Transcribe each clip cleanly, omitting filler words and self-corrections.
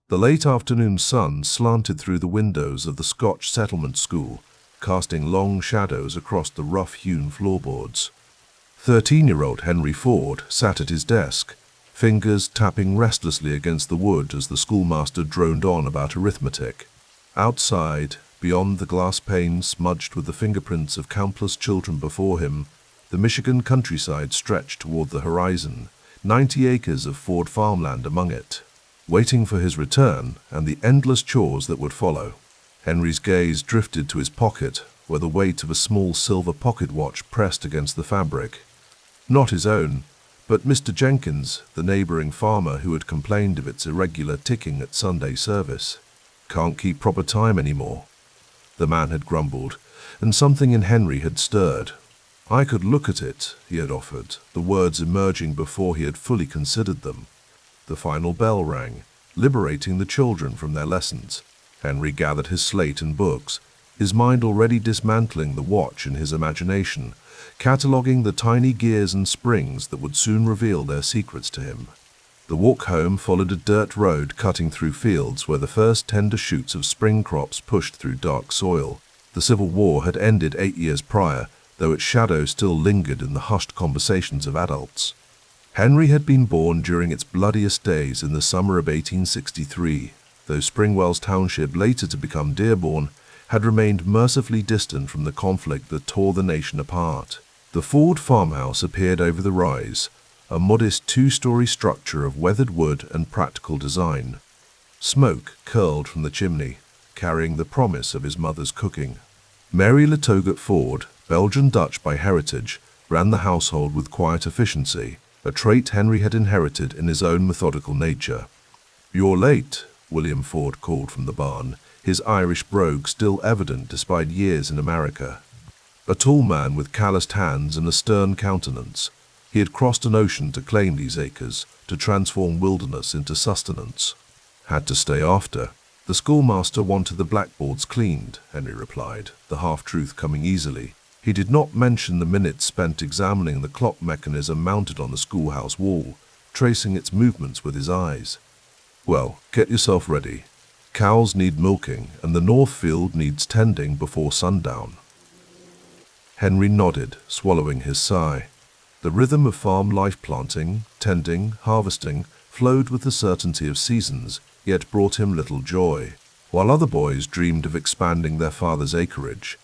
The late afternoon sun slanted through the windows of the Scotch settlement school, casting long shadows across the rough-hewn floorboards. 13-year-old Henry Ford sat at his desk, fingers tapping restlessly against the wood as the schoolmaster droned on about arithmetic. Outside, beyond the glass panes smudged with the fingerprints of countless children before him, the Michigan countryside stretched toward the horizon, 90 acres of Ford farmland among it, waiting for his return and the endless chores that would follow. Henry's gaze drifted to his pocket, where the weight of a small silver pocket watch pressed against the fabric. Not his own, but Mr. Jenkins, the neighboring farmer who had complained of its irregular ticking at Sunday service. "Can't keep proper time anymore," the man had grumbled, and something in Henry had stirred. "I could look at it," he had offered, the words emerging before he had fully considered them. The final bell rang, liberating the children from their lessons. Henry gathered his slate and books, his mind already dismantling the watch in his imagination, cataloguing the tiny gears and springs that would soon reveal their secrets to him. The walk home followed a dirt road cutting through fields where the first tender shoots of spring crops pushed through dark soil. The Civil War had ended 8 years prior, though its shadow still lingered in the hushed conversations of adults. Henry had been born during its bloodiest days in the summer of 1863, though Springwells Township, later to become Dearborn, had remained mercifully distant from the conflict that tore the nation apart. The Ford farmhouse appeared over the rise, a modest 2-story structure of weathered wood and practical design. Smoke curled from the chimney, carrying the promise of his mother's cooking. Mary Latogat Ford, Belgian Dutch by heritage, ran the household with quiet efficiency, a trait Henry had inherited in his own methodical nature. "You're late," William Ford called from the barn, his Irish brogue still evident despite years in America. A tall man with calloused hands and a stern countenance, he had crossed an ocean to claim these acres, to transform wilderness into sustenance. "Had to stay after. The schoolmaster wanted the blackboards cleaned," Henry replied, the half-truth coming easily. He did not mention the minutes spent examining the clock mechanism mounted on the schoolhouse wall, tracing its movements with his eyes. "Well, get yourself ready. Cows need milking, and the north field needs tending before sundown." Henry nodded, swallowing his sigh. The rhythm of farm life, planting, tending, harvesting, flowed with the certainty of seasons, yet brought him little joy. While other boys dreamed of expanding their father's acreage,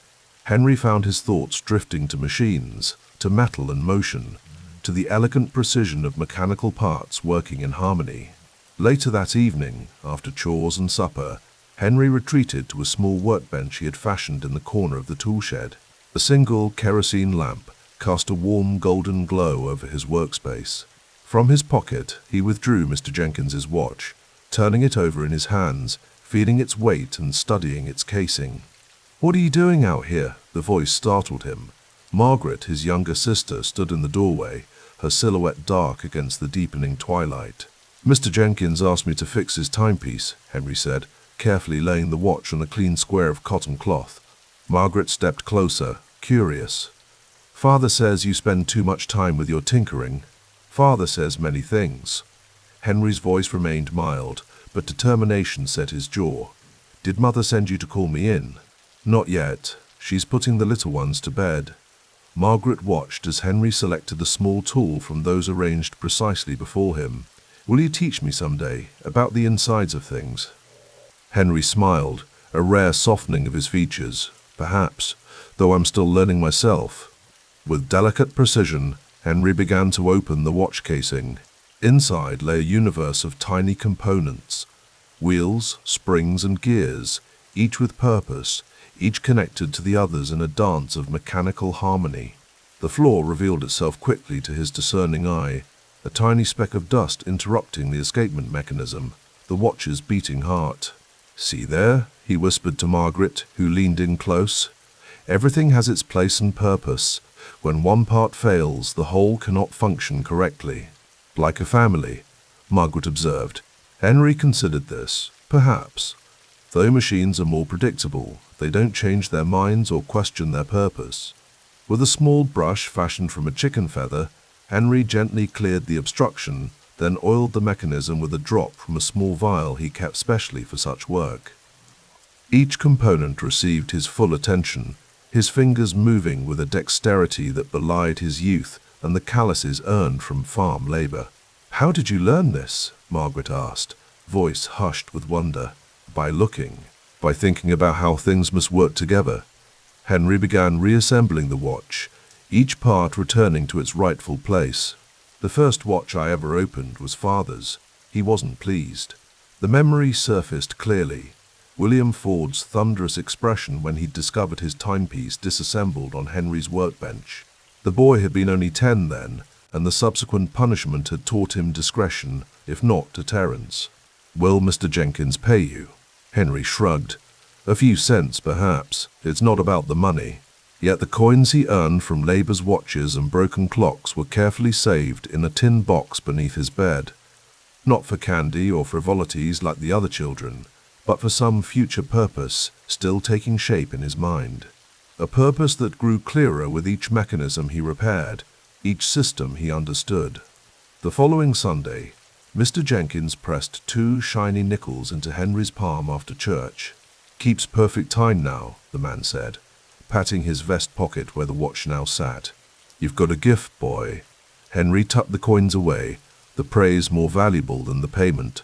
Henry found his thoughts drifting to machines, to metal and motion, to the elegant precision of mechanical parts working in harmony. Later that evening, after chores and supper, Henry retreated to a small workbench he had fashioned in the corner of the tool shed. A single kerosene lamp cast a warm golden glow over his workspace. From his pocket, he withdrew Mr. Jenkins's watch, turning it over in his hands, feeling its weight and studying its casing. "What are you doing out here?" The voice startled him. Margaret, his younger sister, stood in the doorway, her silhouette dark against the deepening twilight. "Mr. Jenkins asked me to fix his timepiece," Henry said, carefully laying the watch on a clean square of cotton cloth. Margaret stepped closer, curious. "Father says you spend too much time with your tinkering." "Father says many things." Henry's voice remained mild, but determination set his jaw. "Did Mother send you to call me in?" "Not yet. She's putting the little ones to bed." Margaret watched as Henry selected a small tool from those arranged precisely before him. "Will you teach me someday about the insides of things?" Henry smiled, a rare softening of his features. "Perhaps, though I'm still learning myself." With delicate precision, Henry began to open the watch casing. Inside lay a universe of tiny components, wheels, springs, and gears, each with purpose, each connected to the others in a dance of mechanical harmony. The floor revealed itself quickly to his discerning eye, a tiny speck of dust interrupting the escapement mechanism, the watch's beating heart. "See there?" he whispered to Margaret, who leaned in close. "Everything has its place and purpose. When one part fails, the whole cannot function correctly." "Like a family," Margaret observed. Henry considered this. Perhaps. Though machines are more predictable, they don't change their minds or question their purpose. With a small brush fashioned from a chicken feather, Henry gently cleared the obstruction, then oiled the mechanism with a drop from a small vial he kept specially for such work. Each component received his full attention, his fingers moving with a dexterity that belied his youth and the calluses earned from farm labor. "How did you learn this?" Margaret asked, voice hushed with wonder. "By looking, by thinking about how things must work together." Henry began reassembling the watch, each part returning to its rightful place. "The first watch I ever opened was Father's." He wasn't pleased. The memory surfaced clearly. William Ford's thunderous expression when he'd discovered his timepiece disassembled on Henry's workbench. The boy had been only 10 then, and the subsequent punishment had taught him discretion, if not deterrence. "Will Mr. Jenkins pay you?" Henry shrugged. "A few cents, perhaps. It's not about the money." Yet the coins he earned from labor's watches and broken clocks were carefully saved in a tin box beneath his bed. Not for candy or frivolities like the other children, but for some future purpose still taking shape in his mind. A purpose that grew clearer with each mechanism he repaired, each system he understood. The following Sunday, Mr. Jenkins pressed 2 shiny nickels into Henry's palm after church. "Keeps perfect time now," the man said, patting his vest pocket where the watch now sat. "You've got a gift, boy." Henry tucked the coins away, the praise more valuable than the payment.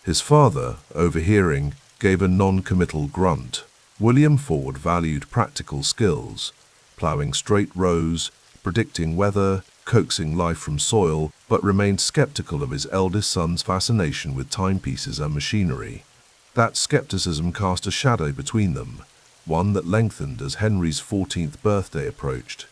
His father, overhearing, gave a non-committal grunt. William Ford valued practical skills, plowing straight rows, predicting weather, coaxing life from soil, but remained skeptical of his eldest son's fascination with timepieces and machinery. That skepticism cast a shadow between them, one that lengthened as Henry's 14th birthday approached.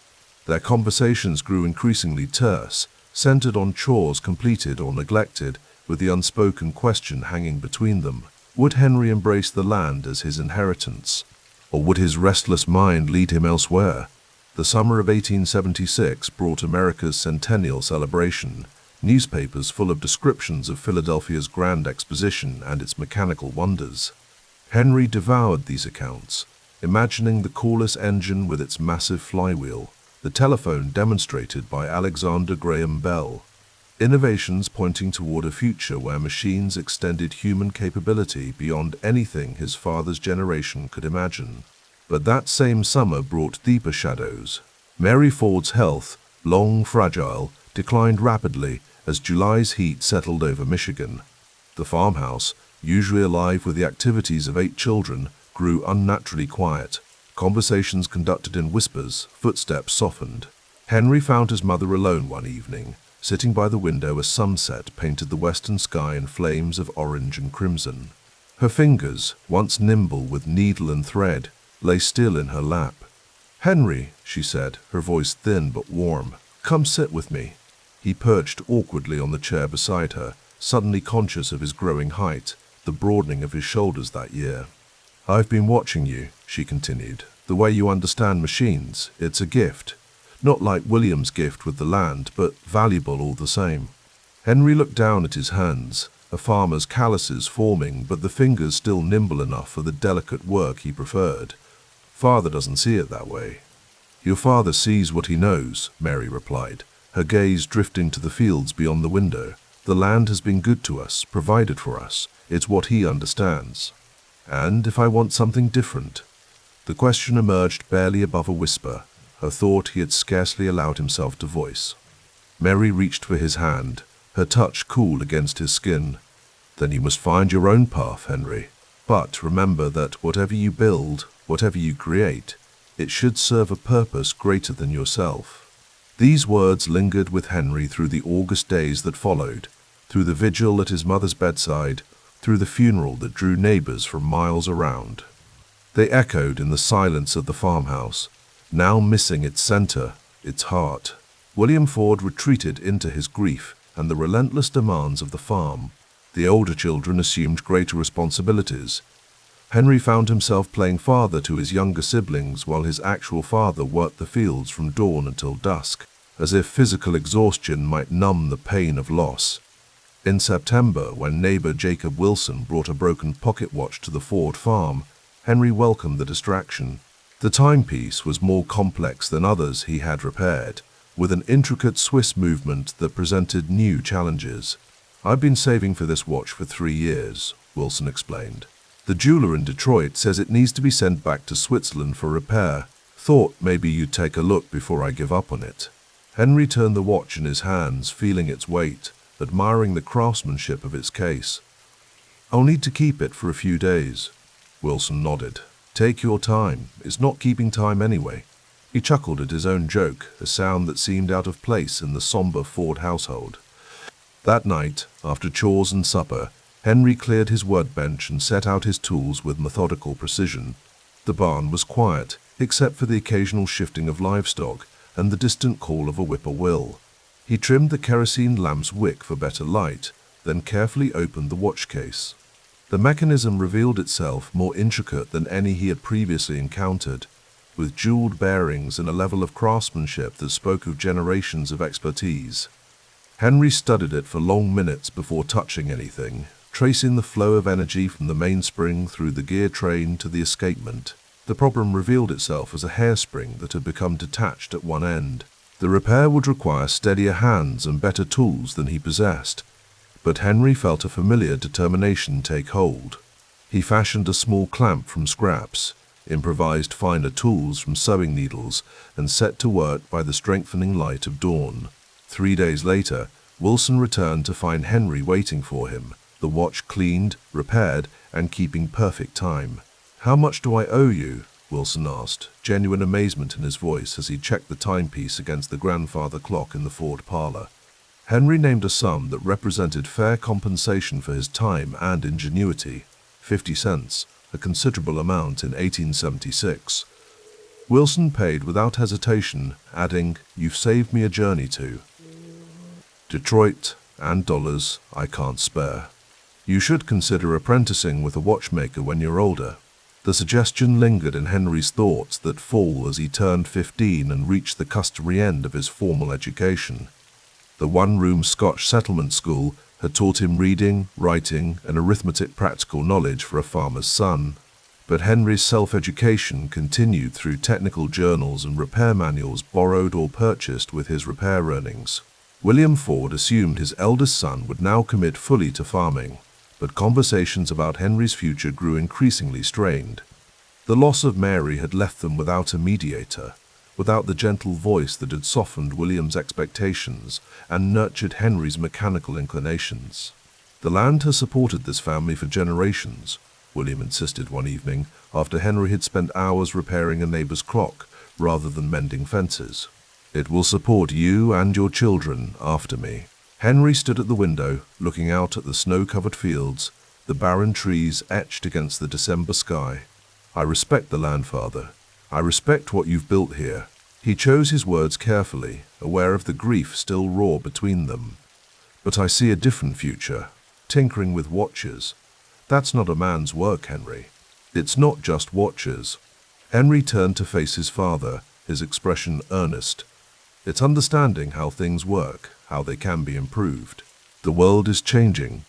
Their conversations grew increasingly terse, centered on chores completed or neglected, with the unspoken question hanging between them. Would Henry embrace the land as his inheritance, or would his restless mind lead him elsewhere? The summer of 1876 brought America's centennial celebration, newspapers full of descriptions of Philadelphia's Grand Exposition and its mechanical wonders. Henry devoured these accounts, imagining the coolest engine with its massive flywheel, the telephone demonstrated by Alexander Graham Bell, innovations pointing toward a future where machines extended human capability beyond anything his father's generation could imagine. But that same summer brought deeper shadows. Mary Ford's health, long fragile, declined rapidly as July's heat settled over Michigan. The farmhouse, usually alive with the activities of 8 children, grew unnaturally quiet. Conversations conducted in whispers, footsteps softened. Henry found his mother alone one evening, sitting by the window as sunset painted the western sky in flames of orange and crimson. Her fingers, once nimble with needle and thread, lay still in her lap. "Henry," she said, her voice thin but warm, "come sit with me." He perched awkwardly on the chair beside her, suddenly conscious of his growing height, the broadening of his shoulders that year. "I've been watching you," she continued. "The way you understand machines, it's a gift. Not like William's gift with the land, but valuable all the same." Henry looked down at his hands, a farmer's calluses forming, but the fingers still nimble enough for the delicate work he preferred. "Father doesn't see it that way." "Your father sees what he knows," Mary replied, her gaze drifting to the fields beyond the window. "The land has been good to us, provided for us. It's what he understands." "And if I want something different?" The question emerged barely above a whisper, a thought he had scarcely allowed himself to voice. Mary reached for his hand, her touch cool against his skin. "Then you must find your own path, Henry. But remember that whatever you build, whatever you create, it should serve a purpose greater than yourself." These words lingered with Henry through the August days that followed, through the vigil at his mother's bedside, through the funeral that drew neighbors from miles around. They echoed in the silence of the farmhouse, now missing its center, its heart. William Ford retreated into his grief and the relentless demands of the farm. The older children assumed greater responsibilities. Henry found himself playing father to his younger siblings while his actual father worked the fields from dawn until dusk, as if physical exhaustion might numb the pain of loss. In September, when neighbor Jacob Wilson brought a broken pocket watch to the Ford farm, Henry welcomed the distraction. The timepiece was more complex than others he had repaired, with an intricate Swiss movement that presented new challenges. "I've been saving for this watch for 3 years," Wilson explained. "The jeweler in Detroit says it needs to be sent back to Switzerland for repair. Thought maybe you'd take a look before I give up on it." Henry turned the watch in his hands, feeling its weight, admiring the craftsmanship of its case. "I'll need to keep it for a few days." Wilson nodded. "Take your time. It's not keeping time anyway." He chuckled at his own joke, a sound that seemed out of place in the somber Ford household. That night, after chores and supper, Henry cleared his workbench and set out his tools with methodical precision. The barn was quiet, except for the occasional shifting of livestock and the distant call of a whippoorwill. He trimmed the kerosene lamp's wick for better light, then carefully opened the watch case. The mechanism revealed itself more intricate than any he had previously encountered, with jeweled bearings and a level of craftsmanship that spoke of generations of expertise. Henry studied it for long minutes before touching anything, tracing the flow of energy from the mainspring through the gear train to the escapement. The problem revealed itself as a hairspring that had become detached at one end. The repair would require steadier hands and better tools than he possessed, but Henry felt a familiar determination take hold. He fashioned a small clamp from scraps, improvised finer tools from sewing needles, and set to work by the strengthening light of dawn. 3 days later, Wilson returned to find Henry waiting for him, the watch cleaned, repaired, and keeping perfect time. "How much do I owe you?" Wilson asked, genuine amazement in his voice as he checked the timepiece against the grandfather clock in the Ford parlor. Henry named a sum that represented fair compensation for his time and ingenuity. 50 cents, a considerable amount in 1876. Wilson paid without hesitation, adding, "You've saved me a journey to Detroit, and dollars I can't spare. You should consider apprenticing with a watchmaker when you're older." The suggestion lingered in Henry's thoughts that fall as he turned 15 and reached the customary end of his formal education. The one-room Scotch settlement school had taught him reading, writing, and arithmetic practical knowledge for a farmer's son. But Henry's self-education continued through technical journals and repair manuals borrowed or purchased with his repair earnings. William Ford assumed his eldest son would now commit fully to farming, but conversations about Henry's future grew increasingly strained. The loss of Mary had left them without a mediator, without the gentle voice that had softened William's expectations and nurtured Henry's mechanical inclinations. "The land has supported this family for generations," William insisted one evening, after Henry had spent hours repairing a neighbor's clock rather than mending fences. "It will support you and your children after me." Henry stood at the window, looking out at the snow-covered fields, the barren trees etched against the December sky. "I respect the land, Father. I respect what you've built here." He chose his words carefully, aware of the grief still raw between them. "But I see a different future. Tinkering with watches. That's not a man's work, Henry. It's not just watches." Henry turned to face his father, his expression earnest. "It's understanding how things work, how they can be improved. The world is changing.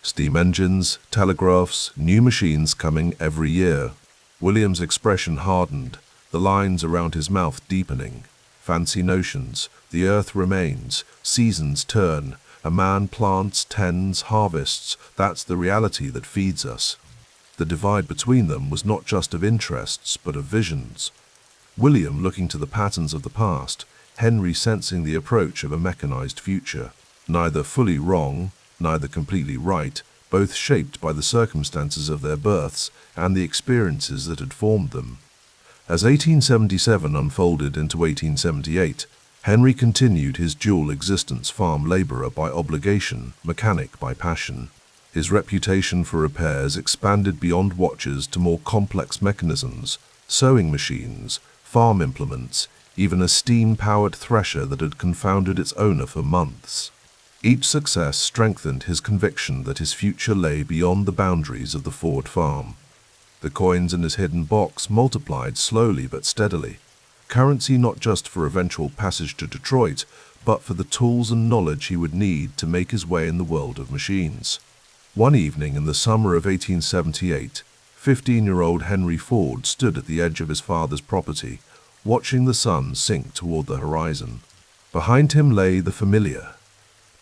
Steam engines, telegraphs, new machines coming every year." William's expression hardened, the lines around his mouth deepening. "Fancy notions. The earth remains. Seasons turn. A man plants, tends, harvests. That's the reality that feeds us." The divide between them was not just of interests, but of visions. William looking to the patterns of the past, Henry sensing the approach of a mechanized future. Neither fully wrong, neither completely right, both shaped by the circumstances of their births and the experiences that had formed them. As 1877 unfolded into 1878, Henry continued his dual existence, farm laborer by obligation, mechanic by passion. His reputation for repairs expanded beyond watches to more complex mechanisms, sewing machines, farm implements, even a steam-powered thresher that had confounded its owner for months. Each success strengthened his conviction that his future lay beyond the boundaries of the Ford farm. The coins in his hidden box multiplied slowly but steadily, currency not just for eventual passage to Detroit, but for the tools and knowledge he would need to make his way in the world of machines. One evening in the summer of 1878, 15-year-old Henry Ford stood at the edge of his father's property, watching the sun sink toward the horizon. Behind him lay the familiar,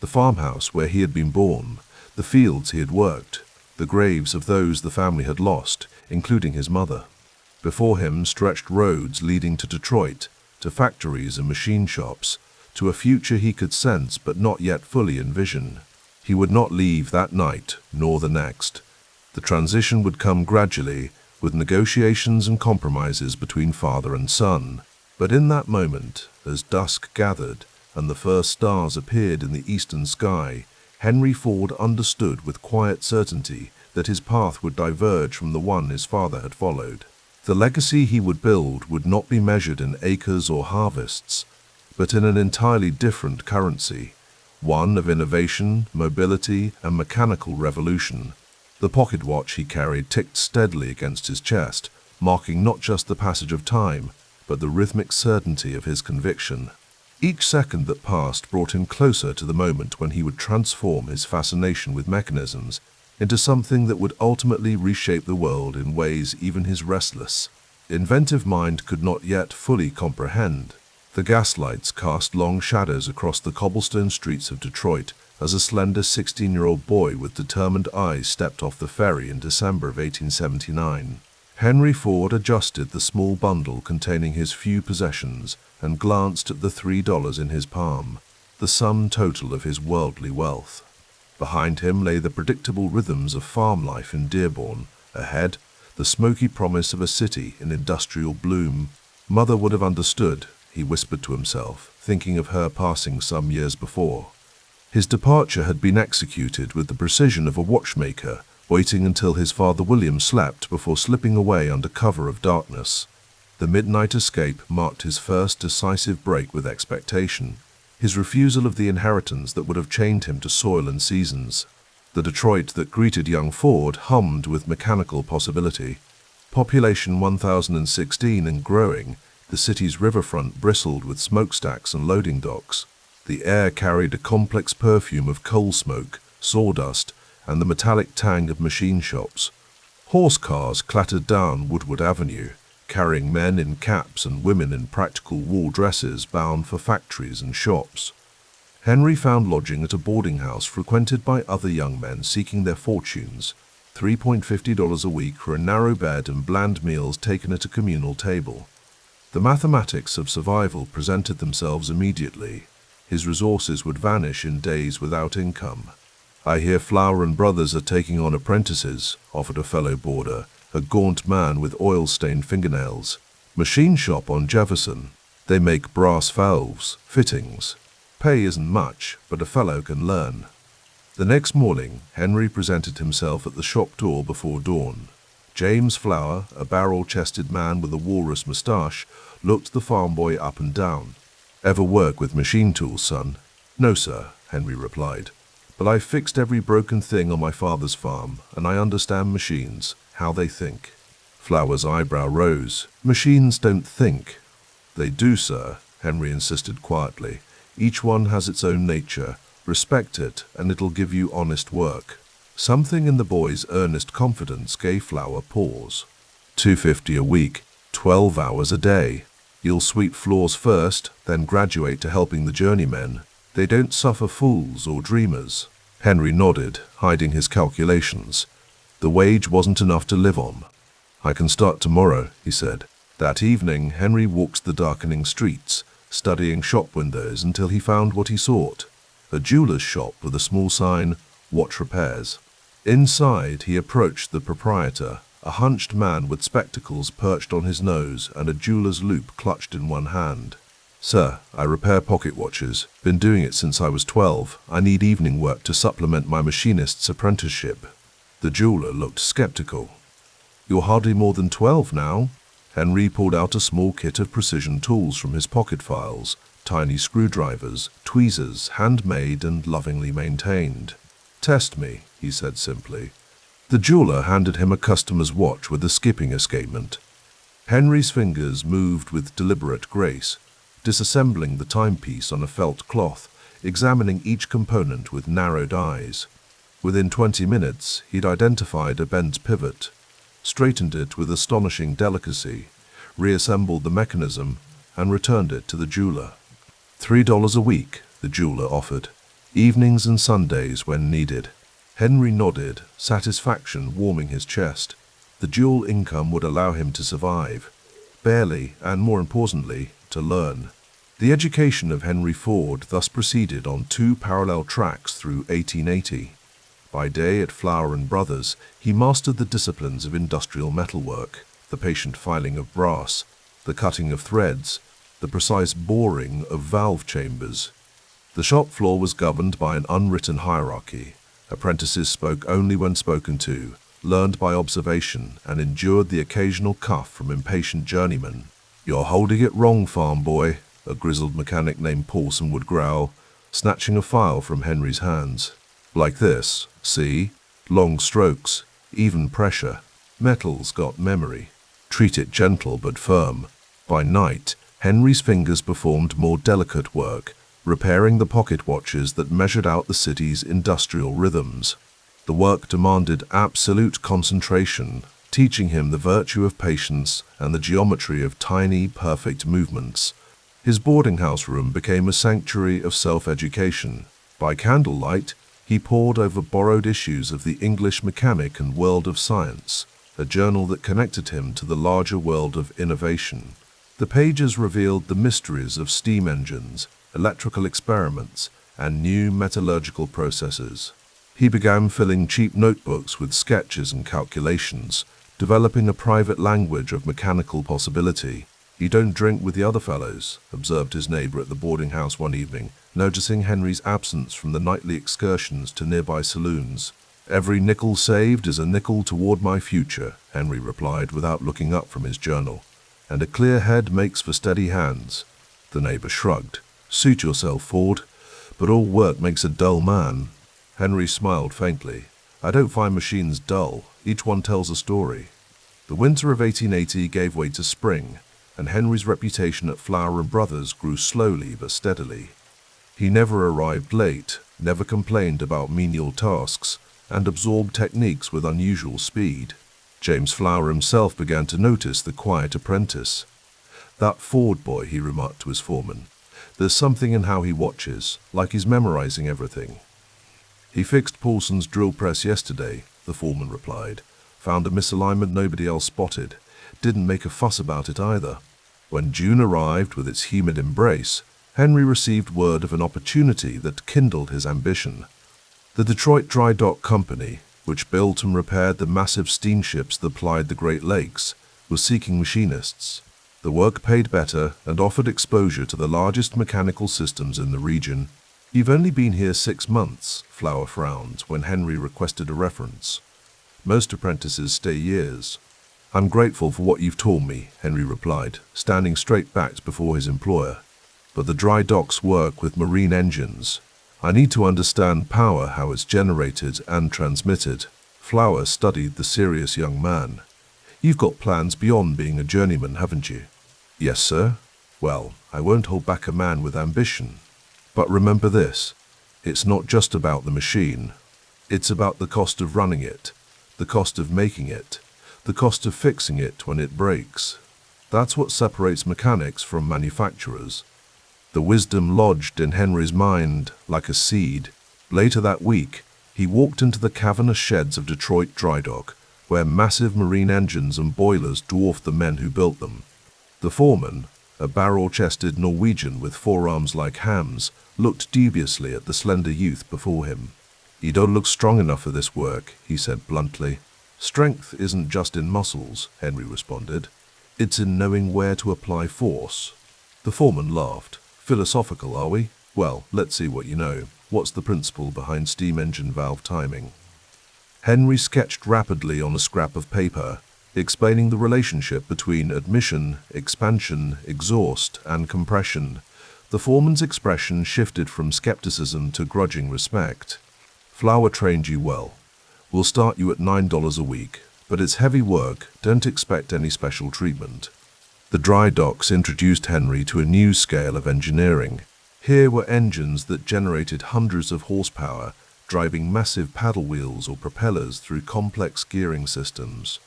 The farmhouse where he had been born, the fields he had worked, the graves of those the family had lost, including his mother. Before him stretched roads leading to Detroit, to factories and machine shops, to a future he could sense but not yet fully envision. He would not leave that night, nor the next. The transition would come gradually, with negotiations and compromises between father and son. But in that moment, as dusk gathered and the first stars appeared in the eastern sky, Henry Ford understood with quiet certainty that his path would diverge from the one his father had followed. The legacy he would build would not be measured in acres or harvests, but in an entirely different currency, one of innovation, mobility, and mechanical revolution. The pocket watch he carried ticked steadily against his chest, marking not just the passage of time, but the rhythmic certainty of his conviction. Each second that passed brought him closer to the moment when he would transform his fascination with mechanisms into something that would ultimately reshape the world in ways even his restless, inventive mind could not yet fully comprehend. The gaslights cast long shadows across the cobblestone streets of Detroit as a slender 16-year-old boy with determined eyes stepped off the ferry in December of 1879. Henry Ford adjusted the small bundle containing his few possessions and glanced at the $3 in his palm, the sum total of his worldly wealth. Behind him lay the predictable rhythms of farm life in Dearborn. Ahead, the smoky promise of a city in industrial bloom. Mother would have understood, he whispered to himself, thinking of her passing some years before. His departure had been executed with the precision of a watchmaker, waiting until his father William slept before slipping away under cover of darkness. The midnight escape marked his first decisive break with expectation, his refusal of the inheritance that would have chained him to soil and seasons. The Detroit that greeted young Ford hummed with mechanical possibility. Population 1,016 and growing, the city's riverfront bristled with smokestacks and loading docks. The air carried a complex perfume of coal smoke, sawdust, and the metallic tang of machine shops. Horse cars clattered down Woodward Avenue, carrying men in caps and women in practical wool dresses bound for factories and shops. Henry found lodging at a boarding house frequented by other young men seeking their fortunes, $3.50 a week for a narrow bed and bland meals taken at a communal table. The mathematics of survival presented themselves immediately. His resources would vanish in days without income. "I hear Flower and Brothers are taking on apprentices," offered a fellow boarder, a gaunt man with oil-stained fingernails. "Machine shop on Jefferson. They make brass valves, fittings. Pay isn't much, but a fellow can learn." The next morning, Henry presented himself at the shop door before dawn. James Flower, a barrel-chested man with a walrus mustache, looked the farm boy up and down. "Ever work with machine tools, son?" "No, sir," Henry replied. "But I've fixed every broken thing on my father's farm, and I understand machines, how they think." Flower's eyebrow rose. "Machines don't think." "They do, sir," Henry insisted quietly. "Each one has its own nature. Respect it, and it'll give you honest work." Something in the boy's earnest confidence gave Flower pause. $2.50 a week, 12 hours a day. You'll sweep floors first, then graduate to helping the journeymen. They don't suffer fools or dreamers. Henry nodded, hiding his calculations. The wage wasn't enough to live on. "I can start tomorrow," he said. That evening, Henry walked the darkening streets, studying shop windows until he found what he sought. A jeweler's shop with a small sign, "Watch Repairs." Inside, he approached the proprietor, a hunched man with spectacles perched on his nose and a jeweler's loupe clutched in one hand. "Sir, I repair pocket watches. Been doing it since I was 12. I need evening work to supplement my machinist's apprenticeship." The jeweler looked skeptical. "You're hardly more than 12 now." Henry pulled out a small kit of precision tools from his pocket files, tiny screwdrivers, tweezers, handmade and lovingly maintained. "Test me," he said simply. The jeweler handed him a customer's watch with a skipping escapement. Henry's fingers moved with deliberate grace, disassembling the timepiece on a felt cloth, examining each component with narrowed eyes. Within 20 minutes, he'd identified a bent pivot, straightened it with astonishing delicacy, reassembled the mechanism, and returned it to the jeweler. $3 a week, the jeweler offered. evenings and Sundays when needed. Henry nodded, satisfaction warming his chest. The dual income would allow him to survive, barely, and more importantly, to learn. The education of Henry Ford thus proceeded on two parallel tracks through 1880. By day at Flower & Brothers, he mastered the disciplines of industrial metalwork, the patient filing of brass, the cutting of threads, the precise boring of valve chambers. The shop floor was governed by an unwritten hierarchy. Apprentices spoke only when spoken to, learned by observation, and endured the occasional cuff from impatient journeymen. "You're holding it wrong, farm boy," a grizzled mechanic named Paulson would growl, snatching a file from Henry's hands. "Like this, see? Long strokes, even pressure. Metal's got memory. Treat it gentle but firm." By night, Henry's fingers performed more delicate work, repairing the pocket watches that measured out the city's industrial rhythms. The work demanded absolute concentration, teaching him the virtue of patience and the geometry of tiny, perfect movements. His boarding house room became a sanctuary of self-education. By candlelight, he pored over borrowed issues of the English Mechanic and World of Science, a journal that connected him to the larger world of innovation. The pages revealed the mysteries of steam engines, electrical experiments, and new metallurgical processes. He began filling cheap notebooks with sketches and calculations, developing a private language of mechanical possibility. "You don't drink with the other fellows," observed his neighbor at the boarding house one evening, noticing Henry's absence from the nightly excursions to nearby saloons. "Every nickel saved is a nickel toward my future," Henry replied without looking up from his journal. "And a clear head makes for steady hands." The neighbor shrugged. "Suit yourself, Ford, but all work makes a dull man." Henry smiled faintly. "I don't find machines dull. Each one tells a story." The winter of 1880 gave way to spring, and Henry's reputation at Flower & Brothers grew slowly but steadily. He never arrived late, never complained about menial tasks, and absorbed techniques with unusual speed. James Flower himself began to notice the quiet apprentice. "That Ford boy," he remarked to his foreman. "There's something in how he watches, like he's memorizing everything." "He fixed Paulson's drill press yesterday," the foreman replied. "Found a misalignment nobody else spotted. Didn't make a fuss about it either." When June arrived with its humid embrace, Henry received word of an opportunity that kindled his ambition. The Detroit Dry Dock Company, which built and repaired the massive steamships that plied the Great Lakes, was seeking machinists. The work paid better and offered exposure to the largest mechanical systems in the region. "You've only been here 6 months, Flower frowned when Henry requested a reference. "Most apprentices stay years." "I'm grateful for what you've taught me," Henry replied, standing straight-backed before his employer. "But the dry docks work with marine engines. I need to understand power, how it's generated and transmitted." Flower studied the serious young man. "You've got plans beyond being a journeyman, haven't you?" "Yes, sir." "Well, I won't hold back a man with ambition. But remember this, it's not just about the machine. It's about the cost of running it, the cost of making it, the cost of fixing it when it breaks. That's what separates mechanics from manufacturers." The wisdom lodged in Henry's mind like a seed. Later that week, he walked into the cavernous sheds of Detroit Dry Dock, where massive marine engines and boilers dwarfed the men who built them. The foreman, a barrel-chested Norwegian with forearms like hams, looked dubiously at the slender youth before him. "You don't look strong enough for this work," he said bluntly. "Strength isn't just in muscles," Henry responded. "It's in knowing where to apply force." The foreman laughed. "Philosophical, are we? Well, let's see what you know. What's the principle behind steam engine valve timing?" Henry sketched rapidly on a scrap of paper, explaining the relationship between admission, expansion, exhaust, and compression. The foreman's expression shifted from skepticism to grudging respect. "Flower trained you well. We'll start you at $9 a week, but it's heavy work, don't expect any special treatment." The dry docks introduced Henry to a new scale of engineering. Here were engines that generated hundreds of horsepower, driving massive paddle wheels or propellers through complex gearing systems.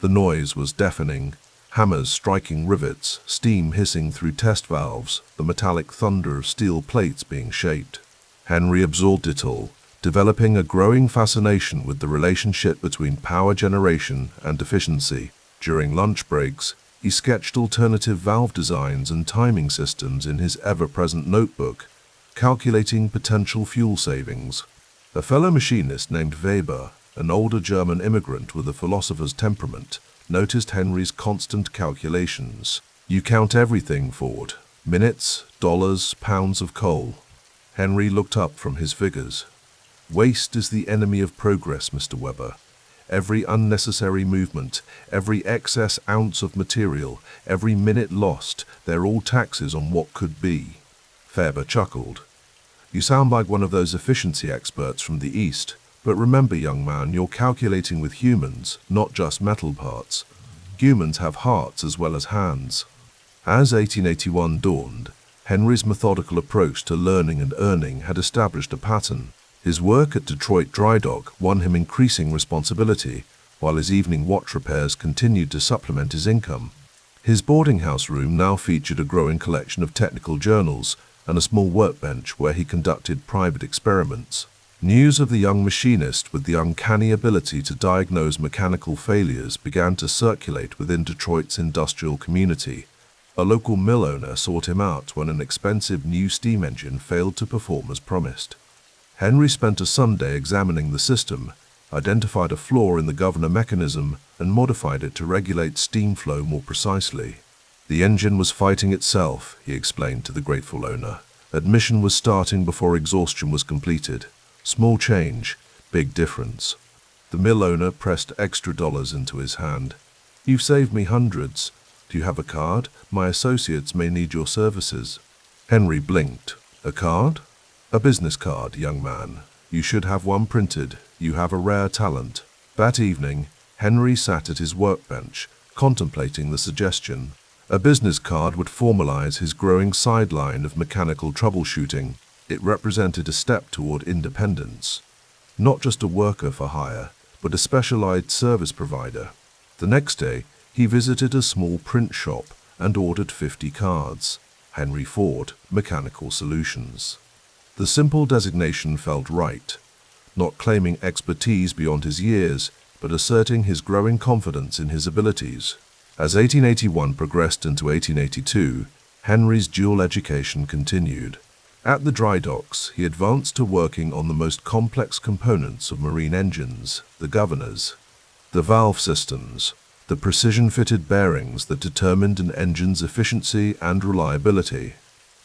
The noise was deafening, hammers striking rivets, steam hissing through test valves, the metallic thunder of steel plates being shaped. Henry absorbed it all, developing a growing fascination with the relationship between power generation and efficiency. During lunch breaks, he sketched alternative valve designs and timing systems in his ever-present notebook, calculating potential fuel savings. A fellow machinist named Weber, an older German immigrant with a philosopher's temperament, noticed Henry's constant calculations. "You count everything, Ford. Minutes, dollars, pounds of coal." Henry looked up from his figures. "Waste is the enemy of progress, Mr. Weber. Every unnecessary movement, every excess ounce of material, every minute lost, they're all taxes on what could be." Weber chuckled. "You sound like one of those efficiency experts from the East. But remember, young man, you're calculating with humans, not just metal parts. Humans have hearts as well as hands." As 1881 dawned, Henry's methodical approach to learning and earning had established a pattern. His work at Detroit Dry Dock won him increasing responsibility, while his evening watch repairs continued to supplement his income. His boarding house room now featured a growing collection of technical journals and a small workbench where he conducted private experiments. News of the young machinist with the uncanny ability to diagnose mechanical failures began to circulate within Detroit's industrial community. A local mill owner sought him out when an expensive new steam engine failed to perform as promised. Henry spent a Sunday examining the system, identified a flaw in the governor mechanism, and modified it to regulate steam flow more precisely. The engine was fighting itself, he explained to the grateful owner. Admission was starting before exhaustion was completed. Small change, big difference. The mill owner pressed extra dollars into his hand. "You've saved me hundreds. Do you have a card? My associates may need your services." Henry blinked. "A card?" "A business card, young man. You should have one printed. You have a rare talent." That evening, Henry sat at his workbench, contemplating the suggestion. A business card would formalize his growing sideline of mechanical troubleshooting. It represented a step toward independence. Not just a worker for hire, but a specialized service provider. The next day, he visited a small print shop and ordered 50 cards. Henry Ford, Mechanical Solutions. The simple designation felt right, not claiming expertise beyond his years, but asserting his growing confidence in his abilities. As 1881 progressed into 1882, Henry's dual education continued. At the dry docks, he advanced to working on the most complex components of marine engines, the governors, the valve systems, the precision-fitted bearings that determined an engine's efficiency and reliability.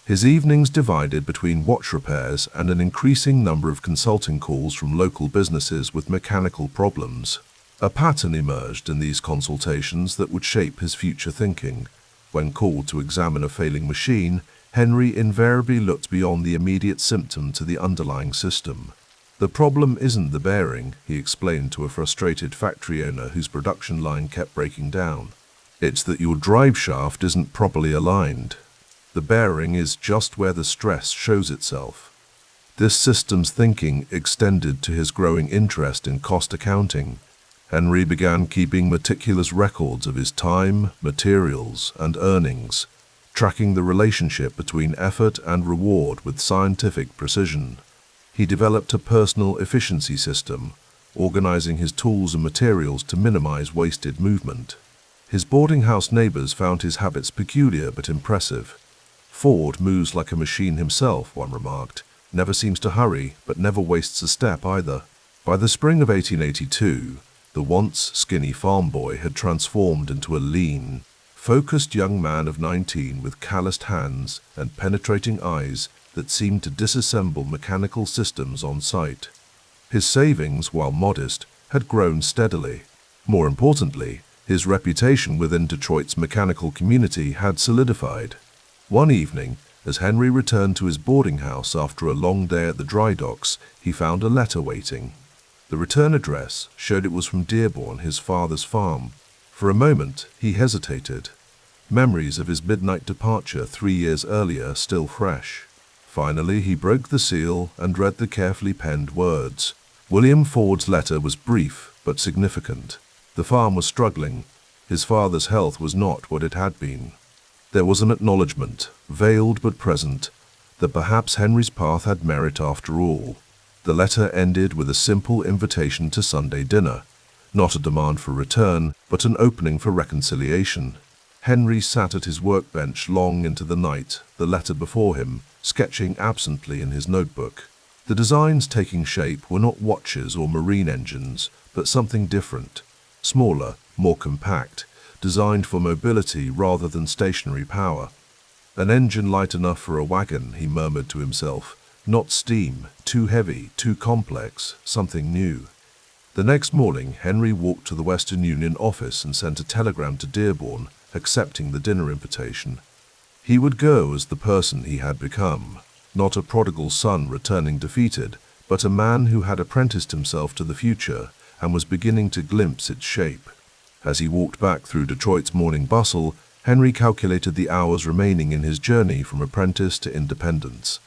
His evenings divided between watch repairs and an increasing number of consulting calls from local businesses with mechanical problems. A pattern emerged in these consultations that would shape his future thinking. When called to examine a failing machine, Henry invariably looked beyond the immediate symptom to the underlying system. "The problem isn't the bearing," he explained to a frustrated factory owner whose production line kept breaking down. "It's that your drive shaft isn't properly aligned. The bearing is just where the stress shows itself." This systems thinking extended to his growing interest in cost accounting. Henry began keeping meticulous records of his time, materials, and earnings, tracking the relationship between effort and reward with scientific precision. He developed a personal efficiency system, organizing his tools and materials to minimize wasted movement. His boarding house neighbors found his habits peculiar but impressive. "Ford moves like a machine himself," one remarked. "Never seems to hurry, but never wastes a step either." By the spring of 1882, the once skinny farm boy had transformed into a lean, focused young man of 19 with calloused hands and penetrating eyes that seemed to disassemble mechanical systems on sight. His savings, while modest, had grown steadily. More importantly, his reputation within Detroit's mechanical community had solidified. One evening, as Henry returned to his boarding house after a long day at the dry docks, he found a letter waiting. The return address showed it was from Dearborn, his father's farm. For a moment, he hesitated. Memories of his midnight departure 3 years earlier still fresh. Finally, he broke the seal and read the carefully penned words. William Ford's letter was brief but significant. The farm was struggling. His father's health was not what it had been. There was an acknowledgement, veiled but present, that perhaps Henry's path had merit after all. The letter ended with a simple invitation to Sunday dinner, not a demand for return, but an opening for reconciliation. Henry sat at his workbench long into the night, the letter before him, sketching absently in his notebook. The designs taking shape were not watches or marine engines, but something different, smaller, more compact, designed for mobility rather than stationary power. An engine light enough for a wagon, he murmured to himself. Not steam, too heavy, too complex, something new. The next morning, Henry walked to the Western Union office and sent a telegram to Dearborn, accepting the dinner invitation. He would go as the person he had become, not a prodigal son returning defeated, but a man who had apprenticed himself to the future and was beginning to glimpse its shape. As he walked back through Detroit's morning bustle, Henry calculated the hours remaining in his journey from apprentice to independence.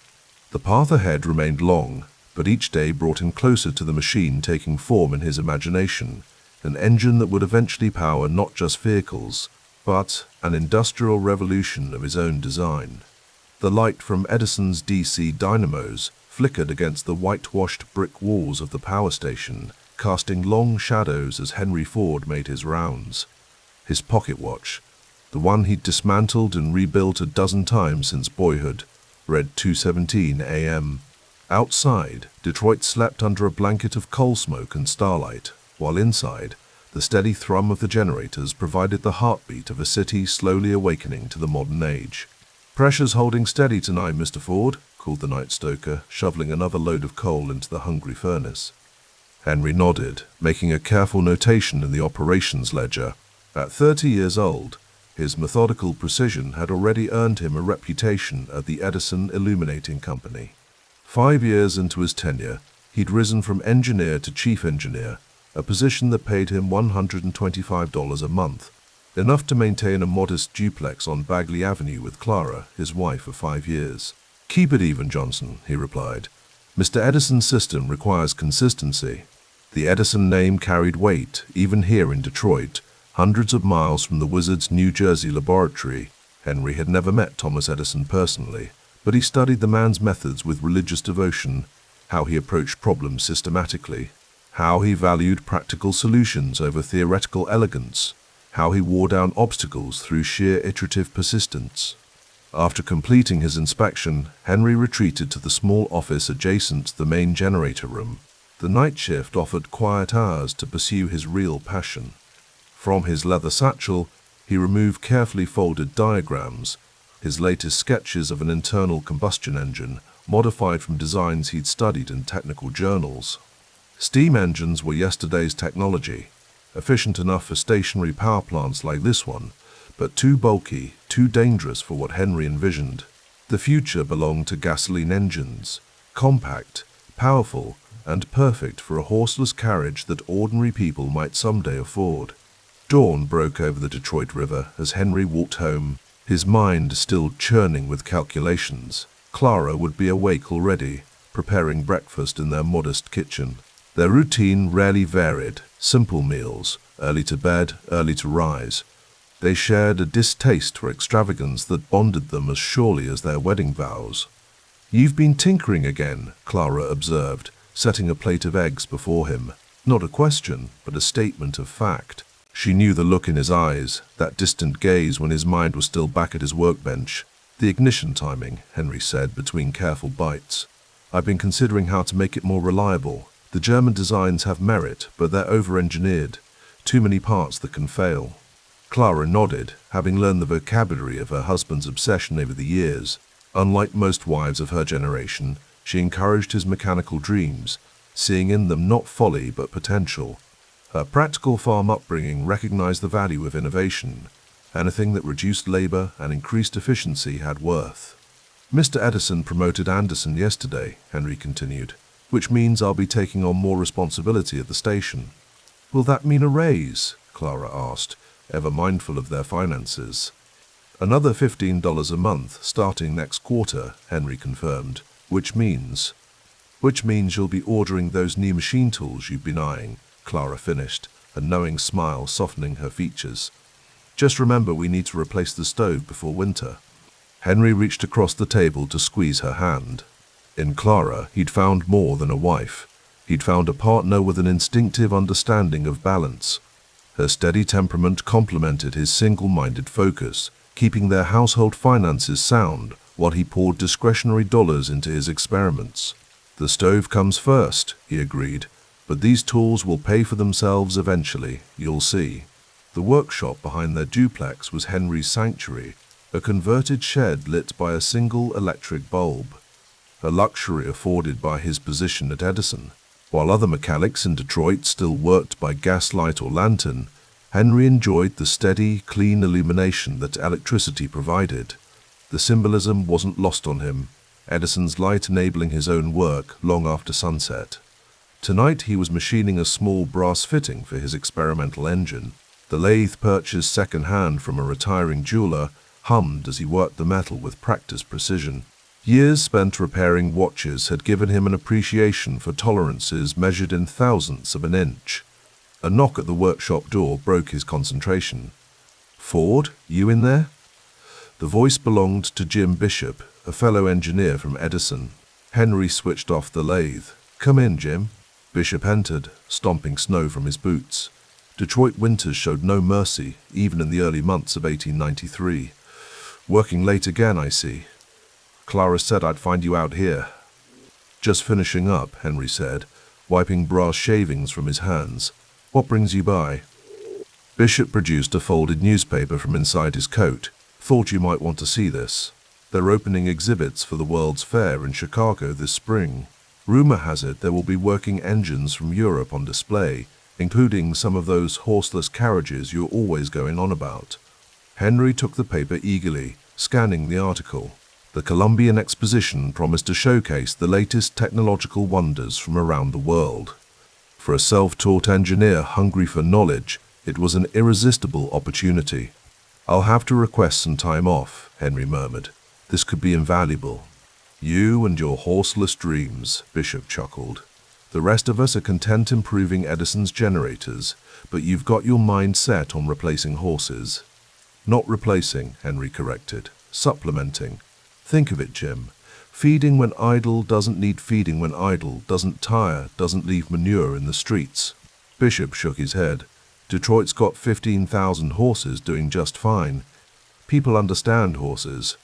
The path ahead remained long, but each day brought him closer to the machine taking form in his imagination, an engine that would eventually power not just vehicles, but an industrial revolution of his own design. The light from Edison's DC dynamos flickered against the whitewashed brick walls of the power station, casting long shadows as Henry Ford made his rounds. His pocket watch, the one he'd dismantled and rebuilt a dozen times since boyhood, read 2:17 a.m. Outside, Detroit slept under a blanket of coal smoke and starlight, while inside, the steady thrum of the generators provided the heartbeat of a city slowly awakening to the modern age. "Pressure's holding steady tonight, Mr. Ford," called the night stoker, shoveling another load of coal into the hungry furnace. Henry nodded, making a careful notation in the operations ledger. At 30 years old, his methodical precision had already earned him a reputation at the Edison Illuminating Company. 5 years into his tenure, he'd risen from engineer to chief engineer, a position that paid him $125 a month, enough to maintain a modest duplex on Bagley Avenue with Clara, his wife of 5 years. "Keep it even, Johnson," he replied. "Mr. Edison's system requires consistency." The Edison name carried weight, even here in Detroit, hundreds of miles from the Wizard's New Jersey laboratory. Henry had never met Thomas Edison personally, but he studied the man's methods with religious devotion, how he approached problems systematically, how he valued practical solutions over theoretical elegance, how he wore down obstacles through sheer iterative persistence. After completing his inspection, Henry retreated to the small office adjacent to the main generator room. The night shift offered quiet hours to pursue his real passion. From his leather satchel, he removed carefully folded diagrams, his latest sketches of an internal combustion engine, modified from designs he'd studied in technical journals. Steam engines were yesterday's technology, efficient enough for stationary power plants like this one, but too bulky, too dangerous for what Henry envisioned. The future belonged to gasoline engines, compact, powerful, and perfect for a horseless carriage that ordinary people might someday afford. Dawn broke over the Detroit River as Henry walked home, his mind still churning with calculations. Clara would be awake already, preparing breakfast in their modest kitchen. Their routine rarely varied, simple meals, early to bed, early to rise. They shared a distaste for extravagance that bonded them as surely as their wedding vows. "You've been tinkering again," Clara observed, setting a plate of eggs before him. Not a question, but a statement of fact. She knew the look in his eyes, that distant gaze when his mind was still back at his workbench. "The ignition timing," Henry said between careful bites. "I've been considering how to make it more reliable. The German designs have merit, but they're over-engineered. Too many parts that can fail." Clara nodded, having learned the vocabulary of her husband's obsession over the years. Unlike most wives of her generation, she encouraged his mechanical dreams, seeing in them not folly but potential. Her practical farm upbringing recognized the value of innovation. Anything that reduced labor and increased efficiency had worth. "Mr. Edison promoted Anderson yesterday," Henry continued, "which means I'll be taking on more responsibility at the station." "Will that mean a raise?" Clara asked, ever mindful of their finances. "Another $15 a month starting next quarter," Henry confirmed, which means you'll be ordering those new machine tools you've been eyeing," Clara finished, a knowing smile softening her features. "Just remember we need to replace the stove before winter." Henry reached across the table to squeeze her hand. In Clara, he'd found more than a wife. He'd found a partner with an instinctive understanding of balance. Her steady temperament complemented his single-minded focus, keeping their household finances sound while he poured discretionary dollars into his experiments. The stove comes first, he agreed, but these tools will pay for themselves eventually, you'll see. The workshop behind their duplex was Henry's sanctuary, a converted shed lit by a single electric bulb, a luxury afforded by his position at Edison. While other mechanics in Detroit still worked by gaslight or lantern, Henry enjoyed the steady, clean illumination that electricity provided. The symbolism wasn't lost on him, Edison's light enabling his own work long after sunset. Tonight he was machining a small brass fitting for his experimental engine. The lathe, purchased second-hand from a retiring jeweler, hummed as he worked the metal with practiced precision. Years spent repairing watches had given him an appreciation for tolerances measured in thousandths of an inch. A knock at the workshop door broke his concentration. "Ford, you in there?" The voice belonged to Jim Bishop, a fellow engineer from Edison. Henry switched off the lathe. "Come in, Jim." Bishop entered, stomping snow from his boots. Detroit winters showed no mercy, even in the early months of 1893. "Working late again, I see. Clara said I'd find you out here." "Just finishing up," Henry said, wiping brass shavings from his hands. "What brings you by?" Bishop produced a folded newspaper from inside his coat. "Thought you might want to see this. They're opening exhibits for the World's Fair in Chicago this spring. Rumor has it there will be working engines from Europe on display, including some of those horseless carriages you're always going on about." Henry took the paper eagerly, scanning the article. The Columbian Exposition promised to showcase the latest technological wonders from around the world. For a self-taught engineer hungry for knowledge, it was an irresistible opportunity. "I'll have to request some time off," Henry murmured. "This could be invaluable." "You and your horseless dreams," Bishop chuckled. "The rest of us are content improving Edison's generators, but you've got your mind set on replacing horses." "Not replacing," Henry corrected. "Supplementing. Think of it, Jim. Feeding when idle doesn't need feeding when idle, doesn't tire, doesn't leave manure in the streets." Bishop shook his head. "Detroit's got 15,000 horses doing just fine. People understand horses.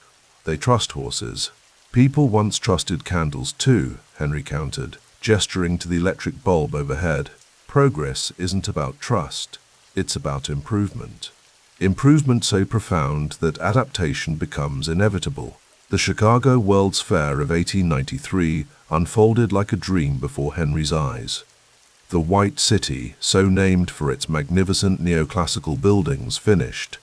They trust horses." "People once trusted candles too," Henry countered, gesturing to the electric bulb overhead. "Progress isn't about trust. It's about improvement. Improvement so profound that adaptation becomes inevitable." The Chicago World's Fair of 1893 unfolded like a dream before Henry's eyes. The White City, so named for its magnificent neoclassical buildings, finished.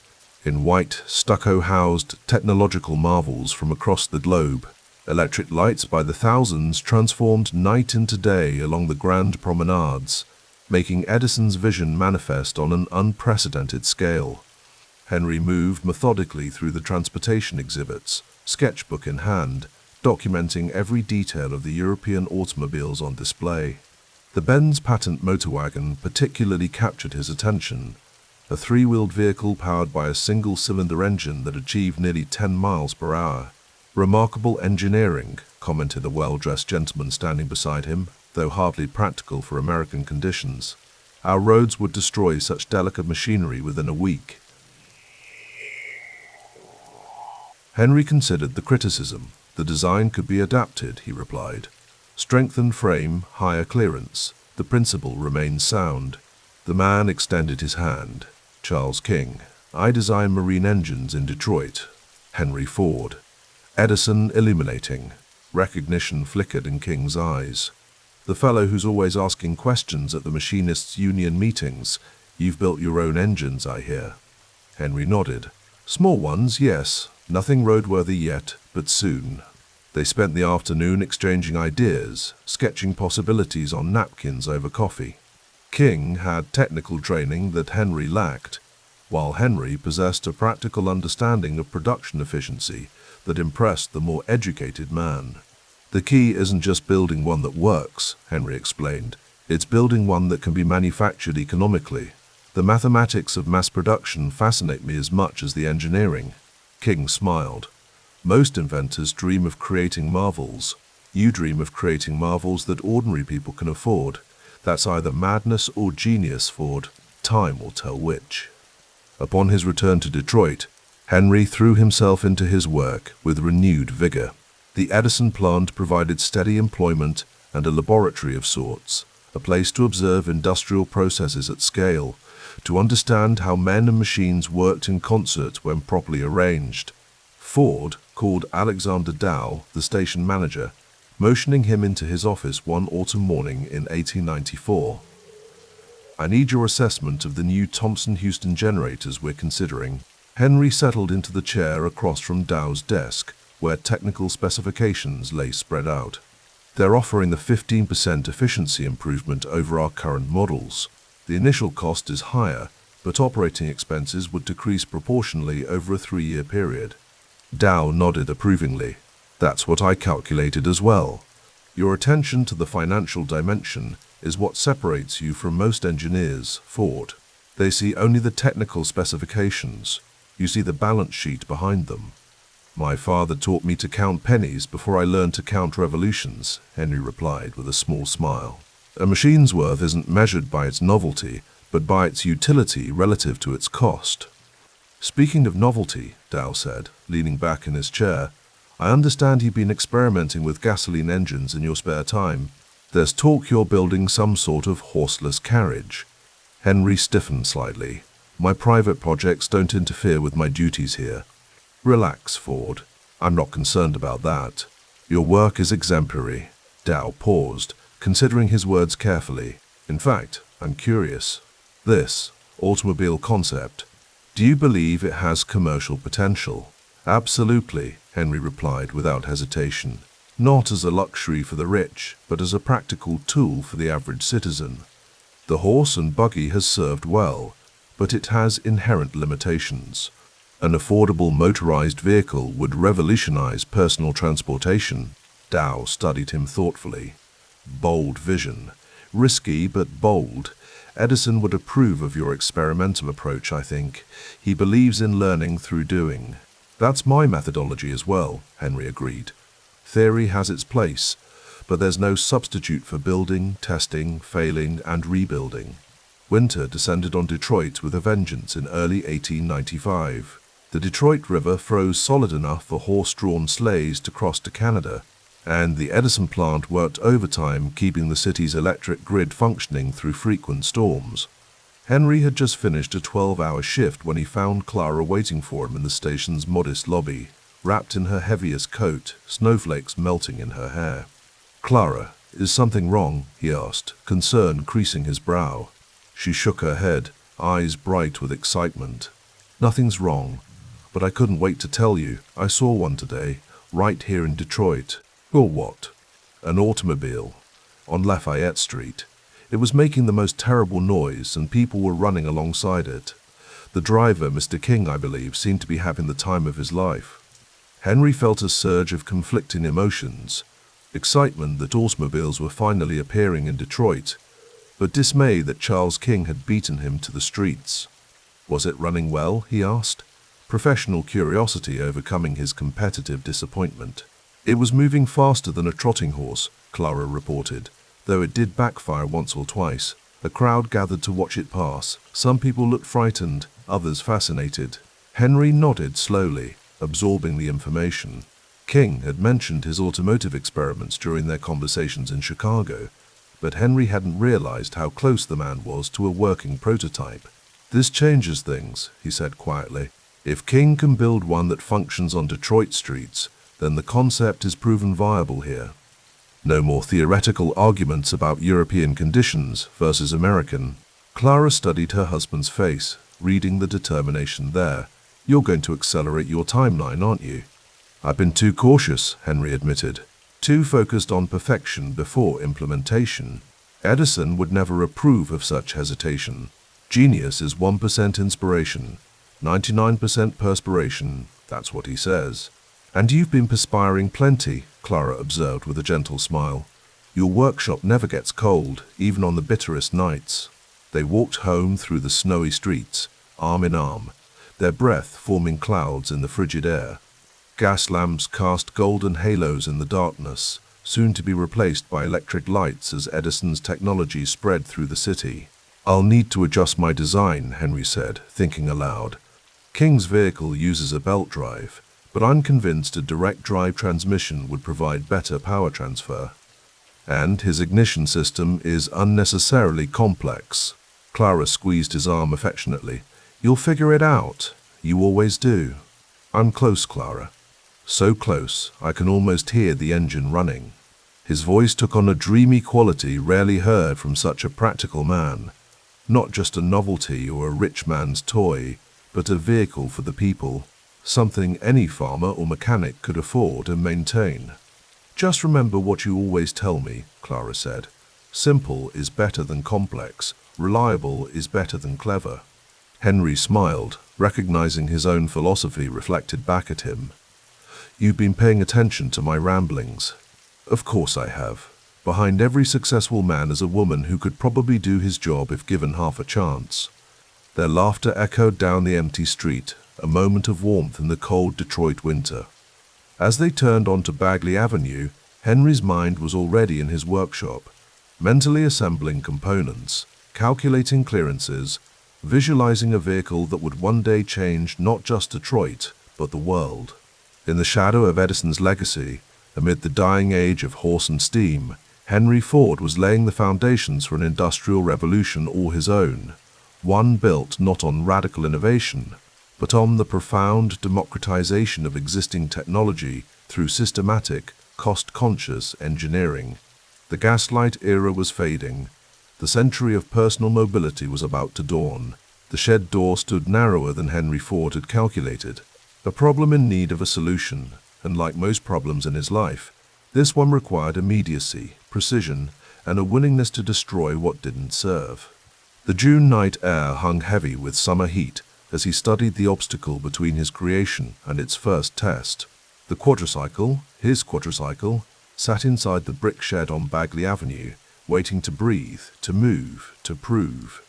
In white, stucco-housed technological marvels from across the globe, electric lights by the thousands transformed night into day along the grand promenades, making Edison's vision manifest on an unprecedented scale. Henry moved methodically through the transportation exhibits, sketchbook in hand, documenting every detail of the European automobiles on display. The Benz patent motor wagon particularly captured his attention, a three-wheeled vehicle powered by a single-cylinder engine that achieved nearly 10 miles per hour. "Remarkable engineering," commented a well-dressed gentleman standing beside him, though hardly practical for American conditions. "Our roads would destroy such delicate machinery within a week." Henry considered the criticism. "The design could be adapted," he replied. "Strengthened frame, higher clearance. The principle remains sound." The man extended his hand. "Charles King. I design marine engines in Detroit." Henry Ford. Edison illuminating. Recognition flickered in King's eyes. "The fellow who's always asking questions at the machinists' union meetings. You've built your own engines, I hear." Henry nodded. "Small ones, yes. Nothing roadworthy yet, but soon." They spent the afternoon exchanging ideas, sketching possibilities on napkins over coffee. King had technical training that Henry lacked, while Henry possessed a practical understanding of production efficiency that impressed the more educated man. "The key isn't just building one that works," Henry explained. "It's building one that can be manufactured economically. The mathematics of mass production fascinate me as much as the engineering." King smiled. Most inventors dream of creating marvels. You dream of creating marvels that ordinary people can afford. That's either madness or genius, Ford. Time will tell which. Upon his return to Detroit, Henry threw himself into his work with renewed vigor. The Edison plant provided steady employment and a laboratory of sorts, a place to observe industrial processes at scale, to understand how men and machines worked in concert when properly arranged. Ford called Alexander Dow, the station manager, motioning him into his office one autumn morning in 1894. "I need your assessment of the new Thomson-Houston generators we're considering." Henry settled into the chair across from Dow's desk, where technical specifications lay spread out. "They're offering the 15% efficiency improvement over our current models. The initial cost is higher, but operating expenses would decrease proportionally over a 3-year period." Dow nodded approvingly. "That's what I calculated as well. Your attention to the financial dimension is what separates you from most engineers, Ford. They see only the technical specifications. You see the balance sheet behind them." "My father taught me to count pennies before I learned to count revolutions," Henry replied with a small smile. "A machine's worth isn't measured by its novelty, but by its utility relative to its cost." "Speaking of novelty," Dow said, leaning back in his chair, "I understand you've been experimenting with gasoline engines in your spare time. There's talk you're building some sort of horseless carriage." Henry stiffened slightly. "My private projects don't interfere with my duties here." "Relax, Ford. I'm not concerned about that. Your work is exemplary." Dow paused, considering his words carefully. "In fact, I'm curious. This automobile concept, do you believe it has commercial potential?" "Absolutely," Henry replied without hesitation. "Not as a luxury for the rich, but as a practical tool for the average citizen. The horse and buggy has served well, but it has inherent limitations. An affordable motorized vehicle would revolutionize personal transportation." Dow studied him thoughtfully. "Bold vision. Risky, but bold. Edison would approve of your experimental approach, I think. He believes in learning through doing." "That's my methodology as well," Henry agreed. "Theory has its place, but there's no substitute for building, testing, failing, and rebuilding." Winter descended on Detroit with a vengeance in early 1895. The Detroit River froze solid enough for horse-drawn sleighs to cross to Canada, and the Edison plant worked overtime keeping the city's electric grid functioning through frequent storms. Henry had just finished a 12-hour shift when he found Clara waiting for him in the station's modest lobby, wrapped in her heaviest coat, snowflakes melting in her hair. "Clara, is something wrong?" he asked, concern creasing his brow. She shook her head, eyes bright with excitement. "Nothing's wrong, but I couldn't wait to tell you. I saw one today, right here in Detroit." "Or what?" "An automobile, on Lafayette Street. It was making the most terrible noise, and people were running alongside it. The driver, Mr. King, I believe, seemed to be having the time of his life." Henry felt a surge of conflicting emotions. Excitement that automobiles were finally appearing in Detroit, but dismay that Charles King had beaten him to the streets. "Was it running well?" he asked, professional curiosity overcoming his competitive disappointment. "It was moving faster than a trotting horse," Clara reported, though it did backfire once or twice. A crowd gathered to watch it pass. Some people looked frightened, others fascinated. Henry nodded slowly, absorbing the information. King had mentioned his automotive experiments during their conversations in Chicago, but Henry hadn't realized how close the man was to a working prototype. "This changes things," he said quietly. "If King can build one that functions on Detroit streets, then the concept is proven viable here. No more theoretical arguments about European conditions versus American." Clara studied her husband's face, reading the determination there. "You're going to accelerate your timeline, aren't you?" "I've been too cautious," Henry admitted. "Too focused on perfection before implementation. Edison would never approve of such hesitation. Genius is 1% inspiration, 99% perspiration, that's what he says." "And you've been perspiring plenty," Clara observed with a gentle smile. "Your workshop never gets cold, even on the bitterest nights." They walked home through the snowy streets, arm in arm, their breath forming clouds in the frigid air. Gas lamps cast golden halos in the darkness, soon to be replaced by electric lights as Edison's technology spread through the city. "I'll need to adjust my design," Henry said, thinking aloud. King's vehicle uses a belt drive, but I'm convinced a direct drive transmission would provide better power transfer. And his ignition system is unnecessarily complex. Clara squeezed his arm affectionately. "You'll figure it out. You always do." "I'm close, Clara. So close, I can almost hear the engine running." His voice took on a dreamy quality rarely heard from such a practical man. Not just a novelty or a rich man's toy, but a vehicle for the people, something any farmer or mechanic could afford and maintain. "Just remember what you always tell me," Clara said. "Simple is better than complex. Reliable is better than clever." Henry smiled, recognizing his own philosophy reflected back at him. "You've been paying attention to my ramblings." "Of course I have. Behind every successful man is a woman who could probably do his job if given half a chance." Their laughter echoed down the empty street, a moment of warmth in the cold Detroit winter. As they turned onto Bagley Avenue, Henry's mind was already in his workshop, mentally assembling components, calculating clearances, visualizing a vehicle that would one day change not just Detroit, but the world. In the shadow of Edison's legacy, amid the dying age of horse and steam, Henry Ford was laying the foundations for an industrial revolution all his own, one built not on radical innovation, but on the profound democratization of existing technology through systematic, cost-conscious engineering. The gaslight era was fading. The century of personal mobility was about to dawn. The shed door stood narrower than Henry Ford had calculated, a problem in need of a solution, and like most problems in his life, this one required immediacy, precision, and a willingness to destroy what didn't serve. The June night air hung heavy with summer heat as he studied the obstacle between his creation and its first test. The quadricycle, his quadricycle, sat inside the brick shed on Bagley Avenue, waiting to breathe, to move, to prove.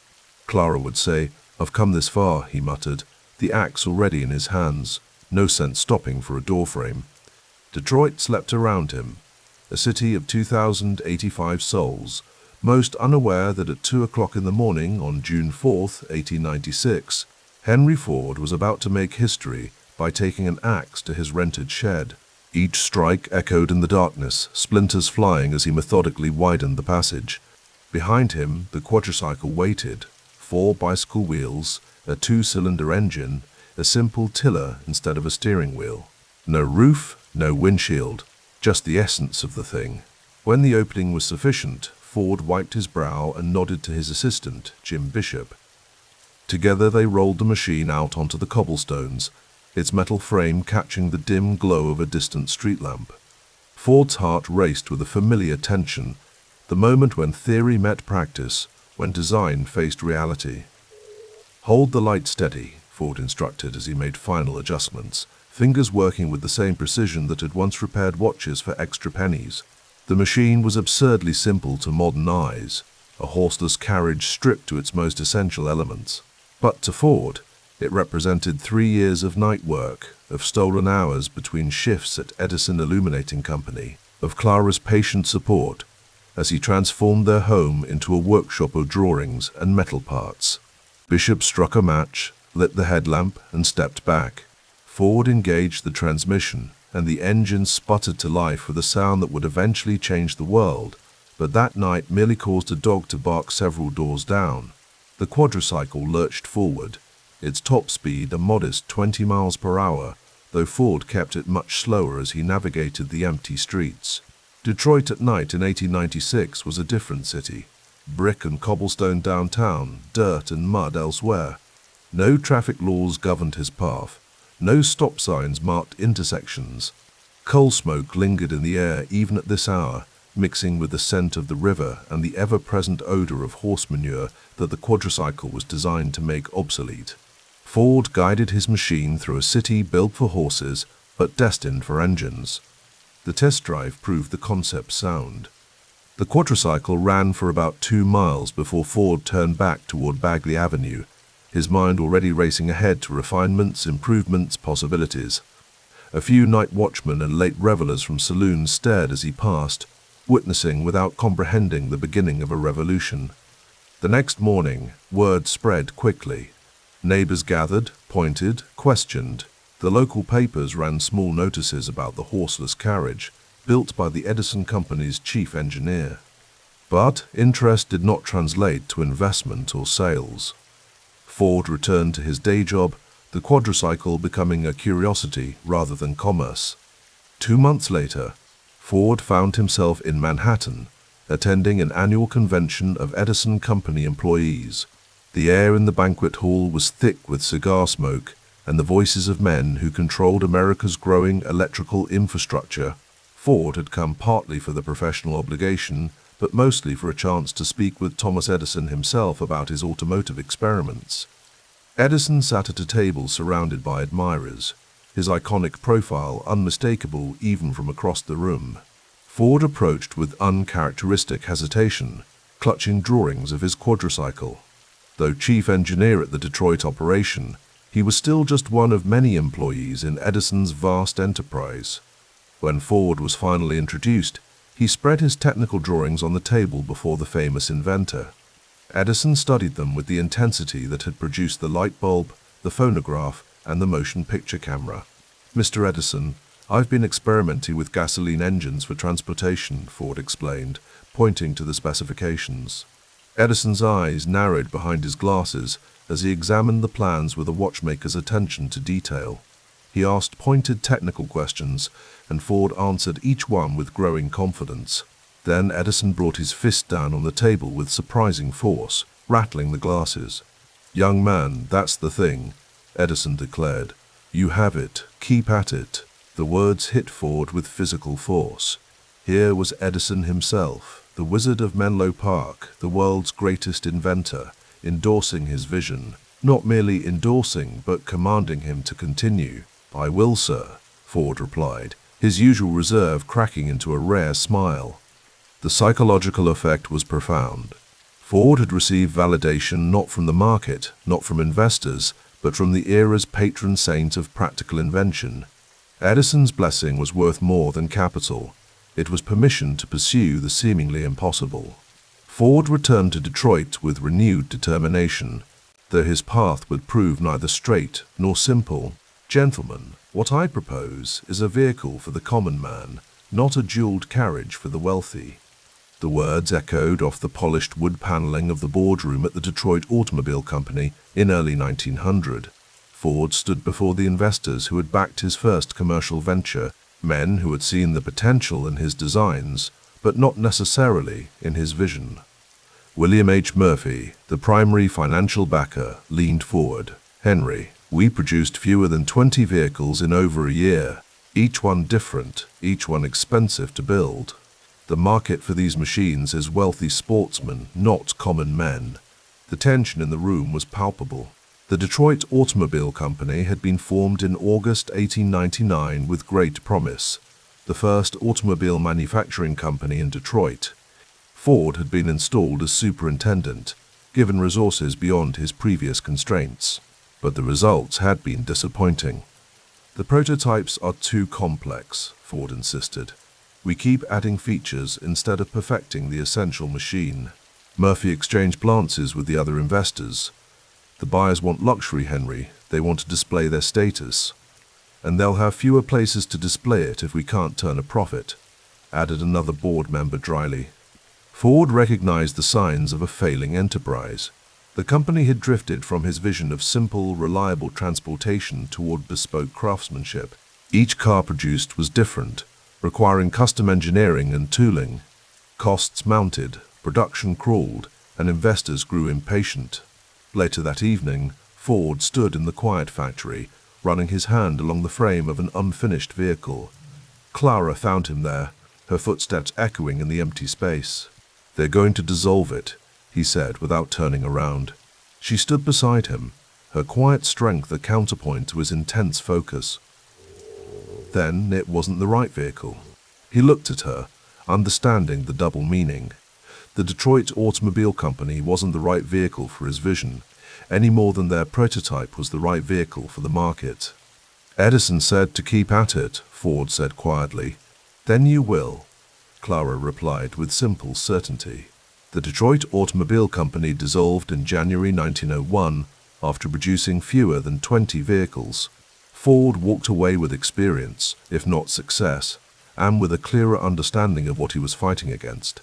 Clara would say, "I've come this far," he muttered, the axe already in his hands, no sense stopping for a doorframe. Detroit slept around him, a city of 2,085 souls, most unaware that at 2 o'clock in the morning on June 4th, 1896, Henry Ford was about to make history by taking an axe to his rented shed. Each strike echoed in the darkness, splinters flying as he methodically widened the passage. Behind him, the quadricycle waited, 4 bicycle wheels, a 2-cylinder engine, a simple tiller instead of a steering wheel. No roof, no windshield, just the essence of the thing. When the opening was sufficient, Ford wiped his brow and nodded to his assistant, Jim Bishop. Together they rolled the machine out onto the cobblestones, its metal frame catching the dim glow of a distant street lamp. Ford's heart raced with a familiar tension, the moment when theory met practice, when design faced reality. "Hold the light steady," Ford instructed as he made final adjustments, fingers working with the same precision that had once repaired watches for extra pennies. The machine was absurdly simple to modern eyes, a horseless carriage stripped to its most essential elements. But to Ford, it represented 3 years of night work, of stolen hours between shifts at Edison Illuminating Company, of Clara's patient support, as he transformed their home into a workshop of drawings and metal parts. Bishop struck a match, lit the headlamp, and stepped back. Ford engaged the transmission, and the engine sputtered to life with a sound that would eventually change the world, but that night merely caused a dog to bark several doors down. The quadricycle lurched forward, its top speed a modest 20 miles per hour, though Ford kept it much slower as he navigated the empty streets. Detroit at night in 1896 was a different city. Brick and cobblestone downtown, dirt and mud elsewhere. No traffic laws governed his path. No stop signs marked intersections. Coal smoke lingered in the air even at this hour, mixing with the scent of the river and the ever-present odor of horse manure that the quadricycle was designed to make obsolete. Ford guided his machine through a city built for horses but destined for engines. The test drive proved the concept sound. The quadricycle ran for about 2 miles before Ford turned back toward Bagley Avenue, his mind already racing ahead to refinements, improvements, possibilities. A few night watchmen and late revelers from saloons stared as he passed, witnessing without comprehending the beginning of a revolution. The next morning, word spread quickly. Neighbors gathered, pointed, questioned. The local papers ran small notices about the horseless carriage, built by the Edison Company's chief engineer. But interest did not translate to investment or sales. Ford returned to his day job, the quadricycle becoming a curiosity rather than commerce. 2 months later, Ford found himself in Manhattan, attending an annual convention of Edison Company employees. The air in the banquet hall was thick with cigar smoke and the voices of men who controlled America's growing electrical infrastructure. Ford had come partly for the professional obligation, but mostly for a chance to speak with Thomas Edison himself about his automotive experiments. Edison sat at a table surrounded by admirers, his iconic profile unmistakable even from across the room. Ford approached with uncharacteristic hesitation, clutching drawings of his quadricycle. Though chief engineer at the Detroit operation, he was still just one of many employees in Edison's vast enterprise. When Ford was finally introduced, he spread his technical drawings on the table before the famous inventor. Edison studied them with the intensity that had produced the light bulb, the phonograph, and the motion picture camera. "Mr. Edison, I've been experimenting with gasoline engines for transportation," Ford explained, pointing to the specifications. Edison's eyes narrowed behind his glasses as he examined the plans with a watchmaker's attention to detail. He asked pointed technical questions, and Ford answered each one with growing confidence. Then Edison brought his fist down on the table with surprising force, rattling the glasses. "Young man, that's the thing," Edison declared. "You have it. Keep at it." The words hit Ford with physical force. Here was Edison himself, the Wizard of Menlo Park, the world's greatest inventor, endorsing his vision. Not merely endorsing, but commanding him to continue. "I will, sir," Ford replied, his usual reserve cracking into a rare smile. The psychological effect was profound. Ford had received validation not from the market, not from investors, but from the era's patron saint of practical invention. Edison's blessing was worth more than capital. It was permission to pursue the seemingly impossible. Ford returned to Detroit with renewed determination, though his path would prove neither straight nor simple. "Gentlemen, what I propose is a vehicle for the common man, not a jeweled carriage for the wealthy." The words echoed off the polished wood paneling of the boardroom at the Detroit Automobile Company in early 1900. Ford stood before the investors who had backed his first commercial venture, men who had seen the potential in his designs, but not necessarily in his vision. William H. Murphy, the primary financial backer, leaned forward. "Henry, we produced fewer than 20 vehicles in over a year, each one different, each one expensive to build. The market for these machines is wealthy sportsmen, not common men." The tension in the room was palpable. The Detroit Automobile Company had been formed in August 1899 with great promise, the first automobile manufacturing company in Detroit. Ford had been installed as superintendent, given resources beyond his previous constraints. But the results had been disappointing. "The prototypes are too complex," Ford insisted. "We keep adding features instead of perfecting the essential machine." Murphy exchanged glances with the other investors. "The buyers want luxury, Henry. They want to display their status. And they'll have fewer places to display it if we can't turn a profit," added another board member dryly. Ford recognized the signs of a failing enterprise. The company had drifted from his vision of simple, reliable transportation toward bespoke craftsmanship. Each car produced was different, requiring custom engineering and tooling. Costs mounted, production crawled, and investors grew impatient. Later that evening, Ford stood in the quiet factory, running his hand along the frame of an unfinished vehicle. Clara found him there, her footsteps echoing in the empty space. "They're going to dissolve it," he said without turning around. She stood beside him, her quiet strength a counterpoint to his intense focus. Then it wasn't the right vehicle. He looked at her, understanding the double meaning. The Detroit Automobile Company wasn't the right vehicle for his vision, any more than their prototype was the right vehicle for the market. Edison said to keep at it, Ford said quietly. Then you will, Clara replied with simple certainty. The Detroit Automobile Company dissolved in January 1901 after producing fewer than 20 vehicles. Ford walked away with experience, if not success, and with a clearer understanding of what he was fighting against.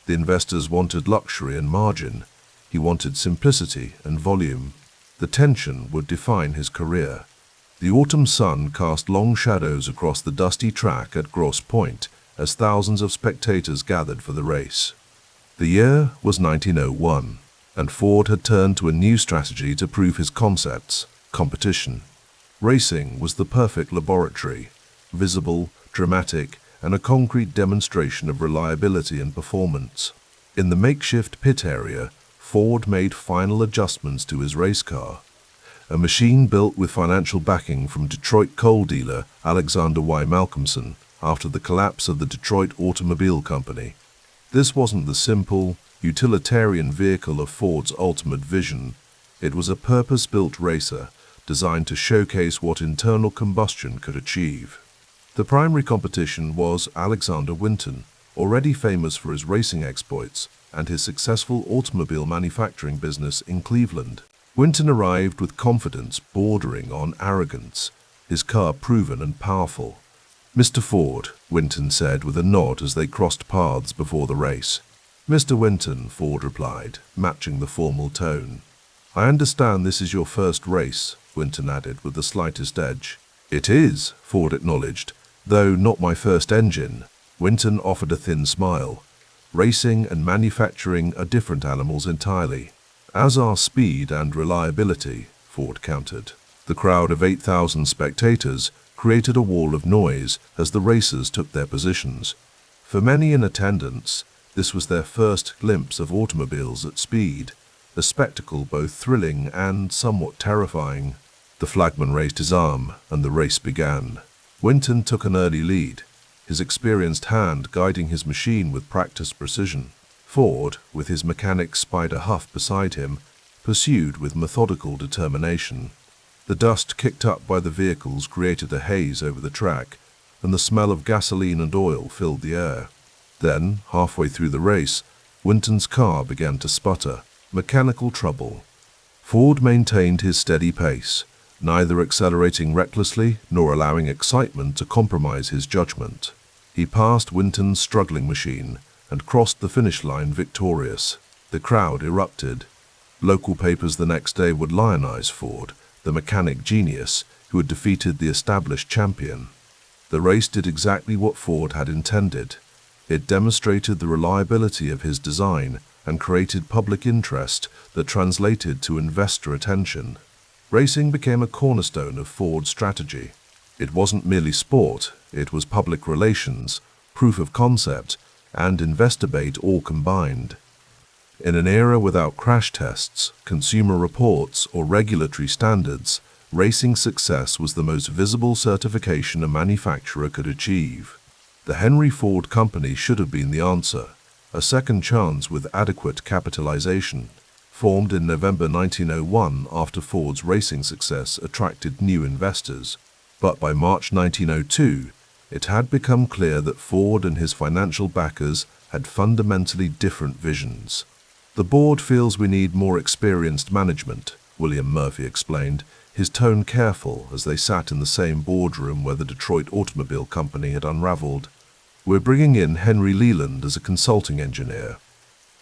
The investors wanted luxury and margin. He wanted simplicity and volume. The tension would define his career. The autumn sun cast long shadows across the dusty track at Grosse Pointe as thousands of spectators gathered for the race. The year was 1901, and Ford had turned to a new strategy to prove his concepts: competition. Racing was the perfect laboratory, visible, dramatic, and a concrete demonstration of reliability and performance. In the makeshift pit area, Ford made final adjustments to his race car, a machine built with financial backing from Detroit coal dealer Alexander Y. Malcolmson after the collapse of the Detroit Automobile Company. This wasn't the simple, utilitarian vehicle of Ford's ultimate vision. It was a purpose-built racer designed to showcase what internal combustion could achieve. The primary competition was Alexander Winton, already famous for his racing exploits and his successful automobile manufacturing business in Cleveland. Winton arrived with confidence bordering on arrogance, his car proven and powerful. "Mr. Ford," Winton said with a nod as they crossed paths before the race. "Mr. Winton," Ford replied, matching the formal tone. "I understand this is your first race," Winton added with the slightest edge. "It is," Ford acknowledged, "though not my first engine." Winton offered a thin smile. "Racing and manufacturing are different animals entirely, as are speed and reliability," Ford countered. The crowd of 8,000 spectators created a wall of noise as the racers took their positions. For many in attendance, this was their first glimpse of automobiles at speed, a spectacle both thrilling and somewhat terrifying. The flagman raised his arm, and the race began. Winton took an early lead, his experienced hand guiding his machine with practiced precision. Ford, with his mechanic Spider Huff beside him, pursued with methodical determination. The dust kicked up by the vehicles created a haze over the track, and the smell of gasoline and oil filled the air. Then, halfway through the race, Winton's car began to sputter. Mechanical trouble. Ford maintained his steady pace, neither accelerating recklessly nor allowing excitement to compromise his judgment. He passed Winton's struggling machine and crossed the finish line victorious. The crowd erupted. Local papers the next day would lionize Ford, the mechanic genius who had defeated the established champion. The race did exactly what Ford had intended. It demonstrated the reliability of his design and created public interest that translated to investor attention. Racing became a cornerstone of Ford's strategy. It wasn't merely sport, it was public relations, proof of concept, and investor bait all combined. In an era without crash tests, consumer reports, or regulatory standards, racing success was the most visible certification a manufacturer could achieve. The Henry Ford Company should have been the answer, a second chance with adequate capitalization. Formed in November 1901 after Ford's racing success attracted new investors. But by March 1902, it had become clear that Ford and his financial backers had fundamentally different visions. "The board feels we need more experienced management," William Murphy explained, his tone careful as they sat in the same boardroom where the Detroit Automobile Company had unraveled. "We're bringing in Henry Leland as a consulting engineer."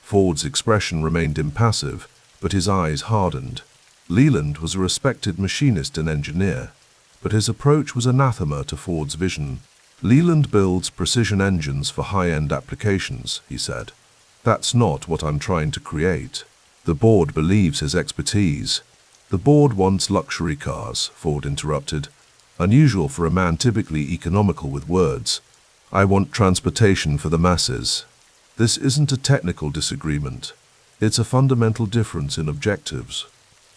Ford's expression remained impassive, but his eyes hardened. Leland was a respected machinist and engineer, but his approach was anathema to Ford's vision. "Leland builds precision engines for high-end applications," he said. "That's not what I'm trying to create." The board believes his expertise. "The board wants luxury cars," Ford interrupted. "Unusual for a man typically economical with words. I want transportation for the masses." This isn't a technical disagreement. It's a fundamental difference in objectives.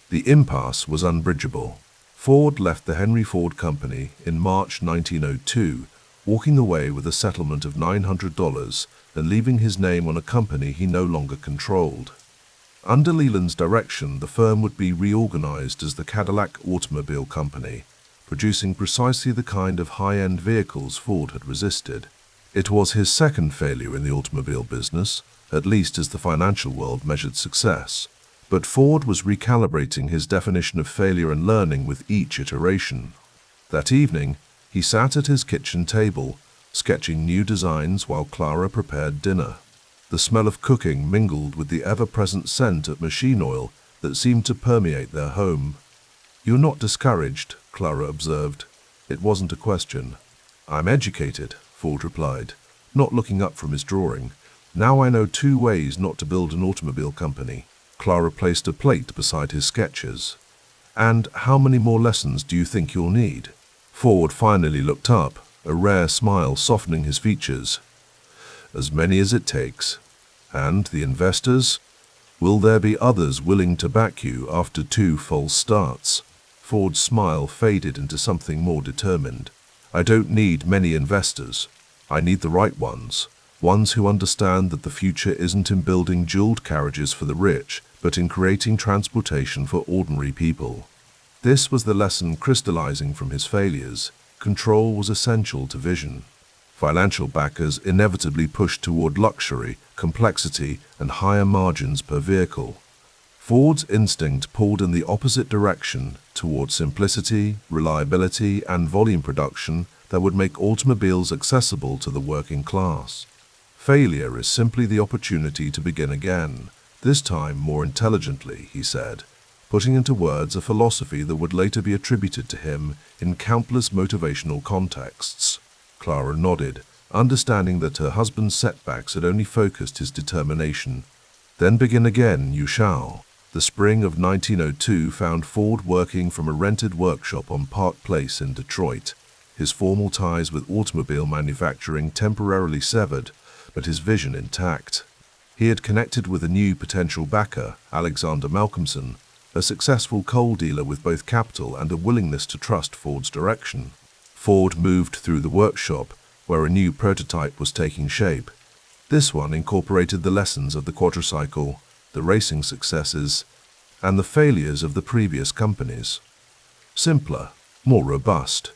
The impasse was unbridgeable. Ford left the Henry Ford Company in March 1902, walking away with a settlement of $900 and leaving his name on a company he no longer controlled. Under Leland's direction, the firm would be reorganized as the Cadillac Automobile Company, producing precisely the kind of high-end vehicles Ford had resisted. It was his second failure in the automobile business, at least as the financial world measured success. But Ford was recalibrating his definition of failure and learning with each iteration. That evening, he sat at his kitchen table, sketching new designs while Clara prepared dinner. The smell of cooking mingled with the ever-present scent of machine oil that seemed to permeate their home. "You're not discouraged," Clara observed. It wasn't a question. "I'm educated," Ford replied, not looking up from his drawing. "Now I know 2 ways not to build an automobile company." Clara placed a plate beside his sketches. "And how many more lessons do you think you'll need?" Ford finally looked up, a rare smile softening his features. "As many as it takes." "And the investors? Will there be others willing to back you after 2 false starts?" Ford's smile faded into something more determined. "I don't need many investors. I need the right ones. Ones who understand that the future isn't in building jeweled carriages for the rich, but in creating transportation for ordinary people." This was the lesson crystallizing from his failures. Control was essential to vision. Financial backers inevitably pushed toward luxury, complexity, and higher margins per vehicle. Ford's instinct pulled in the opposite direction, toward simplicity, reliability, and volume production that would make automobiles accessible to the working class. "Failure is simply the opportunity to begin again, this time more intelligently," he said, putting into words a philosophy that would later be attributed to him in countless motivational contexts. Clara nodded, understanding that her husband's setbacks had only focused his determination. "Then begin again, you shall." The spring of 1902 found Ford working from a rented workshop on Park Place in Detroit, his formal ties with automobile manufacturing temporarily severed, but his vision intact. He had connected with a new potential backer, Alexander Malcolmson, a successful coal dealer with both capital and a willingness to trust Ford's direction. Ford moved through the workshop, where a new prototype was taking shape. This one incorporated the lessons of the quadricycle, the racing successes, and the failures of the previous companies. Simpler, more robust,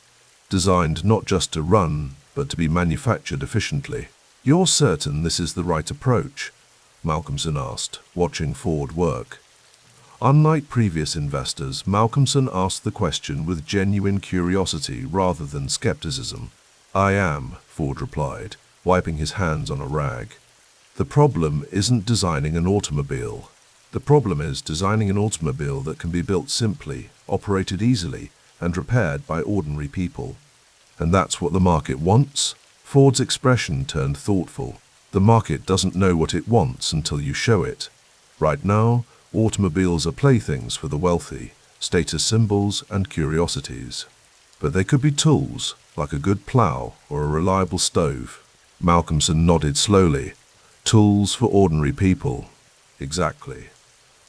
designed not just to run, but to be manufactured efficiently. "You're certain this is the right approach?" Malcolmson asked, watching Ford work. Unlike previous investors, Malcolmson asked the question with genuine curiosity rather than skepticism. "I am," Ford replied, wiping his hands on a rag. "The problem isn't designing an automobile. The problem is designing an automobile that can be built simply, operated easily, and repaired by ordinary people." "And that's what the market wants?" Ford's expression turned thoughtful. "The market doesn't know what it wants until you show it. Right now, automobiles are playthings for the wealthy, status symbols and curiosities. But they could be tools, like a good plow or a reliable stove." Malcolmson nodded slowly. "Tools for ordinary people." "Exactly.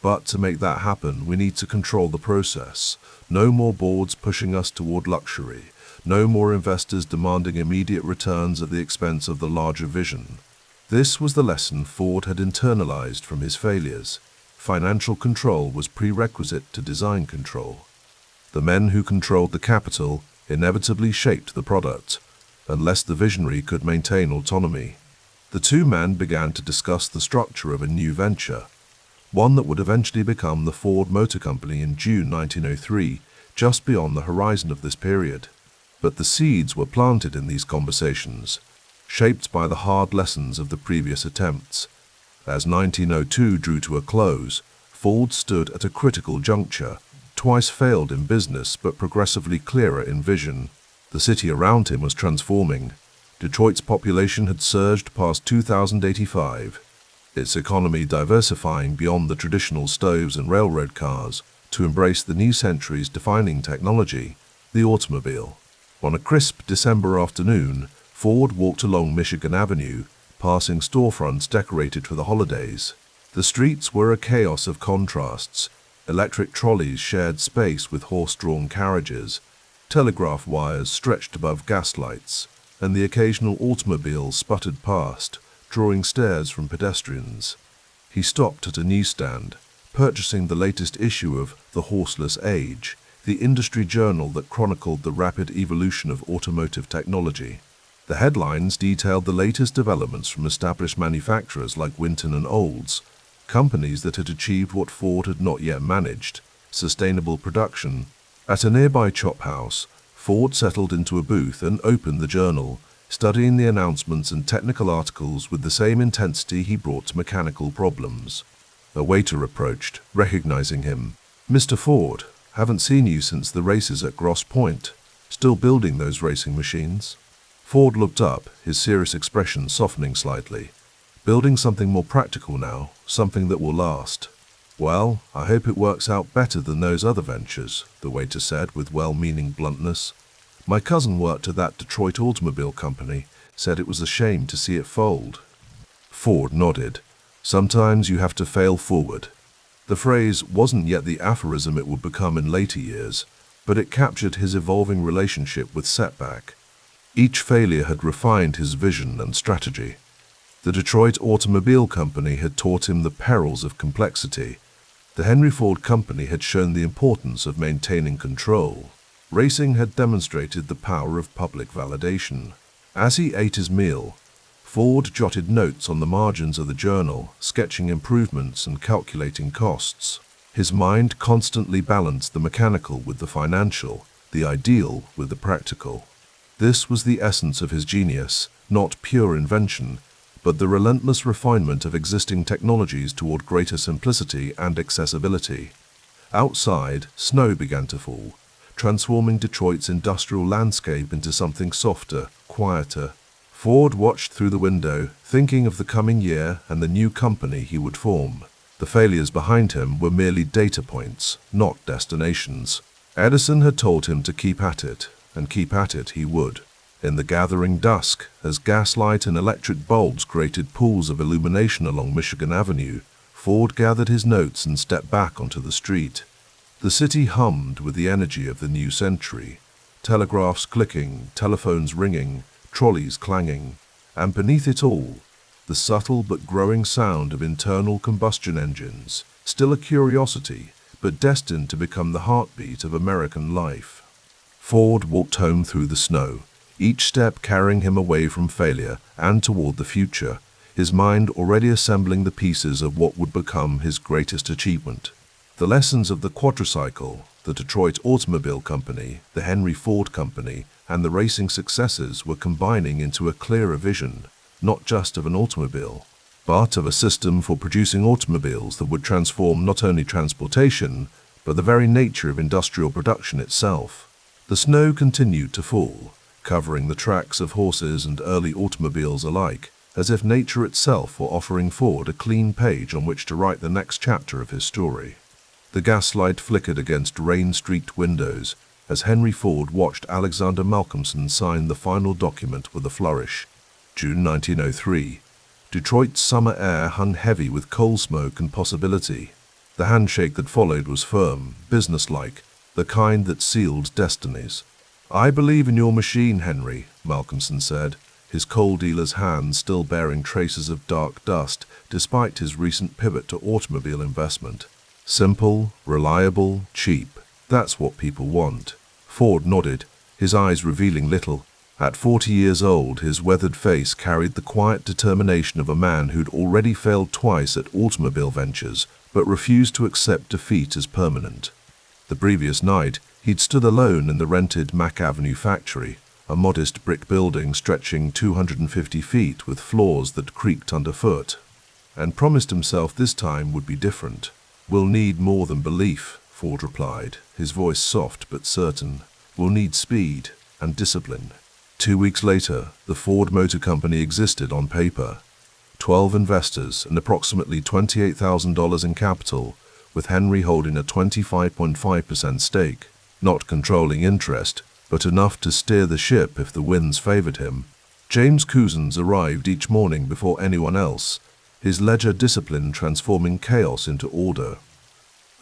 But to make that happen, we need to control the process. No more boards pushing us toward luxury. No more investors demanding immediate returns at the expense of the larger vision." This was the lesson Ford had internalized from his failures. Financial control was prerequisite to design control. The men who controlled the capital inevitably shaped the product, unless the visionary could maintain autonomy. The 2 men began to discuss the structure of a new venture, one that would eventually become the Ford Motor Company in June 1903, just beyond the horizon of this period. But the seeds were planted in these conversations, shaped by the hard lessons of the previous attempts. As 1902 drew to a close, Ford stood at a critical juncture, twice failed in business but progressively clearer in vision. The city around him was transforming. Detroit's population had surged past 2,085, its economy diversifying beyond the traditional stoves and railroad cars to embrace the new century's defining technology, the automobile. On a crisp December afternoon, Ford walked along Michigan Avenue, passing storefronts decorated for the holidays. The streets were a chaos of contrasts. Electric trolleys shared space with horse-drawn carriages, telegraph wires stretched above gaslights, and the occasional automobile sputtered past, drawing stares from pedestrians. He stopped at a newsstand, purchasing the latest issue of The Horseless Age, the industry journal that chronicled the rapid evolution of automotive technology. The headlines detailed the latest developments from established manufacturers like Winton and Olds, companies that had achieved what Ford had not yet managed: sustainable production. At a nearby chop house, Ford settled into a booth and opened the journal, studying the announcements and technical articles with the same intensity he brought to mechanical problems. A waiter approached, recognizing him. "Mr. Ford, haven't seen you since the races at Grosse Pointe. Still building those racing machines?" Ford looked up, his serious expression softening slightly. "Building something more practical now, something that will last." "Well, I hope it works out better than those other ventures," the waiter said with well-meaning bluntness. "My cousin worked at that Detroit automobile company, said it was a shame to see it fold." Ford nodded. Sometimes you have to fail forward. The phrase wasn't yet the aphorism it would become in later years, but it captured his evolving relationship with setback. Each failure had refined his vision and strategy. The Detroit Automobile Company had taught him the perils of complexity. The Henry Ford Company had shown the importance of maintaining control. Racing had demonstrated the power of public validation. As he ate his meal, Ford jotted notes on the margins of the journal, sketching improvements and calculating costs. His mind constantly balanced the mechanical with the financial, the ideal with the practical. This was the essence of his genius, not pure invention, but the relentless refinement of existing technologies toward greater simplicity and accessibility. Outside, snow began to fall, transforming Detroit's industrial landscape into something softer, quieter. Ford watched through the window, thinking of the coming year and the new company he would form. The failures behind him were merely data points, not destinations. Edison had told him to keep at it, and keep at it he would. In the gathering dusk, as gaslight and electric bulbs created pools of illumination along Michigan Avenue, Ford gathered his notes and stepped back onto the street. The city hummed with the energy of the new century. Telegraphs clicking, telephones ringing, trolleys clanging, and beneath it all, the subtle but growing sound of internal combustion engines, still a curiosity, but destined to become the heartbeat of American life. Ford walked home through the snow, each step carrying him away from failure and toward the future, his mind already assembling the pieces of what would become his greatest achievement. The lessons of the quadricycle, the Detroit Automobile Company, the Henry Ford Company, and the racing successes were combining into a clearer vision, not just of an automobile, but of a system for producing automobiles that would transform not only transportation, but the very nature of industrial production itself. The snow continued to fall, covering the tracks of horses and early automobiles alike, as if nature itself were offering Ford a clean page on which to write the next chapter of his story. The gaslight flickered against rain-streaked windows as Henry Ford watched Alexander Malcolmson sign the final document with a flourish. June 1903. Detroit's summer air hung heavy with coal smoke and possibility. The handshake that followed was firm, businesslike, the kind that sealed destinies. "I believe in your machine, Henry," Malcolmson said, his coal dealer's hands still bearing traces of dark dust despite his recent pivot to automobile investment. "Simple, reliable, cheap. That's what people want." Ford nodded, his eyes revealing little. At 40 years old, his weathered face carried the quiet determination of a man who'd already failed twice at automobile ventures, but refused to accept defeat as permanent. The previous night, he'd stood alone in the rented Mack Avenue factory, a modest brick building stretching 250 feet with floors that creaked underfoot, and promised himself this time would be different. "We'll need more than belief," Ford replied, his voice soft but certain. "We'll need speed and discipline." 2 weeks later, the Ford Motor Company existed on paper. 12 investors and approximately $28,000 in capital, with Henry holding a 25.5% stake, not controlling interest, but enough to steer the ship if the winds favored him. James Couzens arrived each morning before anyone else, his ledger discipline transforming chaos into order.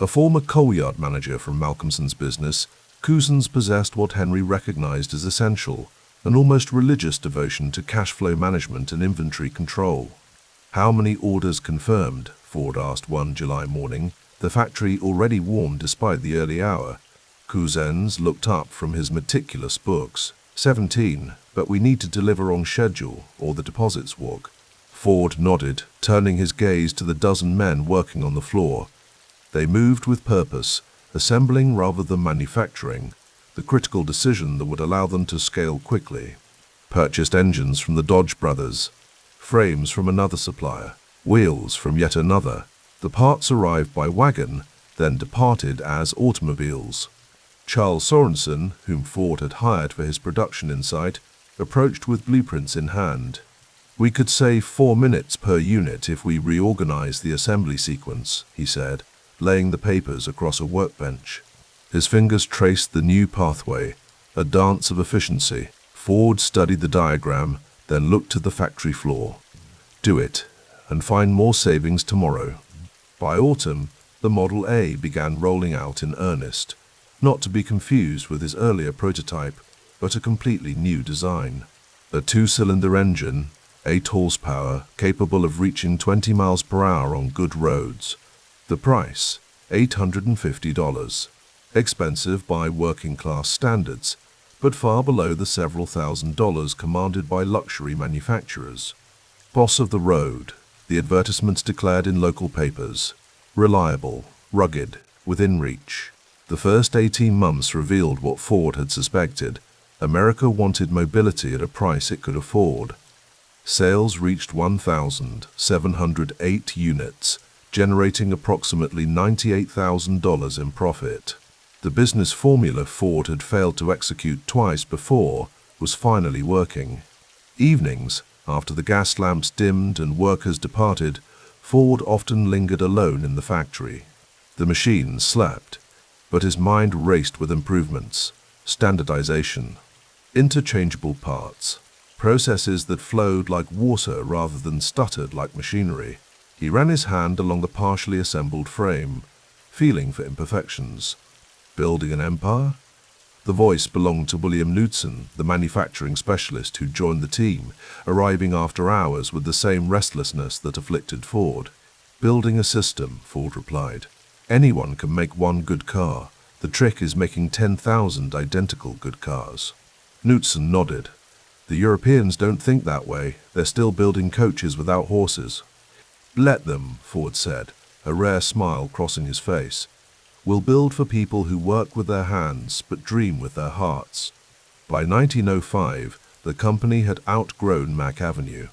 A former coal yard manager from Malcolmson's business, Couzens possessed what Henry recognized as essential, an almost religious devotion to cash flow management and inventory control. "How many orders confirmed?" Ford asked one July morning, the factory already warm despite the early hour. Cousins looked up from his meticulous books. 17, but we need to deliver on schedule or the deposits walk. Ford nodded, turning his gaze to the dozen men working on the floor. They moved with purpose, assembling rather than manufacturing, the critical decision that would allow them to scale quickly. Purchased engines from the Dodge brothers, frames from another supplier, wheels from yet another. The parts arrived by wagon, then departed as automobiles. Charles Sorensen, whom Ford had hired for his production insight, approached with blueprints in hand. "We could save 4 minutes per unit if we reorganize the assembly sequence," he said, laying the papers across a workbench. His fingers traced the new pathway, a dance of efficiency. Ford studied the diagram, then looked to the factory floor. "Do it, and find more savings tomorrow." By autumn, the Model A began rolling out in earnest, not to be confused with his earlier prototype, but a completely new design. A 2-cylinder engine, 8 horsepower, capable of reaching 20 miles per hour on good roads. The price, $850. Expensive by working-class standards, but far below the several $1,000s commanded by luxury manufacturers. Boss of the road, the advertisements declared in local papers. Reliable, rugged, within reach. The first 18 months revealed what Ford had suspected. America wanted mobility at a price it could afford. Sales reached 1,708 units, generating approximately $98,000 in profit. The business formula Ford had failed to execute twice before was finally working. Evenings, after the gas lamps dimmed and workers departed, Ford often lingered alone in the factory. The machines slept, but his mind raced with improvements, standardization, interchangeable parts, processes that flowed like water rather than stuttered like machinery. He ran his hand along the partially assembled frame, feeling for imperfections. Building an empire? The voice belonged to William Knudsen, the manufacturing specialist who joined the team, arriving after hours with the same restlessness that afflicted Ford. "Building a system," Ford replied. "Anyone can make one good car. The trick is making 10,000 identical good cars." Knudsen nodded. "The Europeans don't think that way. They're still building coaches without horses." "Let them," Ford said, a rare smile crossing his face. "We'll build for people who work with their hands but dream with their hearts." By 1905, the company had outgrown Mack Avenue.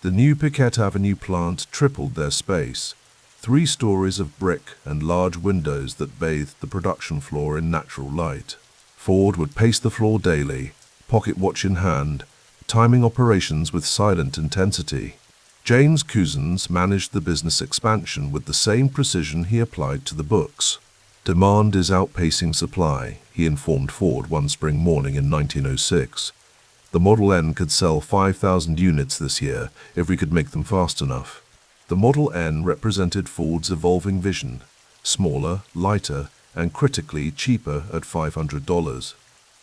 The new Piquette Avenue plant tripled their space, 3 stories of brick and large windows that bathed the production floor in natural light. Ford would pace the floor daily, pocket watch in hand, timing operations with silent intensity. James Cousins managed the business expansion with the same precision he applied to the books. "Demand is outpacing supply," he informed Ford one spring morning in 1906. "The Model N could sell 5,000 units this year if we could make them fast enough." The Model N represented Ford's evolving vision, smaller, lighter, and critically cheaper at $500.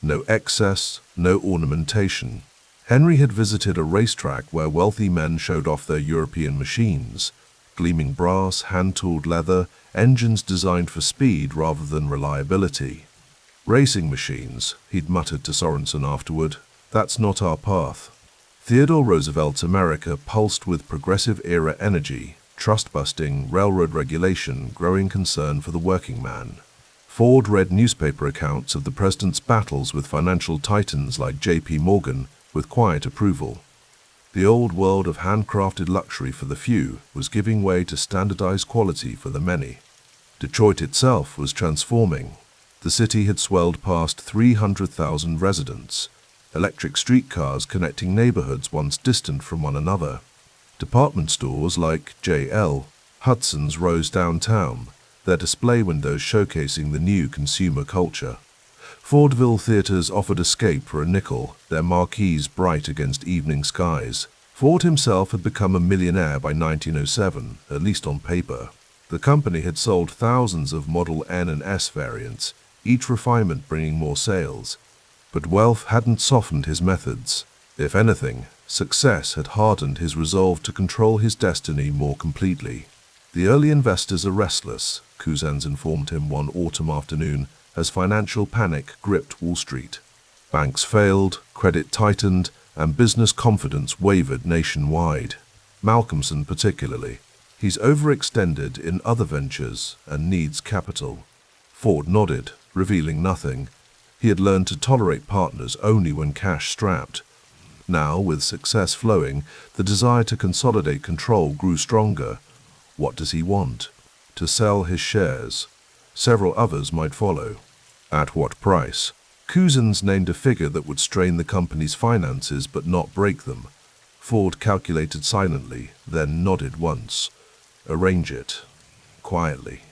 No excess, no ornamentation. Henry had visited a racetrack where wealthy men showed off their European machines, gleaming brass, hand-tooled leather, engines designed for speed rather than reliability. "Racing machines," he'd muttered to Sorensen afterward, "that's not our path." Theodore Roosevelt's America pulsed with progressive-era energy, trust-busting, railroad regulation, growing concern for the working man. Ford read newspaper accounts of the president's battles with financial titans like J.P. Morgan with quiet approval. The old world of handcrafted luxury for the few was giving way to standardized quality for the many. Detroit itself was transforming. The city had swelled past 300,000 residents, electric streetcars connecting neighborhoods once distant from one another. Department stores like J.L. Hudson's rose downtown, their display windows showcasing the new consumer culture. Vaudeville theaters offered escape for a nickel, their marquees bright against evening skies. Ford himself had become a millionaire by 1907, at least on paper. The company had sold thousands of Model N and S variants, each refinement bringing more sales. But wealth hadn't softened his methods. If anything, success had hardened his resolve to control his destiny more completely. "The early investors are restless," Cousins informed him one autumn afternoon as financial panic gripped Wall Street. Banks failed, credit tightened, and business confidence wavered nationwide. Malcolmson particularly. He's overextended in other ventures and needs capital. Ford nodded, revealing nothing. He had learned to tolerate partners only when cash-strapped. Now, with success flowing, the desire to consolidate control grew stronger. What does he want? To sell his shares. Several others might follow. At what price? Cousins named a figure that would strain the company's finances but not break them. Ford calculated silently, then nodded once. Arrange it. Quietly.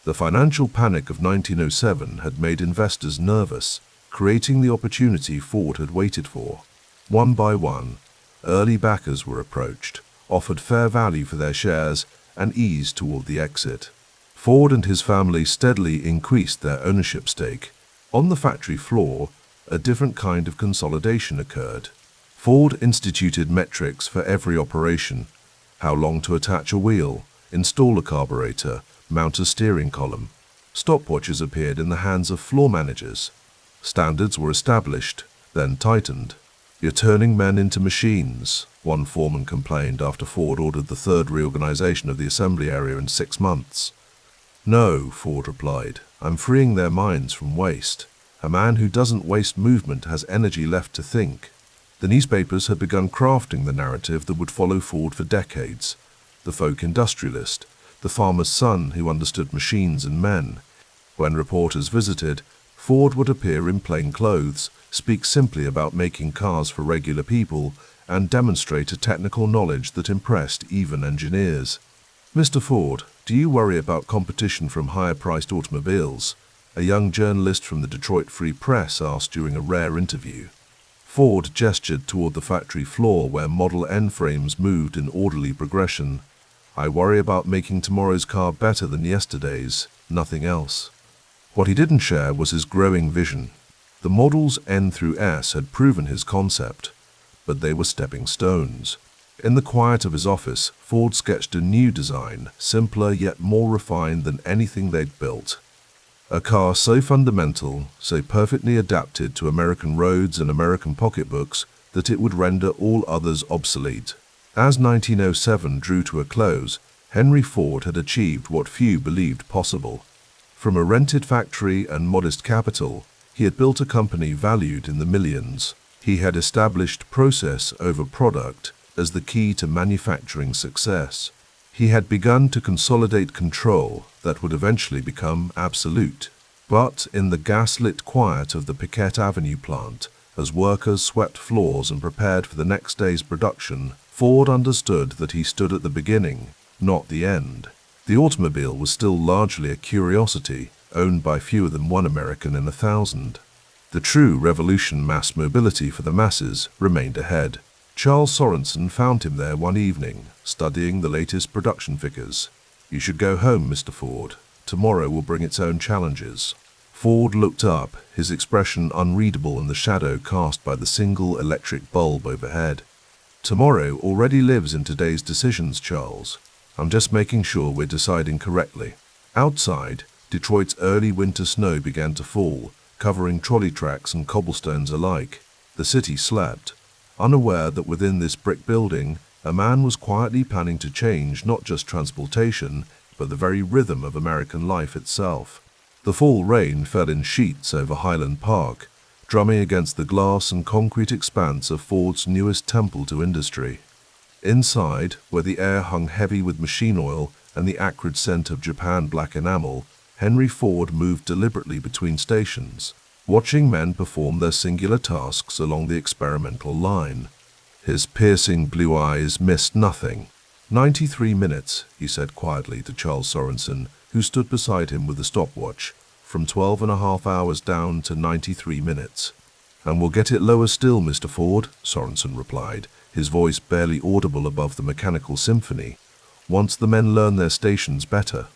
The financial panic of 1907 had made investors nervous, creating the opportunity Ford had waited for. One by one, early backers were approached, offered fair value for their shares, and eased toward the exit. Ford and his family steadily increased their ownership stake. On the factory floor, a different kind of consolidation occurred. Ford instituted metrics for every operation: how long to attach a wheel, install a carburetor, mount a steering column. Stopwatches appeared in the hands of floor managers. Standards were established, then tightened. "You're turning men into machines," one foreman complained after Ford ordered the third reorganization of the assembly area in 6 months. "No," Ford replied, "I'm freeing their minds from waste. A man who doesn't waste movement has energy left to think." The newspapers had begun crafting the narrative that would follow Ford for decades. The folk industrialist, the farmer's son who understood machines and men. When reporters visited, Ford would appear in plain clothes, speak simply about making cars for regular people, and demonstrate a technical knowledge that impressed even engineers. "Mr. Ford, do you worry about competition from higher-priced automobiles?" a young journalist from the Detroit Free Press asked during a rare interview. Ford gestured toward the factory floor where Model N frames moved in orderly progression. "I worry about making tomorrow's car better than yesterday's, nothing else." What he didn't share was his growing vision. The models N through S had proven his concept, but they were stepping stones. In the quiet of his office, Ford sketched a new design, simpler yet more refined than anything they'd built. A car so fundamental, so perfectly adapted to American roads and American pocketbooks that it would render all others obsolete. As 1907 drew to a close, Henry Ford had achieved what few believed possible. From a rented factory and modest capital, he had built a company valued in the millions. He had established process over product as the key to manufacturing success. He had begun to consolidate control that would eventually become absolute. But in the gas-lit quiet of the Piquette Avenue plant, as workers swept floors and prepared for the next day's production, Ford understood that he stood at the beginning, not the end. The automobile was still largely a curiosity, owned by fewer than one American in 1,000. The true revolution, mass mobility for the masses, remained ahead. Charles Sorensen found him there one evening, studying the latest production figures. "You should go home, Mr. Ford. Tomorrow will bring its own challenges." Ford looked up, his expression unreadable in the shadow cast by the single electric bulb overhead. "Tomorrow already lives in today's decisions, Charles. I'm just making sure we're deciding correctly." Outside, Detroit's early winter snow began to fall, covering trolley tracks and cobblestones alike. The city slept, unaware that within this brick building, a man was quietly planning to change not just transportation, but the very rhythm of American life itself. The fall rain fell in sheets over Highland Park, drumming against the glass and concrete expanse of Ford's newest temple to industry. Inside, where the air hung heavy with machine oil and the acrid scent of Japan black enamel, Henry Ford moved deliberately between stations, watching men perform their singular tasks along the experimental line. His piercing blue eyes missed nothing. 93 minutes, he said quietly to Charles Sorensen, who stood beside him with a stopwatch, from 12.5 hours down to 93 minutes. "And we'll get it lower still, Mr. Ford," Sorensen replied, his voice barely audible above the mechanical symphony, "once the men learn their stations better."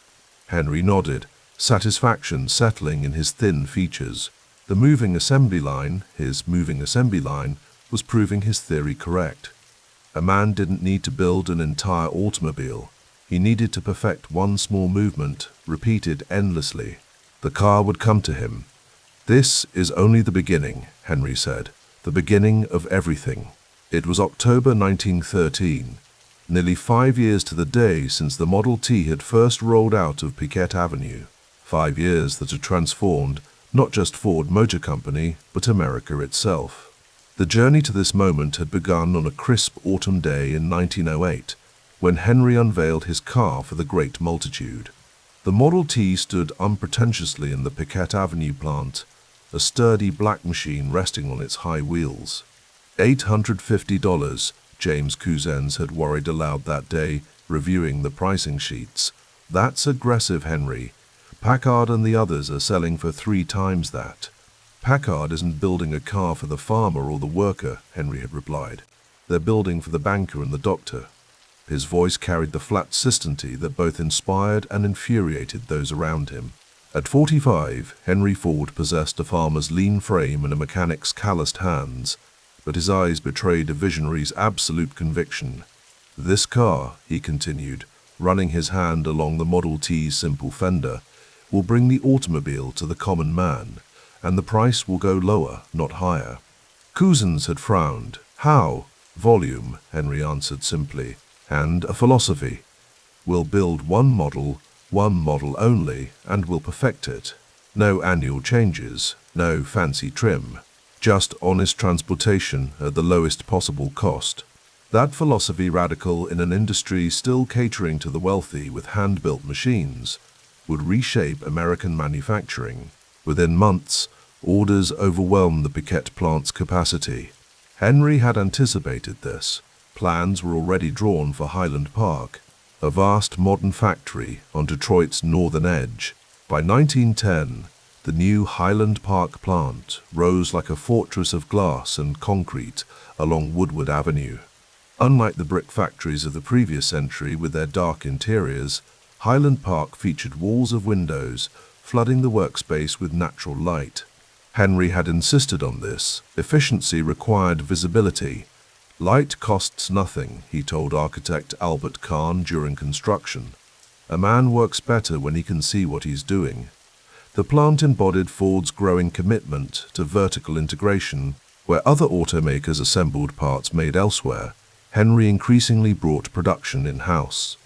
Henry nodded, satisfaction settling in his thin features. The moving assembly line, his moving assembly line, was proving his theory correct. A man didn't need to build an entire automobile. He needed to perfect one small movement, repeated endlessly. The car would come to him, "This is only the beginning," Henry said. "The beginning of everything." It was October 1913, nearly 5 years to the day since the Model T had first rolled out of Piquette Avenue. 5 years that had transformed not just Ford Motor Company, but America itself. The journey to this moment had begun on a crisp autumn day in 1908, when Henry unveiled his car for the great multitude. The Model T stood unpretentiously in the Piquette Avenue plant, a sturdy black machine resting on its high wheels. $850, James Couzens had worried aloud that day, reviewing the pricing sheets. "That's aggressive, Henry. Packard and the others are selling for 3 times that." "Packard isn't building a car for the farmer or the worker," Henry had replied. "They're building for the banker and the doctor." His voice carried the flat certainty that both inspired and infuriated those around him. At 45, Henry Ford possessed a farmer's lean frame and a mechanic's calloused hands, but his eyes betrayed a visionary's absolute conviction. "This car," he continued, running his hand along the Model T's simple fender, "will bring the automobile to the common man, and the price will go lower, not higher." Couzens had frowned. "How?" "Volume," Henry answered simply, "and a philosophy. We'll build one model only, and we'll perfect it. No annual changes, no fancy trim, just honest transportation at the lowest possible cost." That philosophy, radical in an industry still catering to the wealthy with hand-built machines, would reshape American manufacturing. Within months, orders overwhelmed the Piquette plant's capacity. Henry had anticipated this. Plans were already drawn for Highland Park, a vast modern factory on Detroit's northern edge. By 1910, the new Highland Park plant rose like a fortress of glass and concrete along Woodward Avenue. Unlike the brick factories of the previous century with their dark interiors, Highland Park featured walls of windows, flooding the workspace with natural light. Henry had insisted on this. Efficiency required visibility. "Light costs nothing," he told architect Albert Kahn during construction. "A man works better when he can see what he's doing." The plant embodied Ford's growing commitment to vertical integration. Where other automakers assembled parts made elsewhere, Henry increasingly brought production in-house.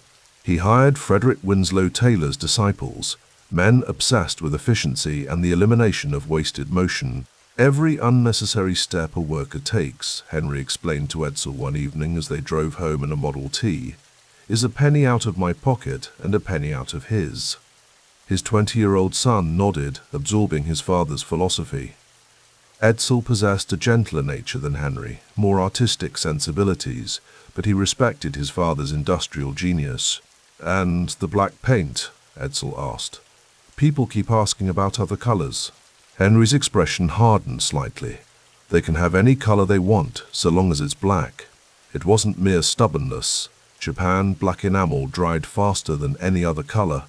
He hired Frederick Winslow Taylor's disciples, men obsessed with efficiency and the elimination of wasted motion. "Every unnecessary step a worker takes," Henry explained to Edsel one evening as they drove home in a Model T, "is a penny out of my pocket and a penny out of his." His 20-year-old son nodded, absorbing his father's philosophy. Edsel possessed a gentler nature than Henry, more artistic sensibilities, but he respected his father's industrial genius. "And the black paint?" Edsel asked. "People keep asking about other colors." Henry's expression hardened slightly. "They can have any color they want, so long as it's black." It wasn't mere stubbornness. Japan black enamel dried faster than any other color.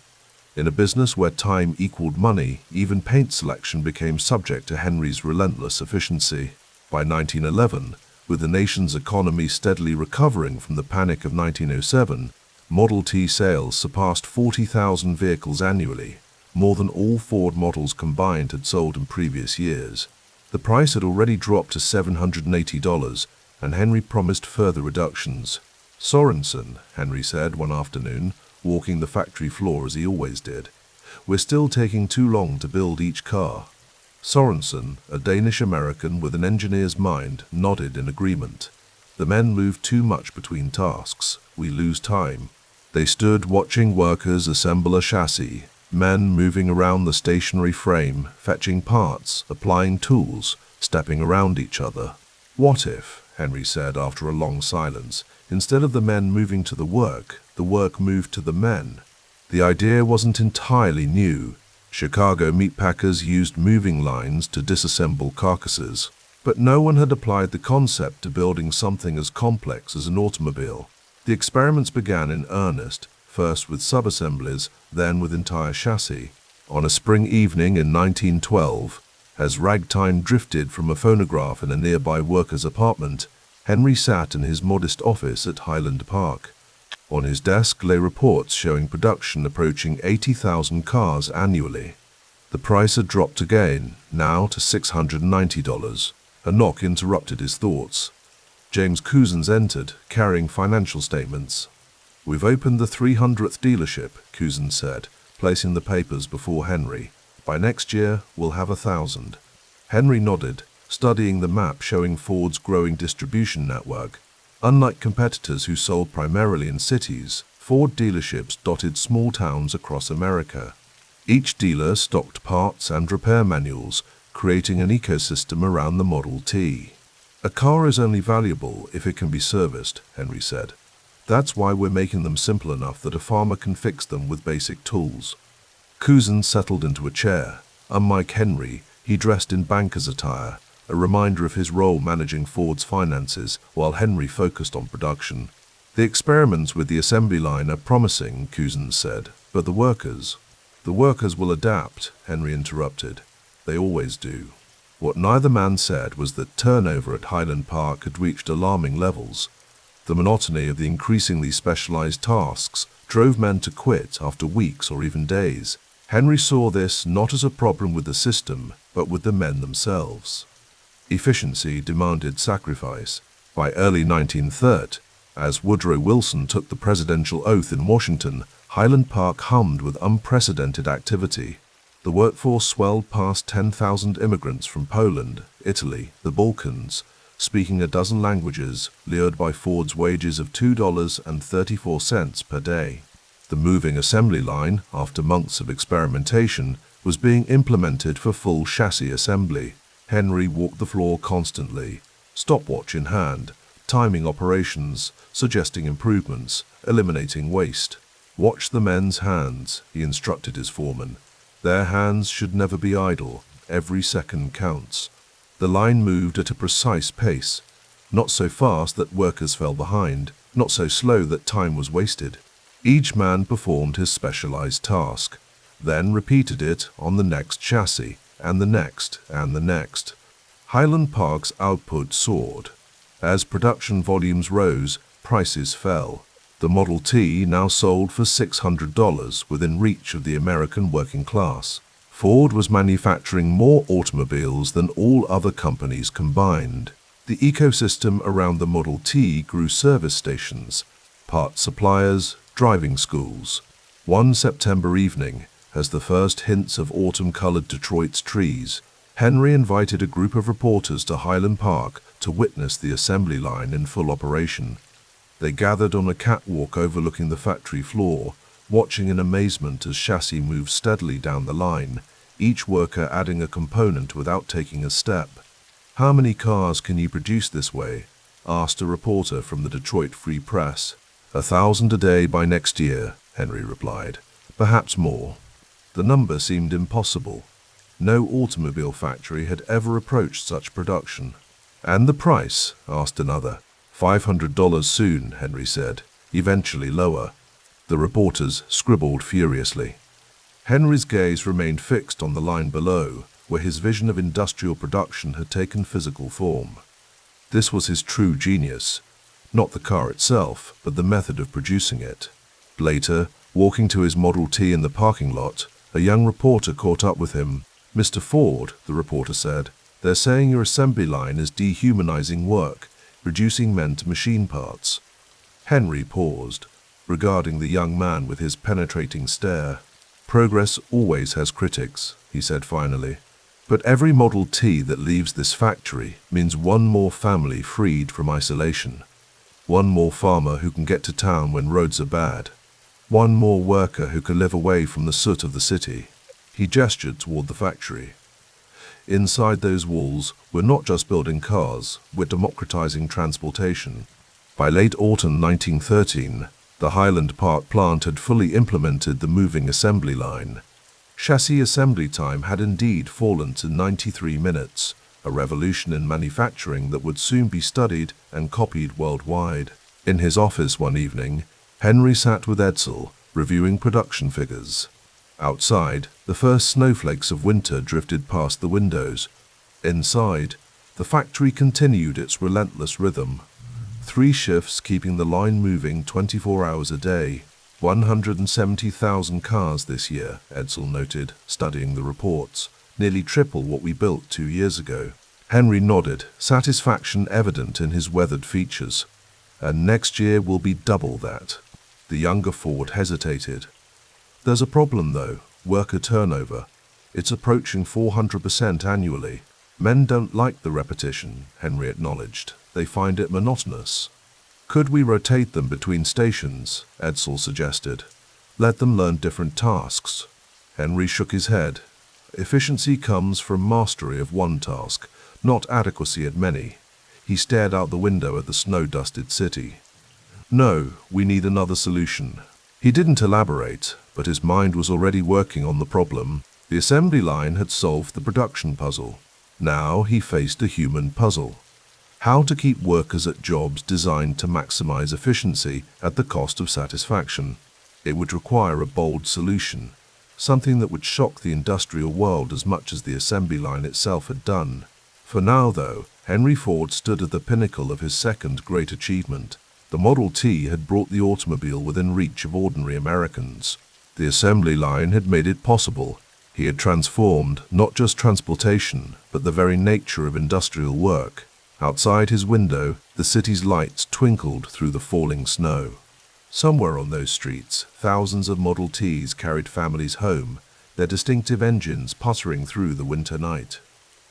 In a business where time equaled money, even paint selection became subject to Henry's relentless efficiency. By 1911, with the nation's economy steadily recovering from the panic of 1907, Model T sales surpassed 40,000 vehicles annually, more than all Ford models combined had sold in previous years. The price had already dropped to $780, and Henry promised further reductions. "Sorensen," Henry said one afternoon, walking the factory floor as he always did, "we're still taking too long to build each car." Sorensen, a Danish-American with an engineer's mind, nodded in agreement. "The men move too much between tasks. We lose time." They stood watching workers assemble a chassis, men moving around the stationary frame, fetching parts, applying tools, stepping around each other. "What if," Henry said after a long silence, "instead of the men moving to the work moved to the men?" The idea wasn't entirely new. Chicago meatpackers used moving lines to disassemble carcasses, but no one had applied the concept to building something as complex as an automobile. The experiments began in earnest, first with subassemblies, then with entire chassis. On a spring evening in 1912, as ragtime drifted from a phonograph in a nearby worker's apartment, Henry sat in his modest office at Highland Park. On his desk lay reports showing production approaching 80,000 cars annually. The price had dropped again, now to $690. A knock interrupted his thoughts. James Cousins entered, carrying financial statements. "We've opened the 300th dealership," Cousins said, placing the papers before Henry. "By next year, we'll have 1,000. Henry nodded, studying the map showing Ford's growing distribution network. Unlike competitors who sold primarily in cities, Ford dealerships dotted small towns across America. Each dealer stocked parts and repair manuals, creating an ecosystem around the Model T. "A car is only valuable if it can be serviced," Henry said. "That's why we're making them simple enough that a farmer can fix them with basic tools." Cousins settled into a chair. Unlike Henry, he dressed in banker's attire, a reminder of his role managing Ford's finances while Henry focused on production. "The experiments with the assembly line are promising," Cousins said, "but the workers will adapt," Henry interrupted. "They always do." What neither man said was that turnover at Highland Park had reached alarming levels. The monotony of the increasingly specialized tasks drove men to quit after weeks or even days. Henry saw this not as a problem with the system, but with the men themselves. Efficiency demanded sacrifice. By early 1930, as Woodrow Wilson took the presidential oath in Washington, Highland Park hummed with unprecedented activity. The workforce swelled past 10,000 immigrants from Poland, Italy, the Balkans, speaking a dozen languages, lured by Ford's wages of $2.34 per day. The moving assembly line, after months of experimentation, was being implemented for full chassis assembly. Henry walked the floor constantly, stopwatch in hand, timing operations, suggesting improvements, eliminating waste. "Watch the men's hands," he instructed his foreman. "Their hands should never be idle. Every second counts." The line moved at a precise pace, not so fast that workers fell behind, not so slow that time was wasted. Each man performed his specialized task, then repeated it on the next chassis, and the next, and the next. Highland Park's output soared. As production volumes rose, prices fell. The Model T now sold for $600 within reach of the American working class. Ford was manufacturing more automobiles than all other companies combined. The ecosystem around the Model T grew service stations, parts suppliers, driving schools. One September evening, as the first hints of autumn colored Detroit's trees, Henry invited a group of reporters to Highland Park to witness the assembly line in full operation. They gathered on a catwalk overlooking the factory floor, watching in amazement as chassis moved steadily down the line, each worker adding a component without taking a step. "How many cars can you produce this way?" asked a reporter from the Detroit Free Press. 1,000 a day by next year, Henry replied. "Perhaps more." The number seemed impossible. No automobile factory had ever approached such production. "And the price?" asked another. $500 soon, Henry said, eventually lower. The reporters scribbled furiously. Henry's gaze remained fixed on the line below, where his vision of industrial production had taken physical form. This was his true genius, not the car itself, but the method of producing it. Later, walking to his Model T in the parking lot, a young reporter caught up with him. "Mr. Ford," the reporter said, "they're saying your assembly line is dehumanizing work, reducing men to machine parts." Henry paused, regarding the young man with his penetrating stare. "Progress always has critics," he said finally. "But every Model T that leaves this factory means one more family freed from isolation. One more farmer who can get to town when roads are bad. One more worker who can live away from the soot of the city." He gestured toward the factory. "Inside those walls, we're not just building cars, we're democratizing transportation." By late autumn 1913, the Highland Park plant had fully implemented the moving assembly line. Chassis assembly time had indeed fallen to 93 minutes, a revolution in manufacturing that would soon be studied and copied worldwide. In his office one evening, Henry sat with Edsel, reviewing production figures. Outside, the first snowflakes of winter drifted past the windows. Inside, the factory continued its relentless rhythm. 3 shifts keeping the line moving 24 hours a day. 170,000 cars this year, Edsel noted, studying the reports. Nearly triple what we built 2 years ago. Henry nodded, satisfaction evident in his weathered features. And next year will be double that. The younger Ford hesitated. There's a problem though, worker turnover. It's approaching 400% annually. Men don't like the repetition, Henry acknowledged. They find it monotonous. Could we rotate them between stations? Edsel suggested. Let them learn different tasks. Henry shook his head. Efficiency comes from mastery of one task, not adequacy at many. He stared out the window at the snow-dusted city. No, we need another solution. He didn't elaborate, but his mind was already working on the problem. The assembly line had solved the production puzzle. Now he faced a human puzzle. How to keep workers at jobs designed to maximize efficiency at the cost of satisfaction. It would require a bold solution, something that would shock the industrial world as much as the assembly line itself had done. For now, though, Henry Ford stood at the pinnacle of his second great achievement. The Model T had brought the automobile within reach of ordinary Americans. The assembly line had made it possible. He had transformed not just transportation, but the very nature of industrial work. Outside his window, the city's lights twinkled through the falling snow. Somewhere on those streets, thousands of Model Ts carried families home, their distinctive engines puttering through the winter night.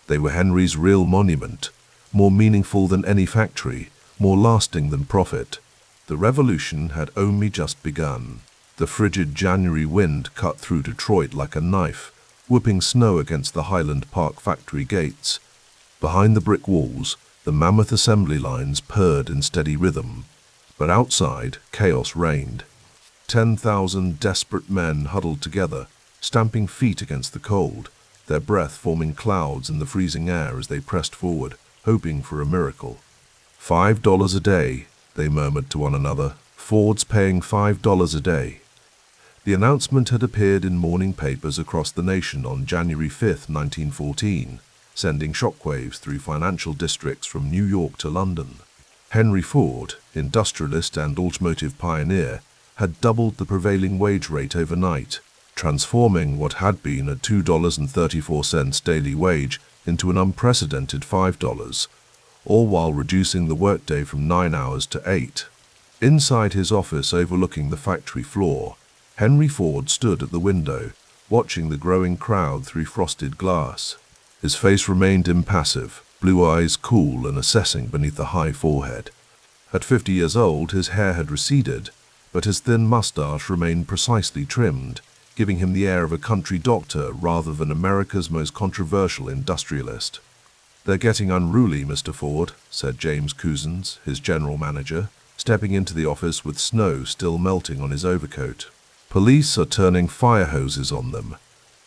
They were Henry's real monument, more meaningful than any factory, more lasting than profit. The revolution had only just begun. The frigid January wind cut through Detroit like a knife, whipping snow against the Highland Park factory gates. Behind the brick walls, the mammoth assembly lines purred in steady rhythm. But outside, chaos reigned. 10,000 desperate men huddled together, stamping feet against the cold, their breath forming clouds in the freezing air as they pressed forward, hoping for a miracle. $5 a day, they murmured to one another. Ford's paying $5 a day. The announcement had appeared in morning papers across the nation on January 5, 1914, sending shockwaves through financial districts from New York to London. Henry Ford, industrialist and automotive pioneer, had doubled the prevailing wage rate overnight, transforming what had been a $2.34 daily wage into an unprecedented $5, all while reducing the workday from 9 hours to 8. Inside his office overlooking the factory floor, Henry Ford stood at the window, watching the growing crowd through frosted glass. His face remained impassive, blue eyes cool and assessing beneath the high forehead. At 50 years old, his hair had receded, but his thin mustache remained precisely trimmed, giving him the air of a country doctor rather than America's most controversial industrialist. "They're getting unruly, Mr. Ford," said James Couzens, his general manager, stepping into the office with snow still melting on his overcoat. "Police are turning fire hoses on them.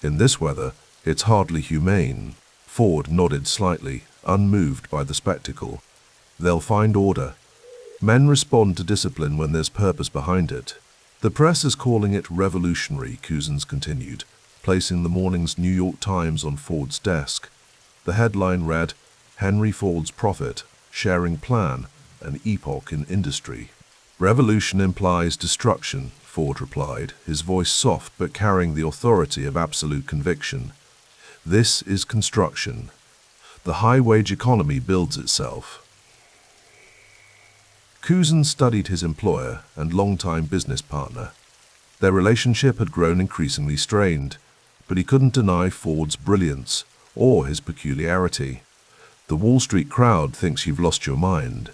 In this weather, it's hardly humane." Ford nodded slightly, unmoved by the spectacle. "They'll find order. Men respond to discipline when there's purpose behind it. The press is calling it revolutionary," Couzens continued, placing the morning's New York Times on Ford's desk. The headline read, "Henry Ford's Profit, Sharing Plan, an Epoch in Industry." "Revolution implies destruction," Ford replied, his voice soft but carrying the authority of absolute conviction. "This is construction. The high-wage economy builds itself." Couzens studied his employer and longtime business partner. Their relationship had grown increasingly strained, but he couldn't deny Ford's brilliance or his peculiarity. "The Wall Street crowd thinks you've lost your mind.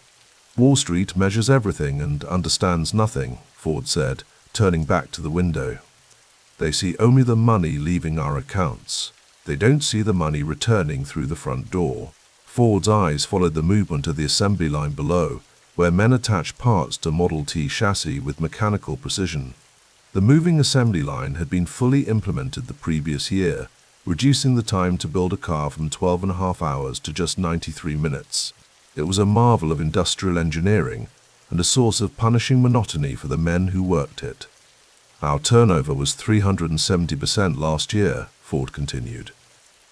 Wall Street measures everything and understands nothing," Ford said, turning back to the window. "They see only the money leaving our accounts. They don't see the money returning through the front door." Ford's eyes followed the movement of the assembly line below, where men attached parts to Model T chassis with mechanical precision. The moving assembly line had been fully implemented the previous year, reducing the time to build a car from 12.5 hours to just 93 minutes. It was a marvel of industrial engineering and a source of punishing monotony for the men who worked it. "Our turnover was 370% last year," Ford continued.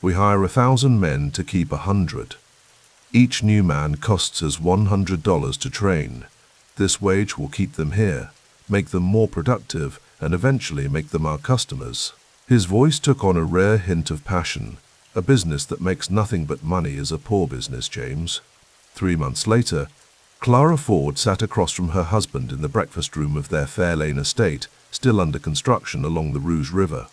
"We hire 1,000 men to keep 100. Each new man costs us $100 to train. This wage will keep them here, make them more productive, and eventually make them our customers. His voice took on a rare hint of passion. A business that makes nothing but money is a poor business, James. 3 months later, Clara Ford sat across from her husband in the breakfast room of their Fairlane estate, still under construction along the Rouge River.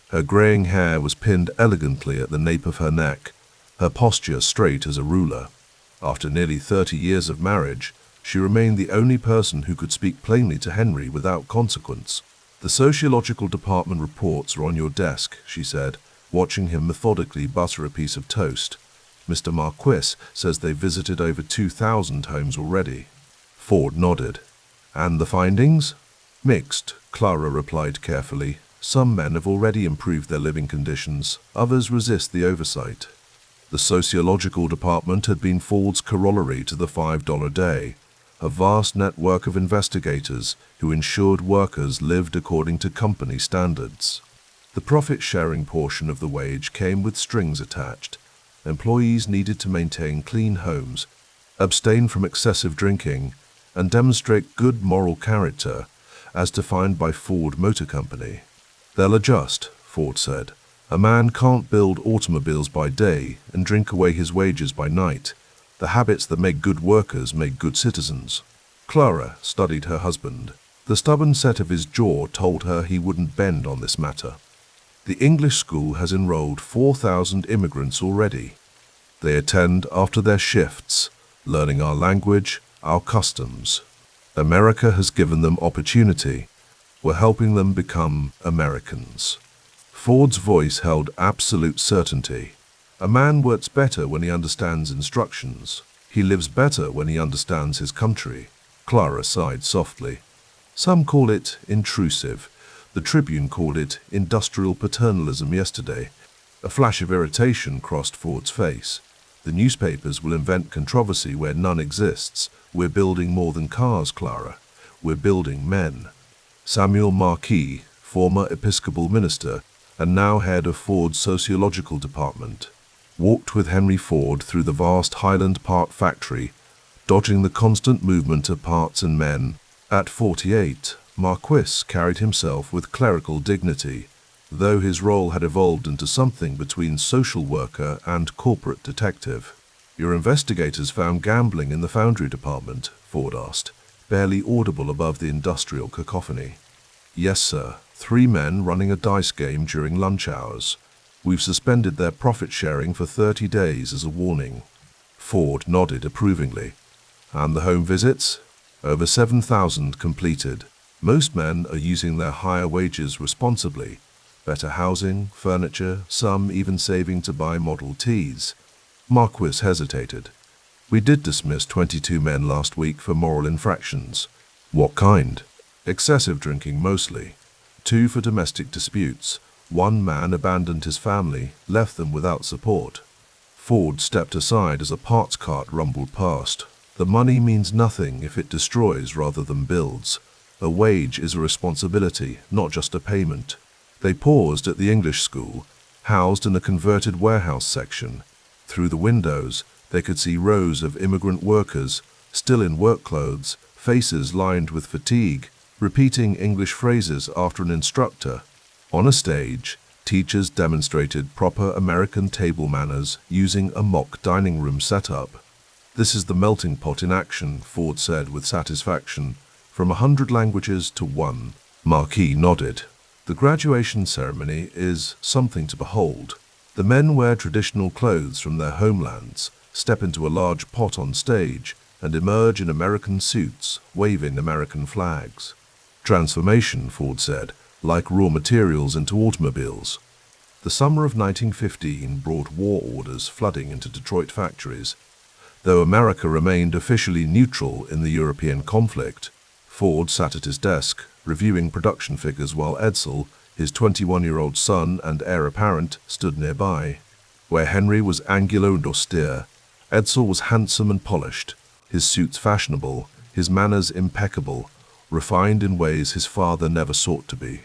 Her greying hair was pinned elegantly at the nape of her neck, her posture straight as a ruler. After nearly 30 years of marriage, she remained the only person who could speak plainly to Henry without consequence. "The sociological department reports are on your desk," she said, watching him methodically butter a piece of toast. "Mr. Marquis says they've visited over 2,000 homes already." Ford nodded. "And the findings?" "Mixed," Clara replied carefully. "Some men have already improved their living conditions, others resist the oversight." The sociological department had been Ford's corollary to the $5 day, a vast network of investigators who ensured workers lived according to company standards. The profit-sharing portion of the wage came with strings attached. Employees needed to maintain clean homes, abstain from excessive drinking, and demonstrate good moral character, as defined by Ford Motor Company. "They'll adjust," Ford said. "A man can't build automobiles by day and drink away his wages by night. The habits that make good workers make good citizens." Clara studied her husband. The stubborn set of his jaw told her he wouldn't bend on this matter. "The English school has enrolled 4,000 immigrants already. They attend after their shifts, learning our language, our customs. America has given them opportunity. We're helping them become Americans." Ford's voice held absolute certainty. "A man works better when he understands instructions. He lives better when he understands his country." Clara sighed softly. "Some call it intrusive. The Tribune called it industrial paternalism yesterday." A flash of irritation crossed Ford's face. "The newspapers will invent controversy where none exists. We're building more than cars, Clara. We're building men." Samuel Marquis, former Episcopal minister, and now head of Ford's sociological department, walked with Henry Ford through the vast Highland Park factory, dodging the constant movement of parts and men. At 48, Marquis carried himself with clerical dignity, though his role had evolved into something between social worker and corporate detective. "Your investigators found gambling in the foundry department?" Ford asked, barely audible above the industrial cacophony. "Yes, sir. 3 men running a dice game during lunch hours. We've suspended their profit sharing for 30 days as a warning." Ford nodded approvingly. "And the home visits?" "Over 7,000 completed. Most men are using their higher wages responsibly. Better housing, furniture, some even saving to buy Model Ts." Marquis hesitated. "We did dismiss 22 men last week for moral infractions." "What kind?" "Excessive drinking mostly. 2 for domestic disputes. 1 man abandoned his family, left them without support." Ford stepped aside as a parts cart rumbled past. "The money means nothing if it destroys rather than builds. A wage is a responsibility, not just a payment." They paused at the English school, housed in a converted warehouse section. Through the windows, they could see rows of immigrant workers, still in work clothes, faces lined with fatigue, repeating English phrases after an instructor. On a stage, teachers demonstrated proper American table manners using a mock dining room setup. "This is the melting pot in action," Ford said with satisfaction. "From 100 languages to 1. Marquis nodded. "The graduation ceremony is something to behold. The men wear traditional clothes from their homelands, step into a large pot on stage, and emerge in American suits, waving American flags. Transformation," Ford said, "like raw materials into automobiles." The summer of 1915 brought war orders flooding into Detroit factories. Though America remained officially neutral in the European conflict, Ford sat at his desk, reviewing production figures while Edsel, his 21-year-old son and heir apparent, stood nearby. Where Henry was angular and austere, Edsel was handsome and polished, his suits fashionable, his manners impeccable, refined in ways his father never sought to be.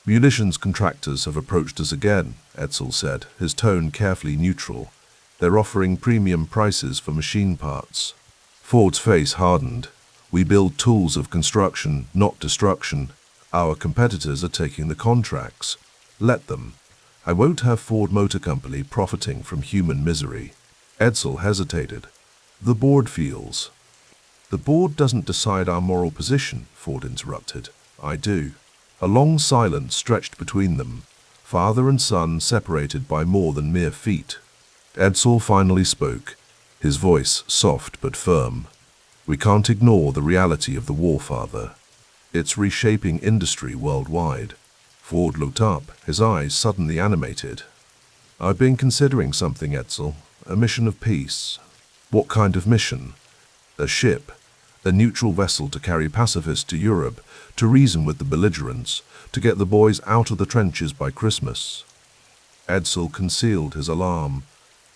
"Munitions contractors have approached us again," Edsel said, his tone carefully neutral. "They're offering premium prices for machine parts." Ford's face hardened. We build tools of construction, not destruction. Our competitors are taking the contracts. Let them. I won't have Ford Motor Company profiting from human misery." Edsel hesitated. "The board feels." "The board doesn't decide our moral position," Ford interrupted. "I do." A long silence stretched between them, father and son separated by more than mere feet. Edsel finally spoke, his voice soft but firm. "We can't ignore the reality of the war, father. It's reshaping industry worldwide." Ford looked up, his eyes suddenly animated. "I've been considering something, Edsel. A mission of peace." "What kind of mission?" "A ship. A neutral vessel to carry pacifists to Europe, to reason with the belligerents, to get the boys out of the trenches by Christmas." Edsel concealed his alarm.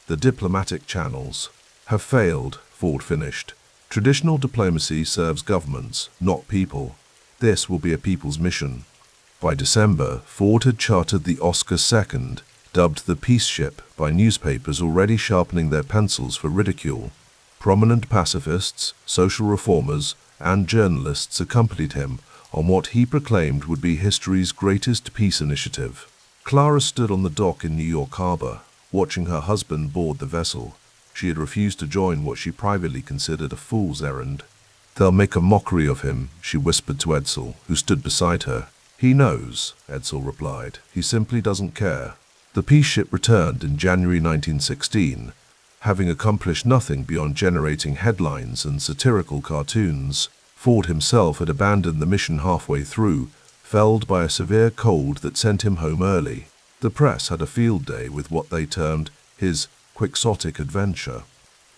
"The diplomatic channels have failed," Ford finished. "Traditional diplomacy serves governments, not people. This will be a people's mission." By December, Ford had chartered the Oscar II, dubbed the Peace Ship by newspapers already sharpening their pencils for ridicule. Prominent pacifists, social reformers, and journalists accompanied him on what he proclaimed would be history's greatest peace initiative. Clara stood on the dock in New York Harbor, watching her husband board the vessel. She had refused to join what she privately considered a fool's errand. "They'll make a mockery of him," she whispered to Edsel, who stood beside her. "He knows," Edsel replied. "He simply doesn't care." The peace ship returned in January 1916, having accomplished nothing beyond generating headlines and satirical cartoons. Ford himself had abandoned the mission halfway through, felled by a severe cold that sent him home early. The press had a field day with what they termed his quixotic adventure.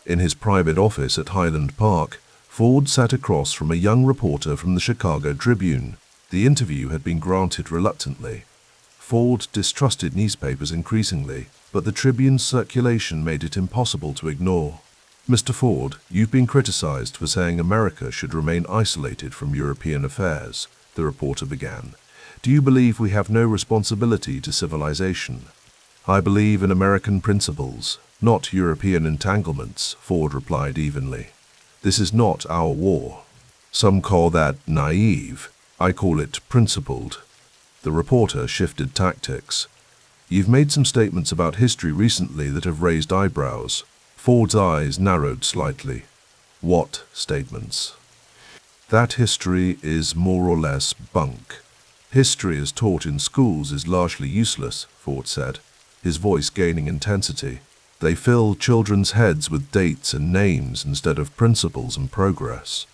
In his private office at Highland Park, Ford sat across from a young reporter from the Chicago Tribune. The interview had been granted reluctantly. Ford distrusted newspapers increasingly, but the Tribune's circulation made it impossible to ignore. "Mr. Ford, you've been criticized for saying America should remain isolated from European affairs," the reporter began. "Do you believe we have no responsibility to civilization?" "I believe in American principles, not European entanglements," Ford replied evenly. "This is not our war. Some call that naive. I call it principled." The reporter shifted tactics. "You've made some statements about history recently that have raised eyebrows." Ford's eyes narrowed slightly. "What statements?" "That history is more or less bunk. History as taught in schools is largely useless," Ford said, his voice gaining intensity. "They fill children's heads with dates and names instead of principles and progress.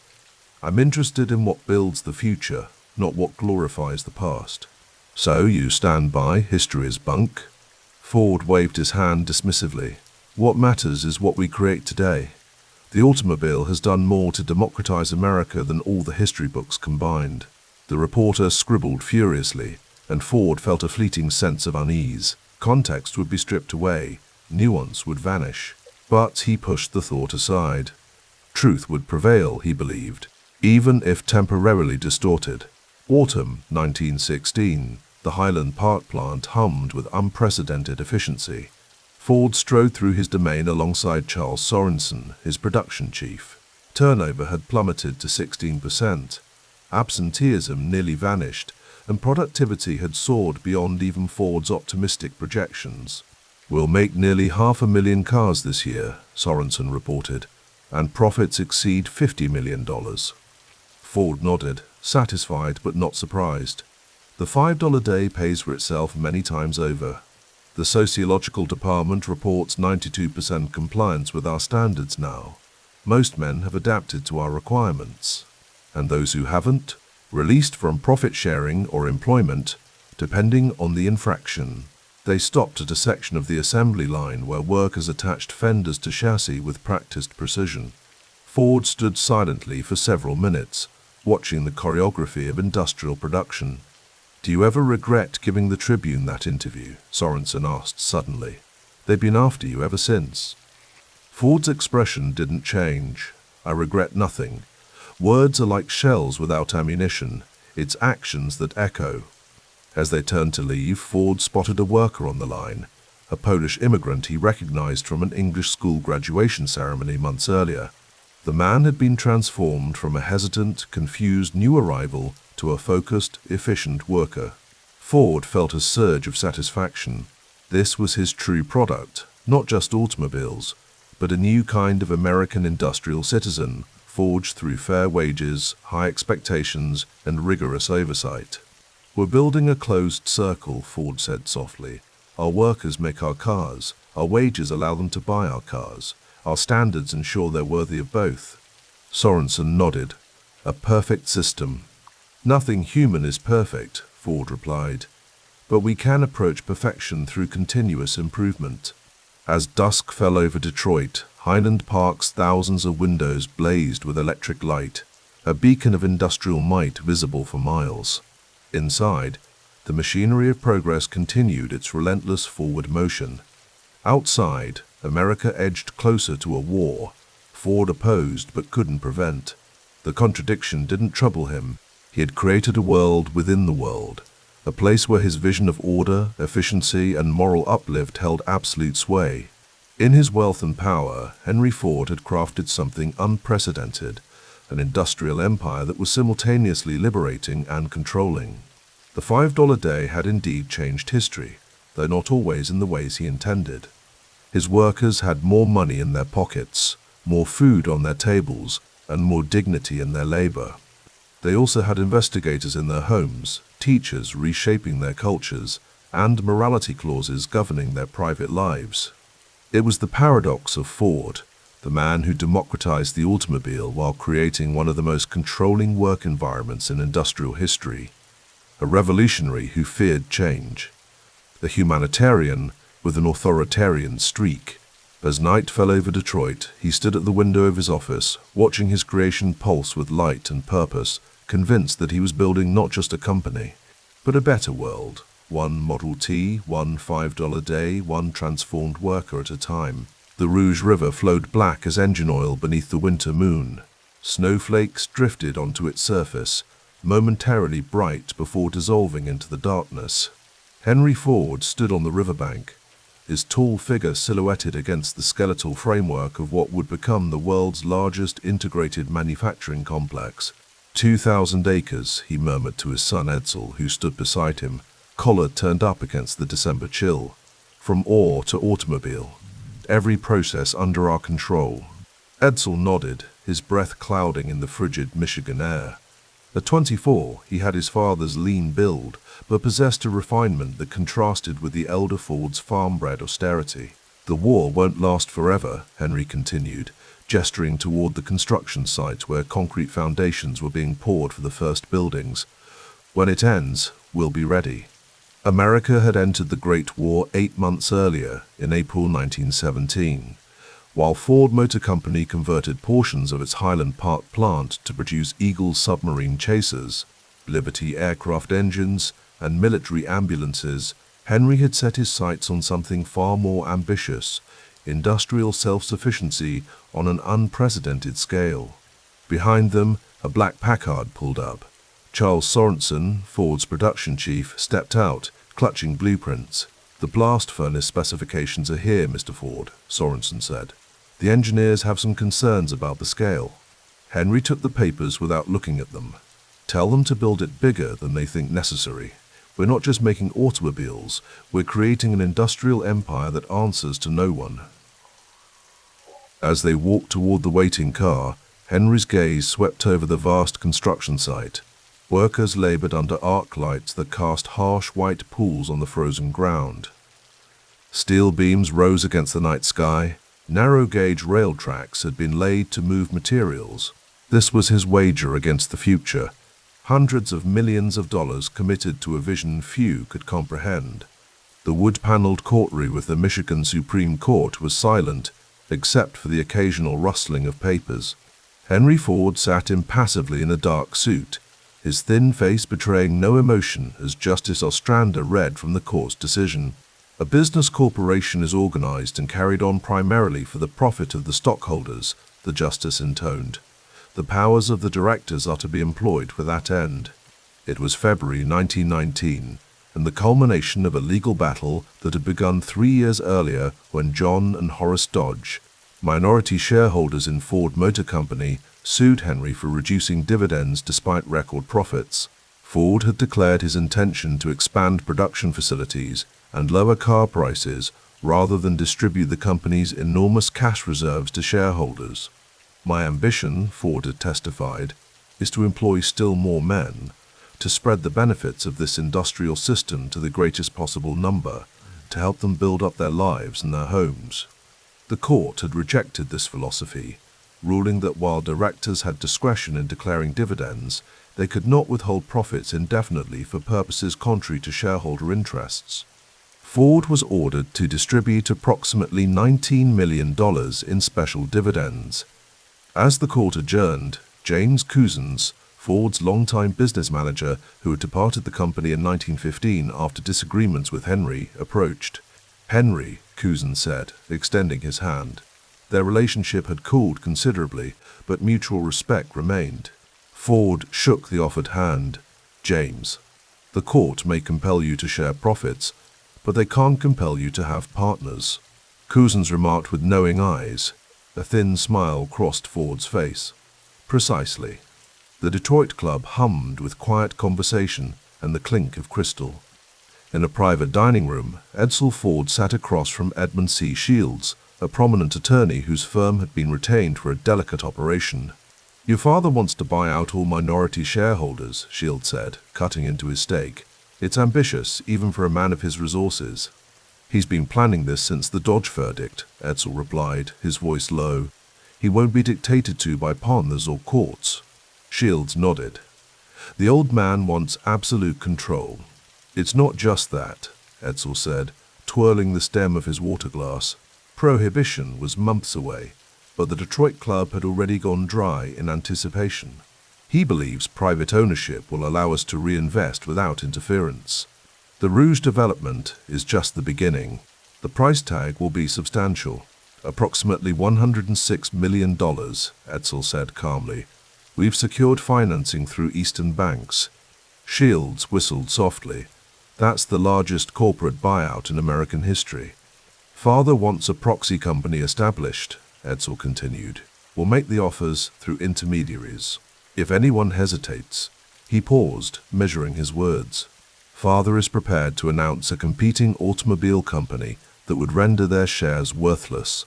I'm interested in what builds the future, not what glorifies the past." "So you stand by history as bunk?" Ford waved his hand dismissively. "What matters is what we create today. The automobile has done more to democratize America than all the history books combined." The reporter scribbled furiously, and Ford felt a fleeting sense of unease. Context would be stripped away, nuance would vanish. But he pushed the thought aside. Truth would prevail, he believed, even if temporarily distorted. Autumn 1916. The Highland Park plant hummed with unprecedented efficiency. Ford strode through his domain alongside Charles Sorensen, his production chief. Turnover had plummeted to 16%. Absenteeism nearly vanished, and productivity had soared beyond even Ford's optimistic projections. "We'll make nearly 500,000 cars this year," Sorensen reported, "and profits exceed $50 million. Ford nodded, satisfied but not surprised. The $5 day pays for itself many times over. The sociological department reports 92% compliance with our standards now. Most men have adapted to our requirements. And those who haven't, released from profit sharing or employment, depending on the infraction." They stopped at a section of the assembly line where workers attached fenders to chassis with practiced precision. Ford stood silently for several minutes, watching the choreography of industrial production. "Do you ever regret giving the Tribune that interview?" Sorensen asked suddenly. "They've been after you ever since." Ford's expression didn't change. "I regret nothing. Words are like shells without ammunition. It's actions that echo." As they turned to leave, Ford spotted a worker on the line, a Polish immigrant he recognized from an English school graduation ceremony months earlier. The man had been transformed from a hesitant, confused new arrival to a focused, efficient worker. Ford felt a surge of satisfaction. This was his true product, not just automobiles, but a new kind of American industrial citizen, forged through fair wages, high expectations, and rigorous oversight. "We're building a closed circle," Ford said softly. "Our workers make our cars. Our wages allow them to buy our cars. Our standards ensure they're worthy of both." Sorensen nodded. "A perfect system." "Nothing human is perfect," Ford replied. "But we can approach perfection through continuous improvement." As dusk fell over Detroit, Highland Park's thousands of windows blazed with electric light, a beacon of industrial might visible for miles. Inside, the machinery of progress continued its relentless forward motion. Outside, America edged closer to a war Ford opposed but couldn't prevent. The contradiction didn't trouble him. He had created a world within the world, a place where his vision of order, efficiency, and moral uplift held absolute sway. In his wealth and power, Henry Ford had crafted something unprecedented, an industrial empire that was simultaneously liberating and controlling. The $5 day had indeed changed history, though not always in the ways he intended. His workers had more money in their pockets, more food on their tables, and more dignity in their labor. They also had investigators in their homes, teachers reshaping their cultures, and morality clauses governing their private lives. It was the paradox of Ford, the man who democratized the automobile while creating one of the most controlling work environments in industrial history, a revolutionary who feared change, a humanitarian with an authoritarian streak. As night fell over Detroit, he stood at the window of his office, watching his creation pulse with light and purpose, convinced that he was building not just a company, but a better world, one Model T, one $5 day, one transformed worker at a time. The Rouge River flowed black as engine oil beneath the winter moon. Snowflakes drifted onto its surface, momentarily bright before dissolving into the darkness. Henry Ford stood on the riverbank, his tall figure silhouetted against the skeletal framework of what would become the world's largest integrated manufacturing complex. 2,000 acres, he murmured to his son Edsel, who stood beside him, collar turned up against the December chill. "From ore to automobile, every process under our control." Edsel nodded, his breath clouding in the frigid Michigan air. At 24, he had his father's lean build, but possessed a refinement that contrasted with the elder Ford's farm-bred austerity. "The war won't last forever," Henry continued, gesturing toward the construction site where concrete foundations were being poured for the first buildings. "When it ends, we'll be ready." America had entered the Great War 8 months earlier, in April 1917. While Ford Motor Company converted portions of its Highland Park plant to produce Eagle submarine chasers, Liberty aircraft engines, and military ambulances, Henry had set his sights on something far more ambitious: industrial self-sufficiency on an unprecedented scale. Behind them, a black Packard pulled up. Charles Sorensen, Ford's production chief, stepped out, clutching blueprints. "The blast furnace specifications are here, Mr. Ford," Sorensen said. "The engineers have some concerns about the scale." Henry took the papers without looking at them. "Tell them to build it bigger than they think necessary. We're not just making automobiles, we're creating an industrial empire that answers to no one." As they walked toward the waiting car, Henry's gaze swept over the vast construction site. Workers labored under arc lights that cast harsh white pools on the frozen ground. Steel beams rose against the night sky. Narrow-gauge rail tracks had been laid to move materials. This was his wager against the future. Hundreds of millions of dollars committed to a vision few could comprehend. The wood-paneled courtroom with the Michigan Supreme Court was silent, except for the occasional rustling of papers. Henry Ford sat impassively in a dark suit, his thin face betraying no emotion as Justice Ostrander read from the court's decision. "A business corporation is organized and carried on primarily for the profit of the stockholders," the justice intoned. "The powers of the directors are to be employed for that end." It was February 1919, and the culmination of a legal battle that had begun 3 years earlier when John and Horace Dodge, Minority shareholders in Ford Motor Company sued Henry for reducing dividends despite record profits. Ford had declared his intention to expand production facilities and lower car prices rather than distribute the company's enormous cash reserves to shareholders. "My ambition," Ford had testified, "is to employ still more men, to spread the benefits of this industrial system to the greatest possible number, to help them build up their lives and their homes." The court had rejected this philosophy, ruling that while directors had discretion in declaring dividends, they could not withhold profits indefinitely for purposes contrary to shareholder interests. Ford was ordered to distribute approximately $19 million in special dividends. As the court adjourned, James Couzens, Ford's longtime business manager who had departed the company in 1915 after disagreements with Henry, approached. "Henry," Couzens said, extending his hand. Their relationship had cooled considerably, but mutual respect remained. Ford shook the offered hand. "James, the court may compel you to share profits, but they can't compel you to have partners." Couzens remarked with knowing eyes. A thin smile crossed Ford's face. "Precisely." The Detroit club hummed with quiet conversation and the clink of crystal. In a private dining room, Edsel Ford sat across from Edmund C. Shields, a prominent attorney whose firm had been retained for a delicate operation. "Your father wants to buy out all minority shareholders," Shields said, cutting into his steak. "It's ambitious, even for a man of his resources." "He's been planning this since the Dodge verdict," Edsel replied, his voice low. "He won't be dictated to by partners or courts." Shields nodded. "The old man wants absolute control." "It's not just that," Edsel said, twirling the stem of his water glass. Prohibition was months away, but the Detroit club had already gone dry in anticipation. He believes private ownership will allow us to reinvest without interference. The Rouge development is just the beginning. The price tag will be substantial, approximately $106 million, Edsel said calmly. "We've secured financing through Eastern banks." Shields whistled softly. "That's the largest corporate buyout in American history." "Father wants a proxy company established," Edsel continued. "We'll make the offers through intermediaries. If anyone hesitates—" He paused, measuring his words. "Father is prepared to announce a competing automobile company that would render their shares worthless."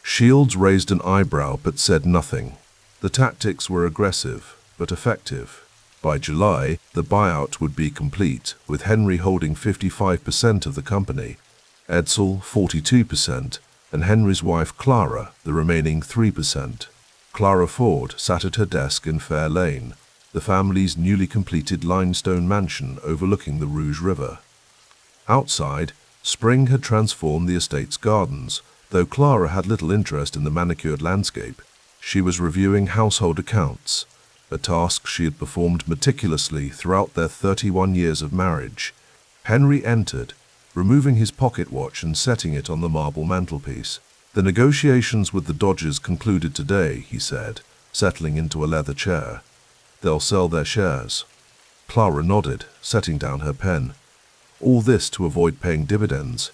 Shields raised an eyebrow but said nothing. The tactics were aggressive, but effective. By July, the buyout would be complete, with Henry holding 55% of the company, Edsel 42%, and Henry's wife Clara the remaining 3%. Clara Ford sat at her desk in Fair Lane, the family's newly completed limestone mansion overlooking the Rouge River. Outside, spring had transformed the estate's gardens, though Clara had little interest in the manicured landscape. She was reviewing household accounts, a task she had performed meticulously throughout their 31 years of marriage. Henry entered, removing his pocket watch and setting it on the marble mantelpiece. "The negotiations with the Dodgers concluded today," he said, settling into a leather chair. "They'll sell their shares." Clara nodded, setting down her pen. "All this to avoid paying dividends."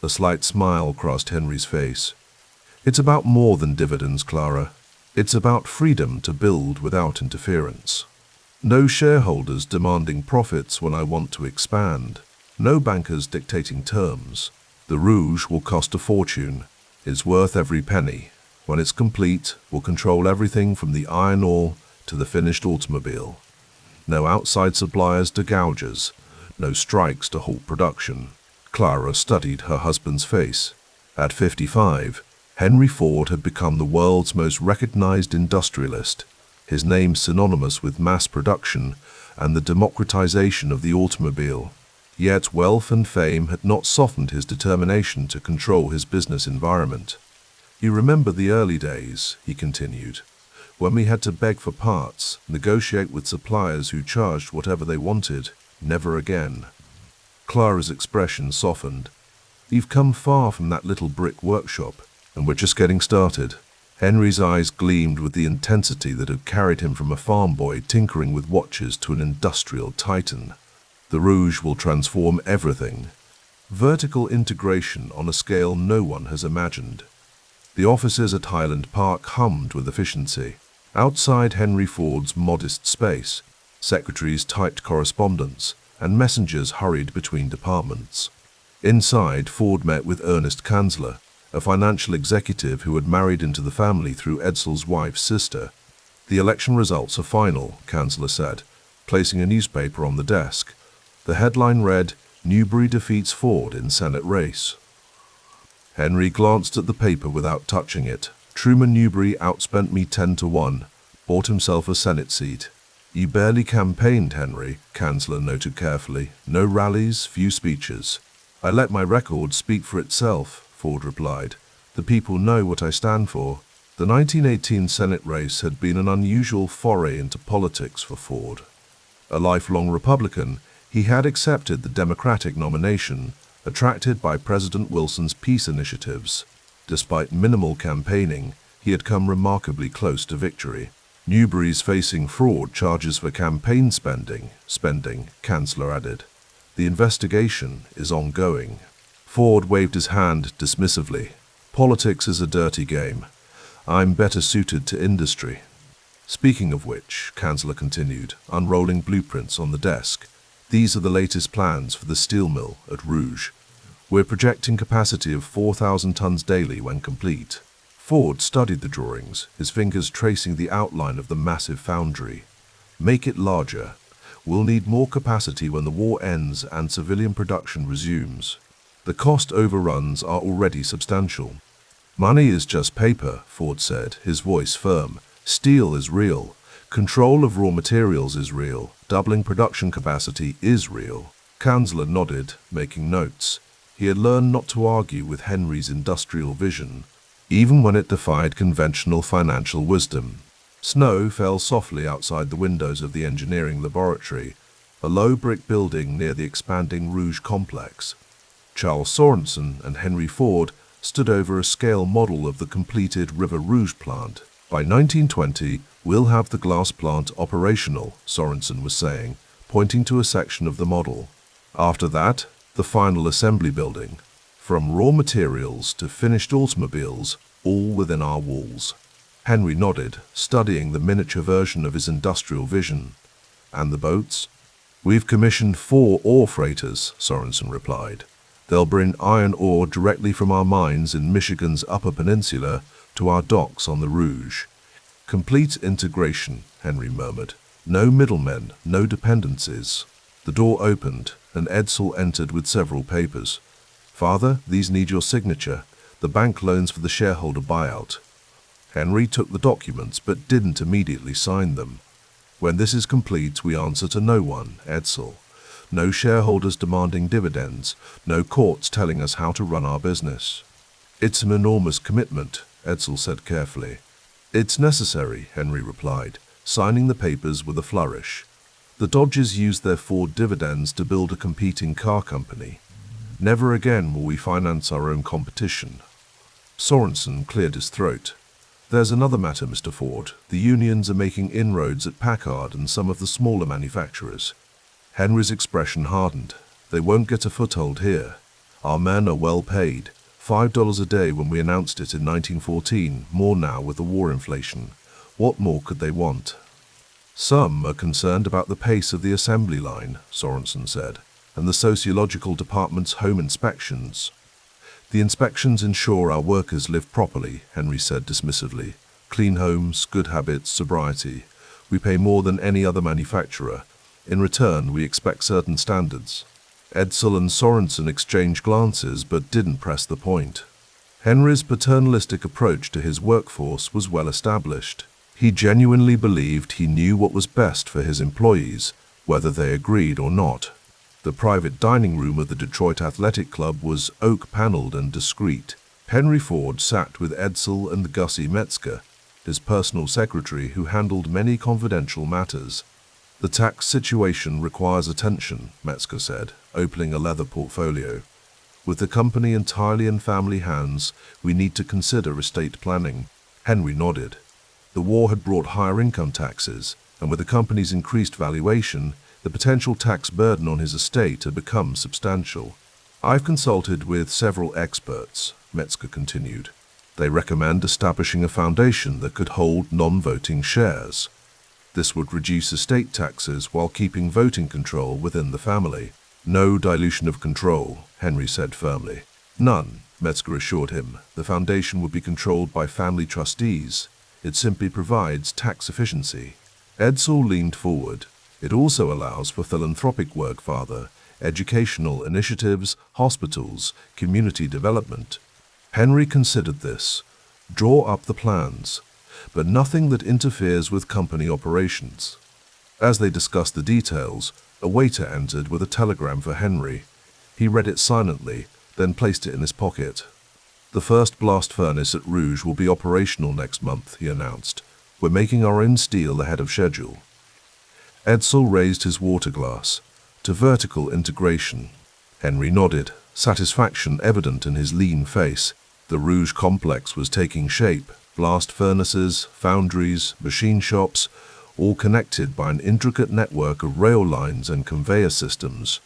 A slight smile crossed Henry's face. "It's about more than dividends, Clara. It's about freedom to build without interference. No shareholders demanding profits when I want to expand. No bankers dictating terms. The Rouge will cost a fortune. It's worth every penny. When it's complete, we'll control everything from the iron ore to the finished automobile. No outside suppliers to gouge us. No strikes to halt production." Clara studied her husband's face. At 55, Henry Ford had become the world's most recognized industrialist, his name synonymous with mass production and the democratization of the automobile. Yet wealth and fame had not softened his determination to control his business environment. "You remember the early days," he continued, "when we had to beg for parts, negotiate with suppliers who charged whatever they wanted. Never again." Clara's expression softened. "You've come far from that little brick workshop, and we're just getting started." Henry's eyes gleamed with the intensity that had carried him from a farm boy tinkering with watches to an industrial titan. "The Rouge will transform everything. Vertical integration on a scale no one has imagined." The offices at Highland Park hummed with efficiency. Outside Henry Ford's modest space, secretaries typed correspondence, and messengers hurried between departments. Inside, Ford met with Ernest Kanzler, a financial executive who had married into the family through Edsel's wife's sister. "The election results are final," Kanzler said, placing a newspaper on the desk. The headline read, "Newbury defeats Ford in Senate race." Henry glanced at the paper without touching it. "Truman Newbury outspent me 10-1, bought himself a Senate seat." "You barely campaigned, Henry," Kanzler noted carefully. "No rallies, few speeches." "I let my record speak for itself," Ford replied. "The people know what I stand for." The 1918 Senate race had been an unusual foray into politics for Ford. A lifelong Republican, he had accepted the Democratic nomination, attracted by President Wilson's peace initiatives. Despite minimal campaigning, he had come remarkably close to victory. "Newbury's facing fraud charges for campaign spending, Kanzler added. "The investigation is ongoing." Ford waved his hand dismissively. "Politics is a dirty game. I'm better suited to industry." "Speaking of which," Kanzler continued, unrolling blueprints on the desk, "these are the latest plans for the steel mill at Rouge. We're projecting capacity of 4,000 tons daily when complete." Ford studied the drawings, his fingers tracing the outline of the massive foundry. "Make it larger. We'll need more capacity when the war ends and civilian production resumes. The cost overruns are already substantial." "Money is just paper," Ford said, his voice firm. "Steel is real. Control of raw materials is real. Doubling production capacity is real." Kanzler nodded, making notes. He had learned not to argue with Henry's industrial vision, even when it defied conventional financial wisdom. Snow fell softly outside the windows of the engineering laboratory, a low brick building near the expanding Rouge complex. Charles Sorensen and Henry Ford stood over a scale model of the completed River Rouge plant. "By 1920, we'll have the glass plant operational," Sorensen was saying, pointing to a section of the model. "After that, the final assembly building. From raw materials to finished automobiles, all within our walls." Henry nodded, studying the miniature version of his industrial vision. "And the boats?" "We've commissioned 4 ore freighters," Sorensen replied. "They'll bring iron ore directly from our mines in Michigan's Upper Peninsula to our docks on the Rouge." "Complete integration," Henry murmured. "No middlemen, no dependencies." The door opened, and Edsel entered with several papers. "Father, these need your signature. The bank loans for the shareholder buyout." Henry took the documents but didn't immediately sign them. "When this is complete, we answer to no one, Edsel. No shareholders demanding dividends, no courts telling us how to run our business." "It's an enormous commitment," Edsel said carefully. "It's necessary," Henry replied, signing the papers with a flourish. "The Dodgers used their Ford dividends to build a competing car company. Never again will we finance our own competition." Sorensen cleared his throat. "There's another matter, Mr. Ford. The unions are making inroads at Packard and some of the smaller manufacturers." Henry's expression hardened. "They won't get a foothold here. Our men are well paid. $5 a day when we announced it in 1914, more now with the war inflation. What more could they want?" "Some are concerned about the pace of the assembly line," Sorensen said, "and the sociological department's home inspections." "The inspections ensure our workers live properly," Henry said dismissively. "Clean homes, good habits, sobriety. We pay more than any other manufacturer. In return, we expect certain standards." Edsel and Sorensen exchanged glances but didn't press the point. Henry's paternalistic approach to his workforce was well established. He genuinely believed he knew what was best for his employees, whether they agreed or not. The private dining room of the Detroit Athletic Club was oak-paneled and discreet. Henry Ford sat with Edsel and Gussie Metzger, his personal secretary who handled many confidential matters. "The tax situation requires attention," Metzger said, opening a leather portfolio. "With the company entirely in family hands, we need to consider estate planning." Henry nodded. The war had brought higher income taxes, and with the company's increased valuation, the potential tax burden on his estate had become substantial. "I've consulted with several experts," Metzger continued. They recommend establishing a foundation that could hold non-voting shares. This would reduce estate taxes while keeping voting control within the family. No dilution of control, Henry said firmly. None, Metzger assured him. The foundation would be controlled by family trustees. It simply provides tax efficiency. Edsel leaned forward. It also allows for philanthropic work, Father, educational initiatives, hospitals, community development. Henry considered this. Draw up the plans, but nothing that interferes with company operations. As they discussed the details, a waiter entered with a telegram for Henry. He read it silently, then placed it in his pocket. The first blast furnace at Rouge will be operational next month, he announced. We're making our own steel ahead of schedule. Edsel raised his water glass. To vertical integration. Henry nodded, satisfaction evident in his lean face. The Rouge complex was taking shape. Blast furnaces, foundries, machine shops, all connected by an intricate network of rail lines and conveyor systems.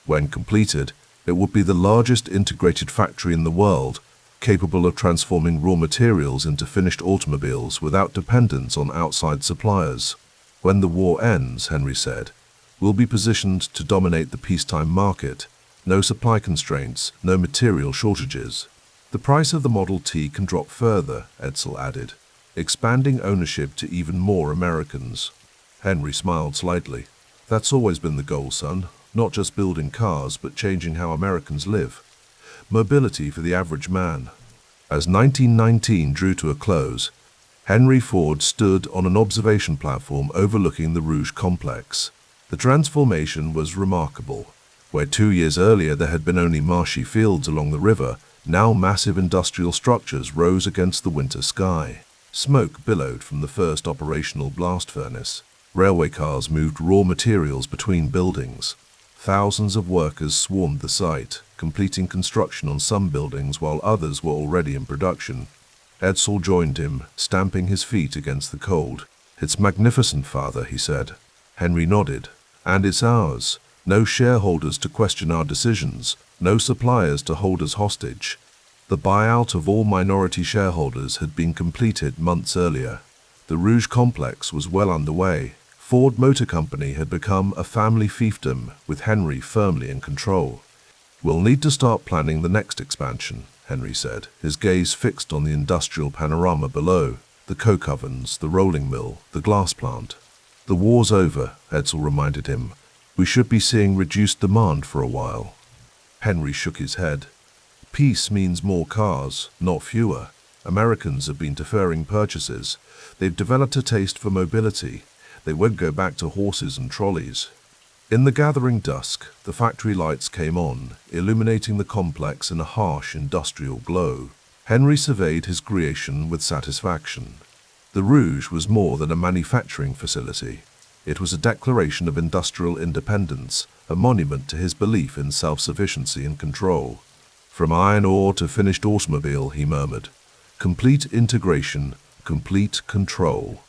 When completed, it would be the largest integrated factory in the world, capable of transforming raw materials into finished automobiles without dependence on outside suppliers. When the war ends, Henry said, we'll be positioned to dominate the peacetime market. No supply constraints, no material shortages. The price of the Model T can drop further, Edsel added, expanding ownership to even more Americans. Henry smiled slightly. That's always been the goal, son. Not just building cars, but changing how Americans live. Mobility for the average man. As 1919 drew to a close, Henry Ford stood on an observation platform overlooking the Rouge complex. The transformation was remarkable. Where 2 years earlier there had been only marshy fields along the river, now massive industrial structures rose against the winter sky. Smoke billowed from the first operational blast furnace. Railway cars moved raw materials between buildings. Thousands of workers swarmed the site, completing construction on some buildings while others were already in production. Edsel joined him, stamping his feet against the cold. It's magnificent, Father, he said. Henry nodded. And it's ours. No shareholders to question our decisions, no suppliers to hold us hostage. The buyout of all minority shareholders had been completed months earlier. The Rouge complex was well underway. Ford Motor Company had become a family fiefdom, with Henry firmly in control. We'll need to start planning the next expansion, Henry said, his gaze fixed on the industrial panorama below, the coke ovens, the rolling mill, the glass plant. The war's over, Edsel reminded him. We should be seeing reduced demand for a while. Henry shook his head. Peace means more cars, not fewer. Americans have been deferring purchases. They've developed a taste for mobility. They won't go back to horses and trolleys. In the gathering dusk, the factory lights came on, illuminating the complex in a harsh industrial glow. Henry surveyed his creation with satisfaction. The Rouge was more than a manufacturing facility. It was a declaration of industrial independence, a monument to his belief in self-sufficiency and control. From iron ore to finished automobile, he murmured. Complete integration, complete control.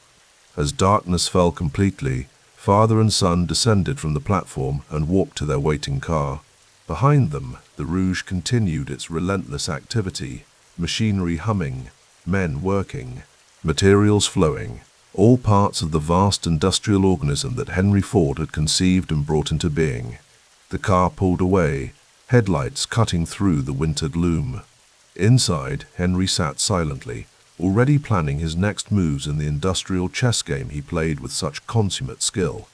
As darkness fell completely, father and son descended from the platform and walked to their waiting car. Behind them, the Rouge continued its relentless activity, machinery humming, men working, materials flowing, all parts of the vast industrial organism that Henry Ford had conceived and brought into being. The car pulled away, headlights cutting through the winter gloom. Inside, Henry sat silently, already planning his next moves in the industrial chess game he played with such consummate skill.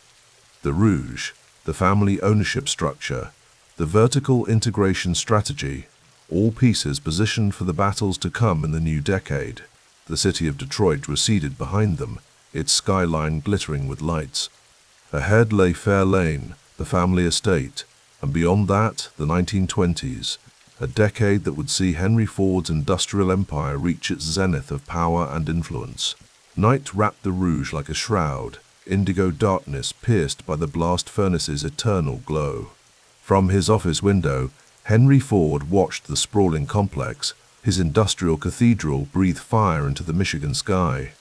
The Rouge, the family ownership structure, the vertical integration strategy, all pieces positioned for the battles to come in the new decade. The city of Detroit receded behind them, its skyline glittering with lights. Ahead lay Fair Lane, the family estate, and beyond that, the 1920s, a decade that would see Henry Ford's industrial empire reach its zenith of power and influence. Night wrapped the Rouge like a shroud, indigo darkness pierced by the blast furnace's eternal glow. From his office window, Henry Ford watched the sprawling complex. His industrial cathedral breathed fire into the Michigan sky.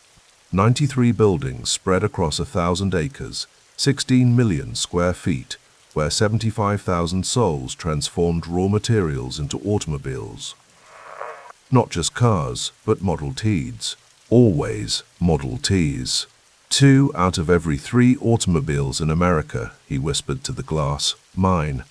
93 buildings spread across 1,000 acres, 16 million square feet, where 75,000 souls transformed raw materials into automobiles. Not just cars, but Model Ts. Always Model Ts. 2 out of every 3 automobiles in America, he whispered to the glass, mine.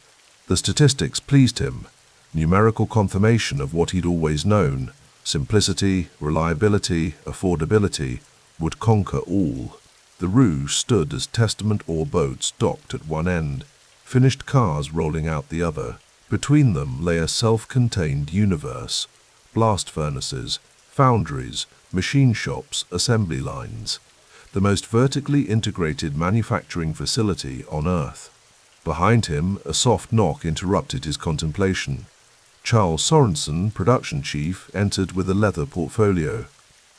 The statistics pleased him. Numerical confirmation of what he'd always known. Simplicity, reliability, affordability would conquer all. The Rouge stood as testament ore boats docked at one end, finished cars rolling out the other. Between them lay a self-contained universe. Blast furnaces, foundries, machine shops, assembly lines. The most vertically integrated manufacturing facility on Earth. Behind him, a soft knock interrupted his contemplation. Charles Sorensen, production chief, entered with a leather portfolio.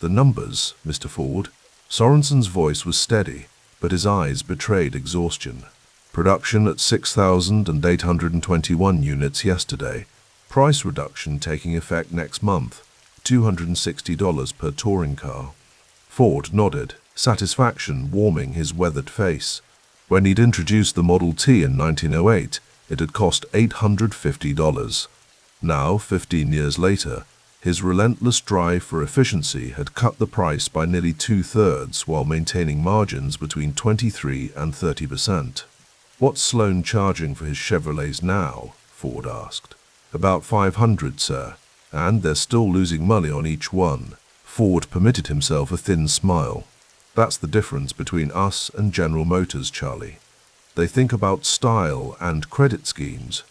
The numbers, Mr. Ford. Sorensen's voice was steady, but his eyes betrayed exhaustion. Production at 6,821 units yesterday. Price reduction taking effect next month. $260 per touring car. Ford nodded, satisfaction warming his weathered face. When he'd introduced the Model T in 1908, it had cost $850. Now, 15 years later, his relentless drive for efficiency had cut the price by nearly 2/3 while maintaining margins between 23 and 30%. What's Sloan charging for his Chevrolets now? Ford asked. About $500, sir, and they're still losing money on each one. Ford permitted himself a thin smile. That's the difference between us and General Motors, Charlie. They think about style and credit schemes.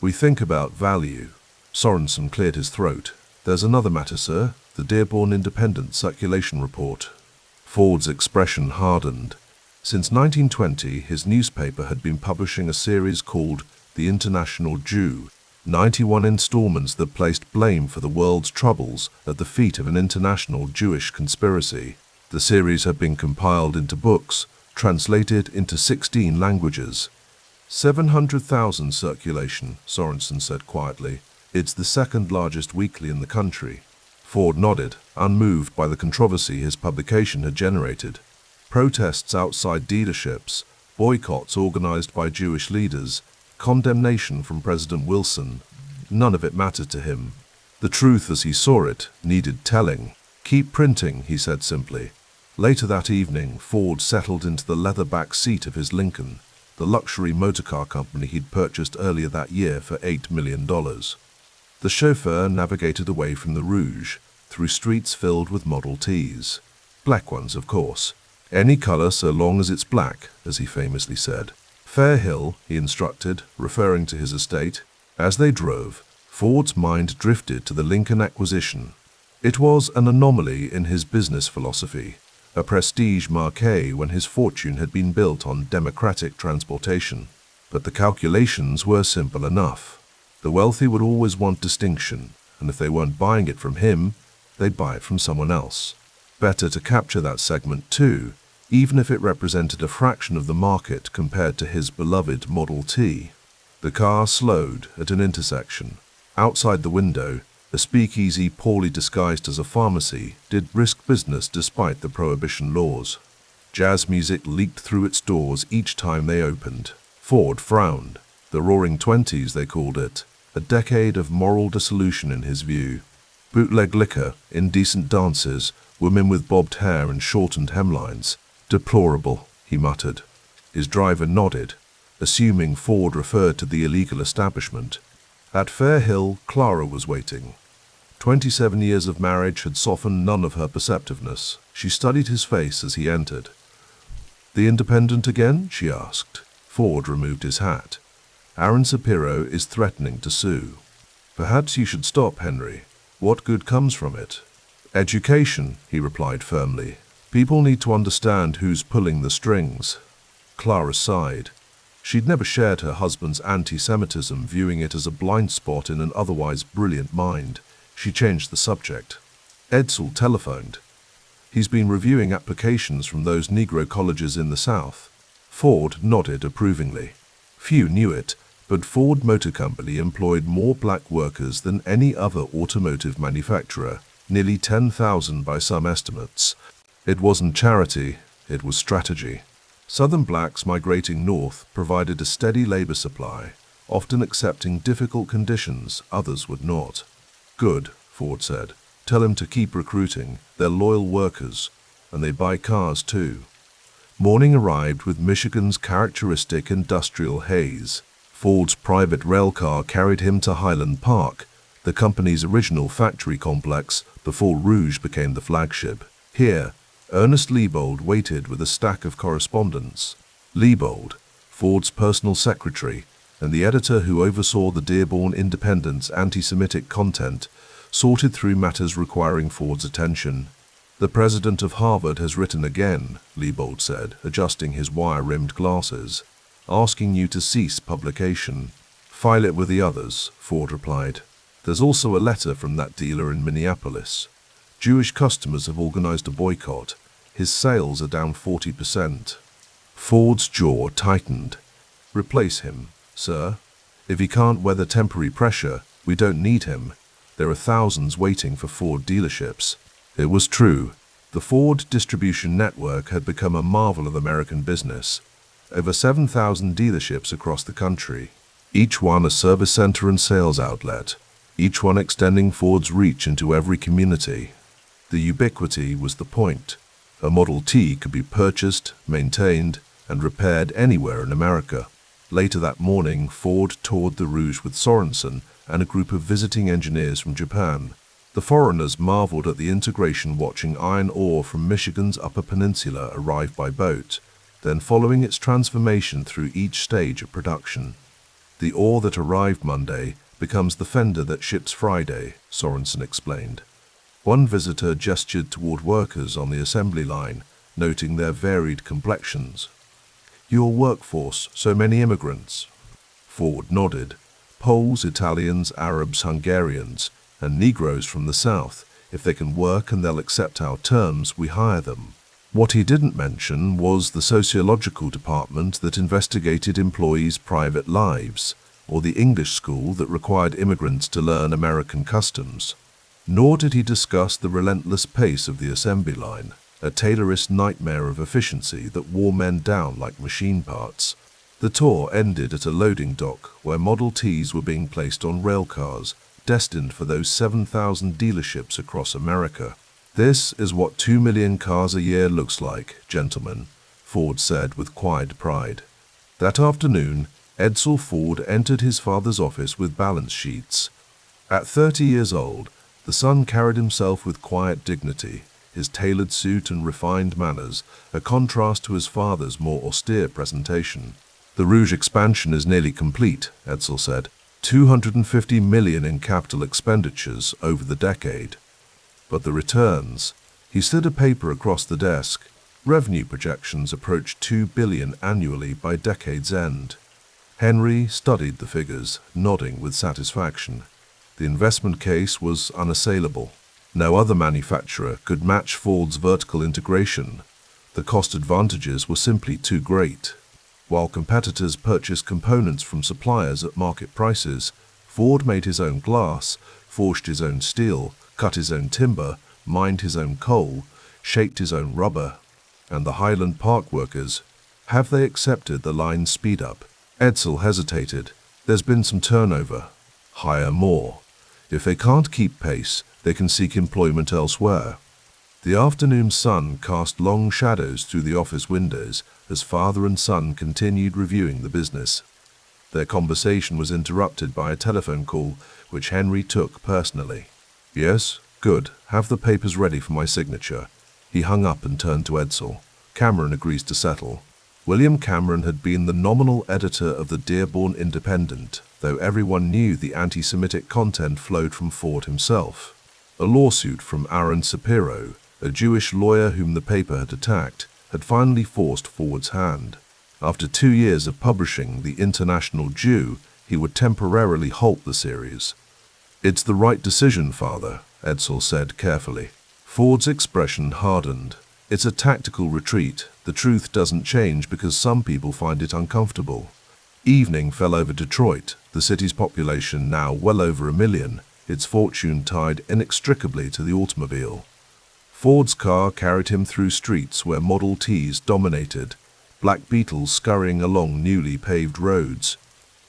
We think about value. Sorensen cleared his throat. There's another matter, sir, the Dearborn Independent Circulation Report. Ford's expression hardened. Since 1920, his newspaper had been publishing a series called The International Jew, 91 installments that placed blame for the world's troubles at the feet of an international Jewish conspiracy. The series had been compiled into books, translated into 16 languages. 700,000 circulation, Sorensen said quietly. It's the second largest weekly in the country. Ford nodded, unmoved by the controversy his publication had generated. Protests outside dealerships, boycotts organized by Jewish leaders, condemnation from President Wilson. None of it mattered to him. The truth as he saw it needed telling. Keep printing, he said simply. Later that evening, Ford settled into the leather back seat of his Lincoln, the luxury motorcar company he'd purchased earlier that year for $8 million. The chauffeur navigated away from the Rouge, through streets filled with Model Ts. Black ones, of course. Any color so long as it's black, as he famously said. Fair Hill, he instructed, referring to his estate. As they drove, Ford's mind drifted to the Lincoln acquisition. It was an anomaly in his business philosophy, a prestige marquee when his fortune had been built on democratic transportation. But the calculations were simple enough. The wealthy would always want distinction, and if they weren't buying it from him, they'd buy it from someone else. Better to capture that segment too, even if it represented a fraction of the market compared to his beloved Model T. The car slowed at an intersection. Outside the window, a speakeasy poorly disguised as a pharmacy did brisk business despite the prohibition laws. Jazz music leaked through its doors each time they opened. Ford frowned. The Roaring Twenties, they called it, a decade of moral dissolution in his view. Bootleg liquor, indecent dances, women with bobbed hair and shortened hemlines. Deplorable, he muttered. His driver nodded, assuming Ford referred to the illegal establishment. At Fair Hill, Clara was waiting. 27 years of marriage had softened none of her perceptiveness. She studied his face as he entered. "The Independent again?" she asked. Ford removed his hat. "Aaron Shapiro is threatening to sue." "Perhaps you should stop, Henry. What good comes from it?" "Education," he replied firmly. "People need to understand who's pulling the strings." Clara sighed. She'd never shared her husband's anti-Semitism, viewing it as a blind spot in an otherwise brilliant mind. She changed the subject. Edsel telephoned. "He's been reviewing applications from those Negro colleges in the South." Ford nodded approvingly. Few knew it, but Ford Motor Company employed more black workers than any other automotive manufacturer, nearly 10,000 by some estimates. It wasn't charity, it was strategy. Southern blacks migrating north provided a steady labor supply, often accepting difficult conditions others would not. "Good," Ford said. Tell him to keep recruiting. They're loyal workers, and they buy cars too. Morning arrived with Michigan's characteristic industrial haze. Ford's private rail car carried him to Highland Park, the company's original factory complex before Rouge became the flagship. Here, Ernest Liebold waited with a stack of correspondence. Liebold, Ford's personal secretary, and the editor who oversaw the Dearborn Independent's anti-Semitic content, sorted through matters requiring Ford's attention. "The president of Harvard has written again," Liebold said, adjusting his wire-rimmed glasses, "asking you to cease publication." "File it with the others," Ford replied. "There's also a letter from that dealer in Minneapolis. Jewish customers have organized a boycott. His sales are down 40%. Ford's jaw tightened. "Replace him, sir. If he can't weather temporary pressure, we don't need him. There are thousands waiting for Ford dealerships." It was true. The Ford distribution network had become a marvel of American business. Over 7,000 dealerships across the country, each one a service center and sales outlet, each one extending Ford's reach into every community. The ubiquity was the point. A Model T could be purchased, maintained, and repaired anywhere in America. Later that morning, Ford toured the Rouge with Sorensen and a group of visiting engineers from Japan. The foreigners marveled at the integration, watching iron ore from Michigan's Upper Peninsula arrive by boat, then following its transformation through each stage of production. "The ore that arrived Monday becomes the fender that ships Friday," Sorensen explained. One visitor gestured toward workers on the assembly line, noting their varied complexions. "Your workforce, so many immigrants." Ford nodded. "Poles, Italians, Arabs, Hungarians, and Negroes from the South. If they can work and they'll accept our terms, we hire them." What he didn't mention was the sociological department that investigated employees' private lives, or the English school that required immigrants to learn American customs. Nor did he discuss the relentless pace of the assembly line, a Taylorist nightmare of efficiency that wore men down like machine parts. The tour ended at a loading dock where Model Ts were being placed on rail cars, destined for those 7,000 dealerships across America. "This is what 2 million cars a year looks like, gentlemen," Ford said with quiet pride. That afternoon, Edsel Ford entered his father's office with balance sheets. At 30 years old, the son carried himself with quiet dignity, his tailored suit and refined manners, a contrast to his father's more austere presentation. "The Rouge expansion is nearly complete," Edsel said. $250 million in capital expenditures over the decade. But the returns, he slid a paper across the desk. Revenue projections approach $2 billion annually by decade's end. Henry studied the figures, nodding with satisfaction. The investment case was unassailable. No other manufacturer could match Ford's vertical integration. The cost advantages were simply too great. While competitors purchased components from suppliers at market prices, Ford made his own glass, forged his own steel, cut his own timber, mined his own coal, shaped his own rubber. And the Highland Park workers, have they accepted the line speed up? Edsel hesitated. There's been some turnover. Hire more. If they can't keep pace, they can seek employment elsewhere. The afternoon sun cast long shadows through the office windows as father and son continued reviewing the business. Their conversation was interrupted by a telephone call, which Henry took personally. "Yes, good. Have the papers ready for my signature." He hung up and turned to Edsel. "Cameron agrees to settle." William Cameron had been the nominal editor of the Dearborn Independent, though everyone knew the anti-Semitic content flowed from Ford himself. A lawsuit from Aaron Shapiro, a Jewish lawyer whom the paper had attacked, had finally forced Ford's hand. After 2 years of publishing The International Jew, he would temporarily halt the series. "It's the right decision, Father," Edsel said carefully. Ford's expression hardened. "It's a tactical retreat. The truth doesn't change because some people find it uncomfortable." Evening fell over Detroit, the city's population now well over 1 million, its fortune tied inextricably to the automobile. Ford's car carried him through streets where Model Ts dominated, black Beetles scurrying along newly paved roads.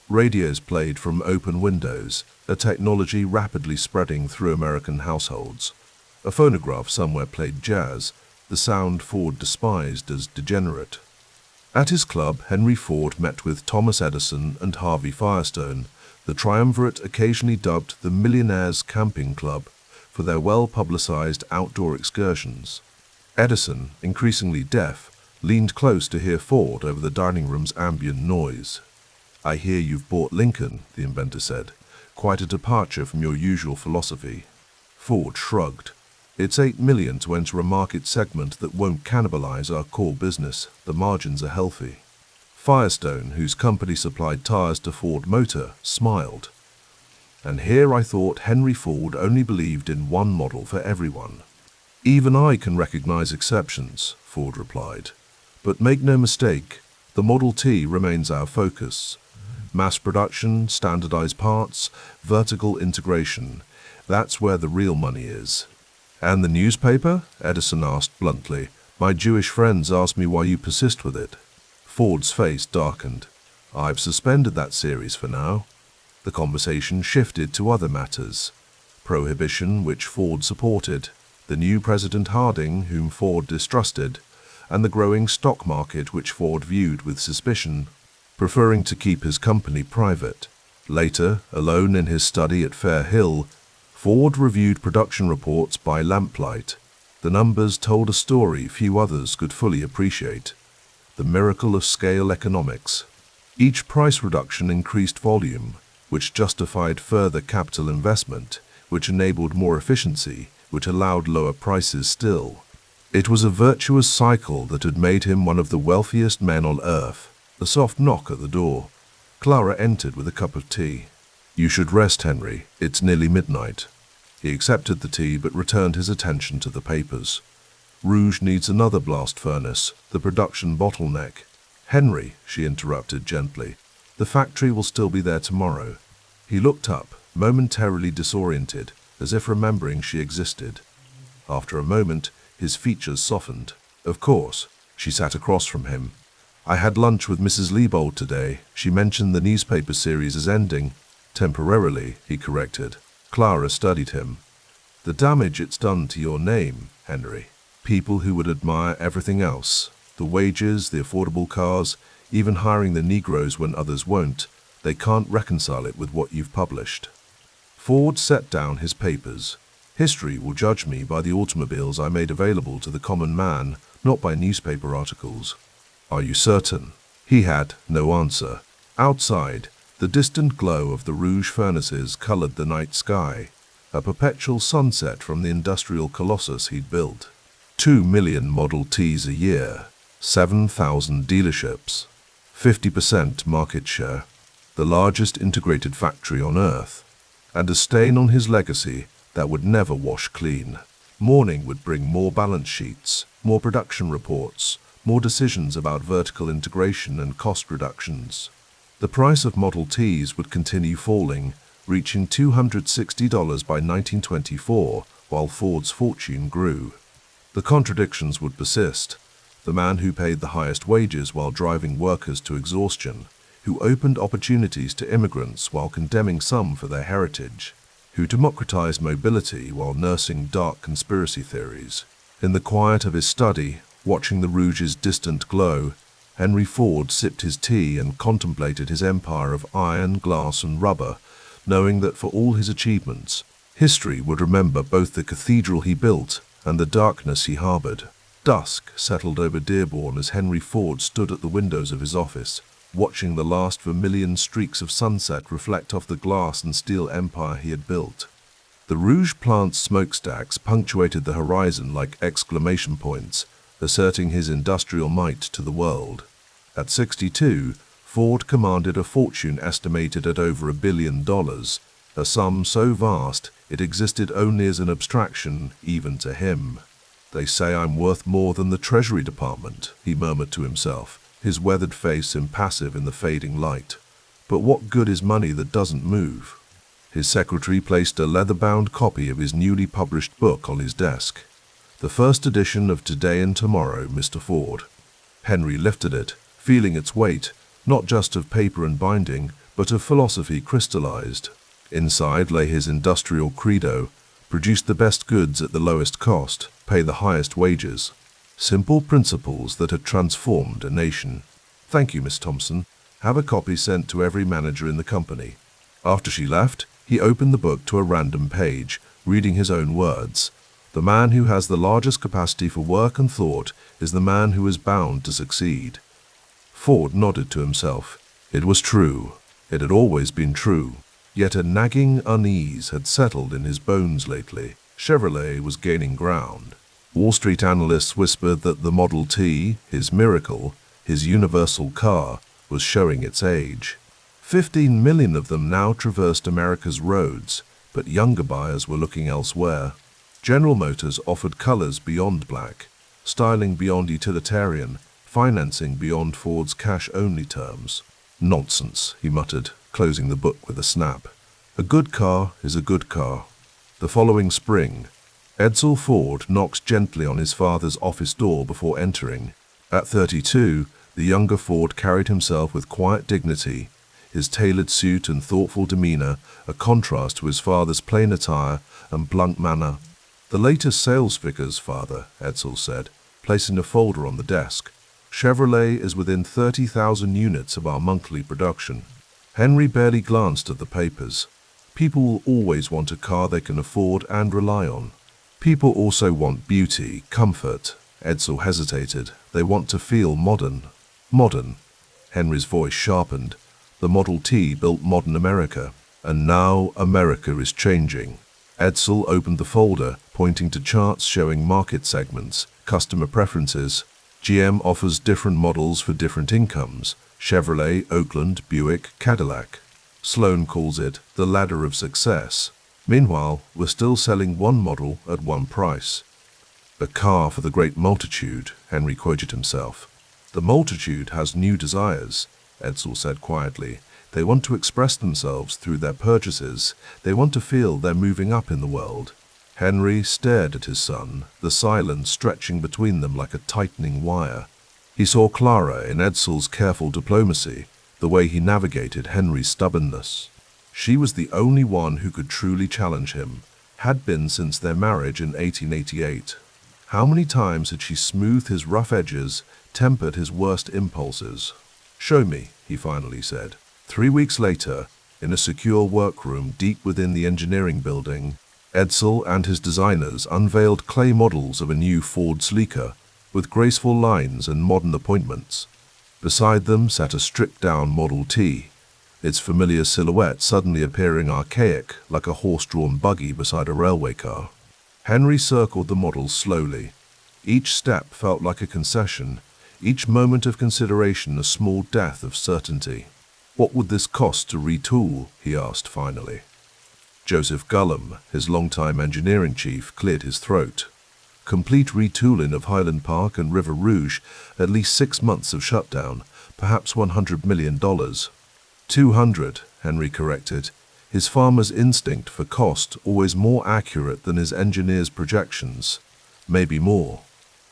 Radios played from open windows, a technology rapidly spreading through American households. A phonograph somewhere played jazz, the sound Ford despised as degenerate. At his club, Henry Ford met with Thomas Edison and Harvey Firestone, the triumvirate occasionally dubbed the Millionaire's Camping Club, for their well-publicized outdoor excursions. Edison, increasingly deaf, leaned close to hear Ford over the dining room's ambient noise. "I hear you've bought Lincoln," the inventor said. "Quite a departure from your usual philosophy." Ford shrugged. "It's $8 million to enter a market segment that won't cannibalize our core business. The margins are healthy." Firestone, whose company supplied tires to Ford Motor, smiled. "And here I thought Henry Ford only believed in one model for everyone." "Even I can recognize exceptions," Ford replied. "But make no mistake, the Model T remains our focus. Mass production, standardized parts, vertical integration. That's where the real money is." "And the newspaper?" Edison asked bluntly. "My Jewish friends ask me why you persist with it." Ford's face darkened. "I've suspended that series for now." The conversation shifted to other matters. Prohibition, which Ford supported, the new President Harding, whom Ford distrusted, and the growing stock market, which Ford viewed with suspicion, preferring to keep his company private. Later, alone in his study at Fair Hill, Ford reviewed production reports by lamplight. The numbers told a story few others could fully appreciate. The miracle of scale economics. Each price reduction increased volume, which justified further capital investment, which enabled more efficiency, which allowed lower prices still. It was a virtuous cycle that had made him one of the wealthiest men on earth. A soft knock at the door. Clara entered with a cup of tea. "You should rest, Henry. It's nearly midnight." He accepted the tea but returned his attention to the papers. "Rouge needs another blast furnace, the production bottleneck." "Henry," she interrupted gently, "the factory will still be there tomorrow." He looked up, momentarily disoriented, as if remembering she existed. After a moment, his features softened. "Of course." She sat across from him. "I had lunch with Mrs. Liebold today. She mentioned the newspaper series is ending." "Temporarily," he corrected. Clara studied him. "The damage it's done to your name, Henry. People who would admire everything else, the wages, the affordable cars, even hiring the Negroes when others won't, they can't reconcile it with what you've published." Ford set down his papers. "History will judge me by the automobiles I made available to the common man, not by newspaper articles." "Are you certain?" He had no answer. Outside, the distant glow of the Rouge furnaces colored the night sky, a perpetual sunset from the industrial colossus he'd built. 2 million Model Ts a year, 7,000 dealerships, 50% market share, the largest integrated factory on Earth, and a stain on his legacy that would never wash clean. Morning would bring more balance sheets, more production reports, more decisions about vertical integration and cost reductions. The price of Model Ts would continue falling, reaching $260 by 1924, while Ford's fortune grew. The contradictions would persist. The man who paid the highest wages while driving workers to exhaustion, who opened opportunities to immigrants while condemning some for their heritage, who democratized mobility while nursing dark conspiracy theories. In the quiet of his study, watching the Rouge's distant glow, Henry Ford sipped his tea and contemplated his empire of iron, glass, and rubber, knowing that for all his achievements, history would remember both the cathedral he built and the darkness he harbored. Dusk settled over Dearborn as Henry Ford stood at the windows of his office, watching the last vermilion streaks of sunset reflect off the glass and steel empire he had built. The Rouge plant's smokestacks punctuated the horizon like exclamation points, asserting his industrial might to the world. At 62, Ford commanded a fortune estimated at over $1 billion, a sum so vast it existed only as an abstraction even to him. "They say I'm worth more than the Treasury Department," he murmured to himself, his weathered face impassive in the fading light. "But what good is money that doesn't move?" His secretary placed a leather-bound copy of his newly published book on his desk. "The first edition of Today and Tomorrow, Mr. Ford." Henry lifted it, feeling its weight, not just of paper and binding, but of philosophy crystallized. Inside lay his industrial credo: Produce the best goods at the lowest cost, pay the highest wages. Simple principles that had transformed a nation. Thank you, Miss Thompson. Have a copy sent to every manager in the company. After she left, he opened the book to a random page, reading his own words. The man who has the largest capacity for work and thought is the man who is bound to succeed. Ford nodded to himself. It was true. It had always been true. Yet a nagging unease had settled in his bones lately. Chevrolet was gaining ground. Wall Street analysts whispered that the Model T, his miracle, his universal car, was showing its age. 15 million of them now traversed America's roads, but younger buyers were looking elsewhere. General Motors offered colors beyond black, styling beyond utilitarian, financing beyond Ford's cash-only terms. Nonsense, he muttered, closing the book with a snap. A good car is a good car. The following spring, Edsel Ford knocked gently on his father's office door before entering. At 32, the younger Ford carried himself with quiet dignity, his tailored suit and thoughtful demeanor a contrast to his father's plain attire and blunt manner. The latest sales figures, father, Edsel said, placing a folder on the desk. Chevrolet is within 30,000 units of our monthly production. Henry barely glanced at the papers. People will always want a car they can afford and rely on. People also want beauty, comfort. Edsel hesitated. They want to feel modern. Modern. Henry's voice sharpened. The Model T built modern America. And now America is changing. Edsel opened the folder, pointing to charts showing market segments, customer preferences. GM offers different models for different incomes. Chevrolet, Oakland, Buick, Cadillac. Sloan calls it the ladder of success. Meanwhile, we're still selling one model at one price. A car for the great multitude, Henry quoted himself. The multitude has new desires, Edsel said quietly. They want to express themselves through their purchases. They want to feel they're moving up in the world. Henry stared at his son, the silence stretching between them like a tightening wire. He saw Clara in Edsel's careful diplomacy, the way he navigated Henry's stubbornness. She was the only one who could truly challenge him, had been since their marriage in 1888. How many times had she smoothed his rough edges, tempered his worst impulses? Show me, he finally said. 3 weeks later, in a secure workroom deep within the engineering building, Edsel and his designers unveiled clay models of a new Ford Sleeker, with graceful lines and modern appointments. Beside them sat a stripped-down Model T, its familiar silhouette suddenly appearing archaic like a horse-drawn buggy beside a railway car. Henry circled the models slowly. Each step felt like a concession, each moment of consideration a small death of certainty. What would this cost to retool? He asked finally. Joseph Gullum, his longtime engineering chief, cleared his throat. Complete retooling of Highland Park and River Rouge, at least 6 months of shutdown, perhaps $100 million. 200, Henry corrected, his farmer's instinct for cost always more accurate than his engineer's projections. Maybe more.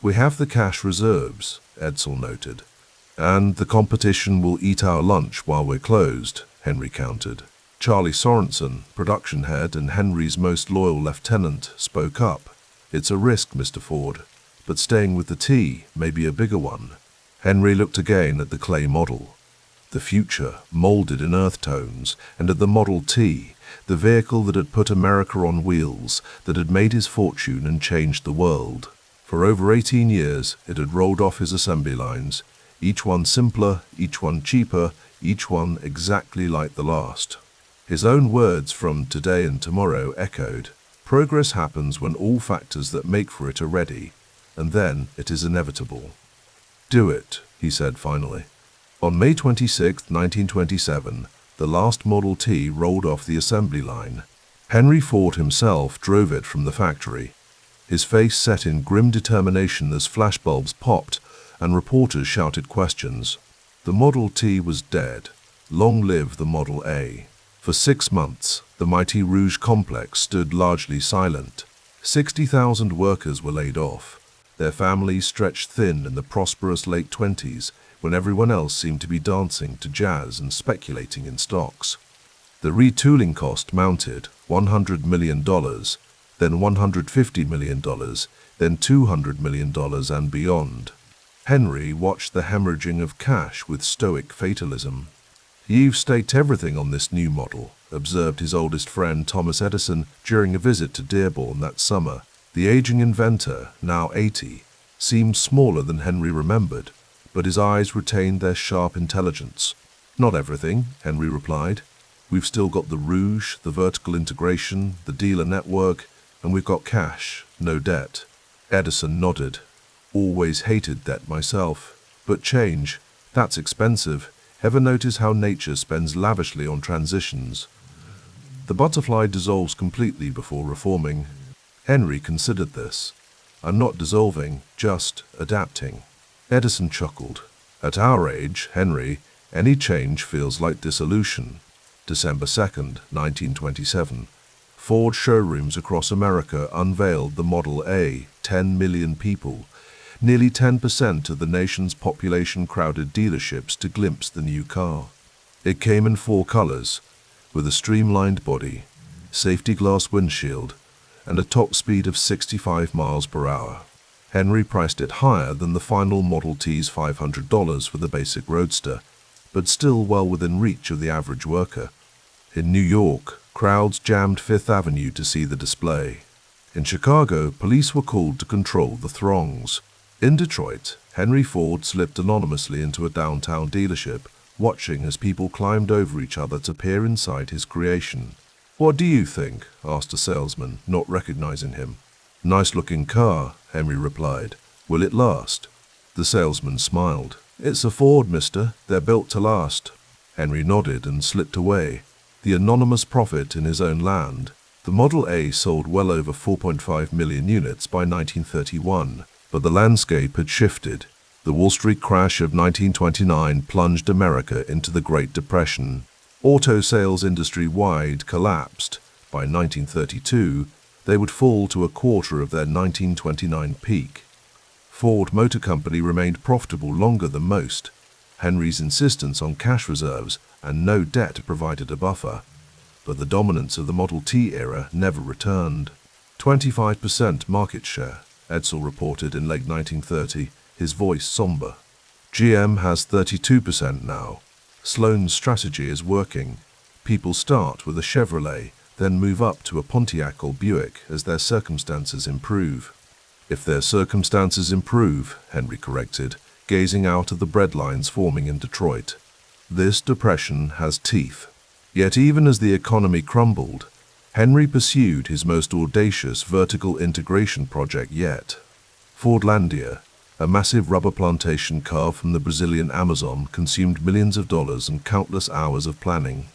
We have the cash reserves, Edsel noted. And the competition will eat our lunch while we're closed, Henry countered. Charlie Sorensen, production head and Henry's most loyal lieutenant, spoke up. It's a risk, Mr. Ford, but staying with the T may be a bigger one. Henry looked again at the clay model. The future, molded in earth tones, and at the Model T, the vehicle that had put America on wheels, that had made his fortune and changed the world. For over 18 years, it had rolled off his assembly lines, each one simpler, each one cheaper, each one exactly like the last. His own words from Today and Tomorrow echoed, "Progress happens when all factors that make for it are ready, and then it is inevitable." "Do it," he said finally. On May 26, 1927, the last Model T rolled off the assembly line. Henry Ford himself drove it from the factory, his face set in grim determination as flashbulbs popped and reporters shouted questions. The Model T was dead. Long live the Model A. For 6 months, the mighty Rouge complex stood largely silent. 60,000 workers were laid off, their families stretched thin in the prosperous late 20s when everyone else seemed to be dancing to jazz and speculating in stocks. The retooling cost mounted $100 million, then $150 million, then $200 million and beyond. Henry watched the hemorrhaging of cash with stoic fatalism. "You've staked everything on this new model," observed his oldest friend Thomas Edison during a visit to Dearborn that summer. The aging inventor, now 80, seemed smaller than Henry remembered, but his eyes retained their sharp intelligence. "Not everything," Henry replied. "We've still got the rouge, the vertical integration, the dealer network, and we've got cash, no debt." Edison nodded. "Always hated debt myself. But change, that's expensive. Ever notice how nature spends lavishly on transitions? The butterfly dissolves completely before reforming." Henry considered this. "I'm not dissolving, just adapting." Edison chuckled. "At our age, Henry, any change feels like dissolution." December 2nd, 1927. Ford showrooms across America unveiled the Model A, 10 million people, nearly 10% of the nation's population crowded dealerships to glimpse the new car. It came in 4 colors, with a streamlined body, safety glass windshield, and a top speed of 65 miles per hour. Henry priced it higher than the final Model T's $500 for the basic roadster, but still well within reach of the average worker. In New York, crowds jammed Fifth Avenue to see the display. In Chicago, police were called to control the throngs. In Detroit, Henry Ford slipped anonymously into a downtown dealership, watching as people climbed over each other to peer inside his creation. "What do you think?" asked a salesman, not recognizing him. "Nice-looking car," Henry replied. "Will it last?" The salesman smiled. "It's a Ford, mister. They're built to last." Henry nodded and slipped away, the anonymous prophet in his own land. The Model A sold well over 4.5 million units by 1931, but the landscape had shifted. The Wall Street crash of 1929 plunged America into the Great Depression. Auto sales industry-wide collapsed. By 1932, they would fall to a quarter of their 1929 peak. Ford Motor Company remained profitable longer than most. Henry's insistence on cash reserves and no debt provided a buffer. But the dominance of the Model T era never returned. 25% market share, Edsel reported in late 1930, his voice somber. "GM has 32% now. Sloan's strategy is working. People start with a Chevrolet, then move up to a Pontiac or Buick as their circumstances improve." "If their circumstances improve," Henry corrected, gazing out at the breadlines forming in Detroit. "This depression has teeth." Yet even as the economy crumbled, Henry pursued his most audacious vertical integration project yet. Fordlandia, a massive rubber plantation carved from the Brazilian Amazon, consumed millions of dollars and countless hours of planning.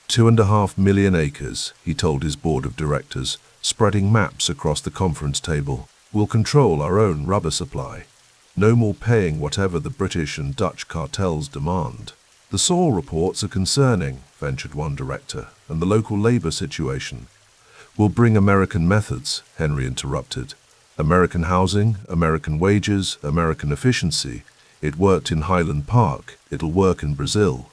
2.5 million acres, he told his board of directors, spreading maps across the conference table. "We'll control our own rubber supply. No more paying whatever the British and Dutch cartels demand." "The soil reports are concerning," ventured one director, "and the local labor situation." "We'll bring American methods," Henry interrupted. "American housing, American wages, American efficiency. It worked in Highland Park, it'll work in Brazil."